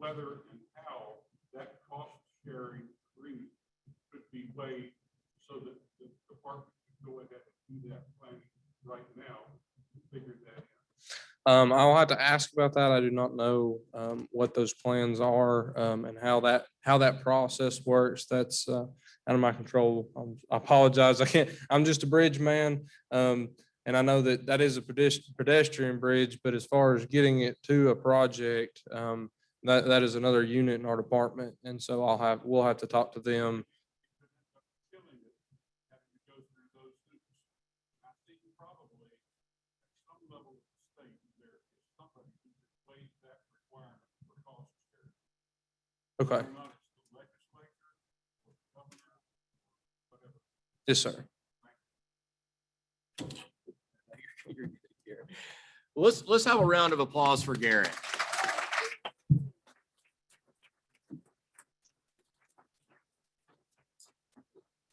whether and how that cost sharing agreement could be weighed so that the department could go ahead and do that planning right now and figure that out. I'll have to ask about that. I do not know what those plans are and how that process works. That's out of my control. I apologize. I'm just a bridge man. And I know that is a pedestrian bridge, but as far as getting it to a project, that is another unit in our department. And so we'll have to talk to them. Okay. Yes, sir. Let's have a round of applause for Garrett.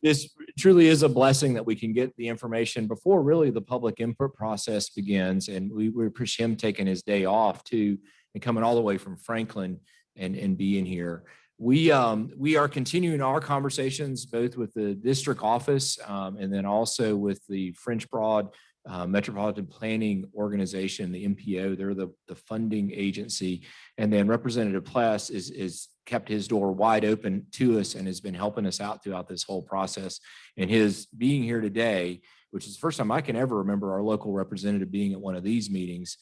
This truly is a blessing that we can get the information before really the public input process begins. And we appreciate him taking his day off too and coming all the way from Franklin and being here. We are continuing our conversations both with the district office and then also with the French Broad Metropolitan Planning Organization, the MPO. They're the funding agency. And then Representative Pless is kept his door wide open to us and has been helping us out throughout this whole process. And his being here today, which is the first time I can ever remember our local representative being at one of these meetings,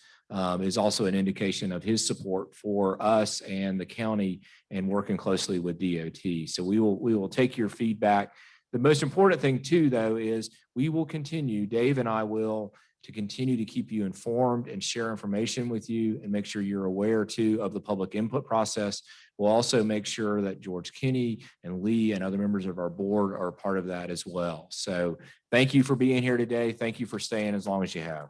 is also an indication of his support for us and the county and working closely with DOT. So we will take your feedback. The most important thing too, though, is we will continue, Dave and I will, to continue to keep you informed and share information with you and make sure you're aware too of the public input process. We'll also make sure that George Kinney and Lee and other members of our board are a part of that as well. So thank you for being here today. Thank you for staying as long as you have.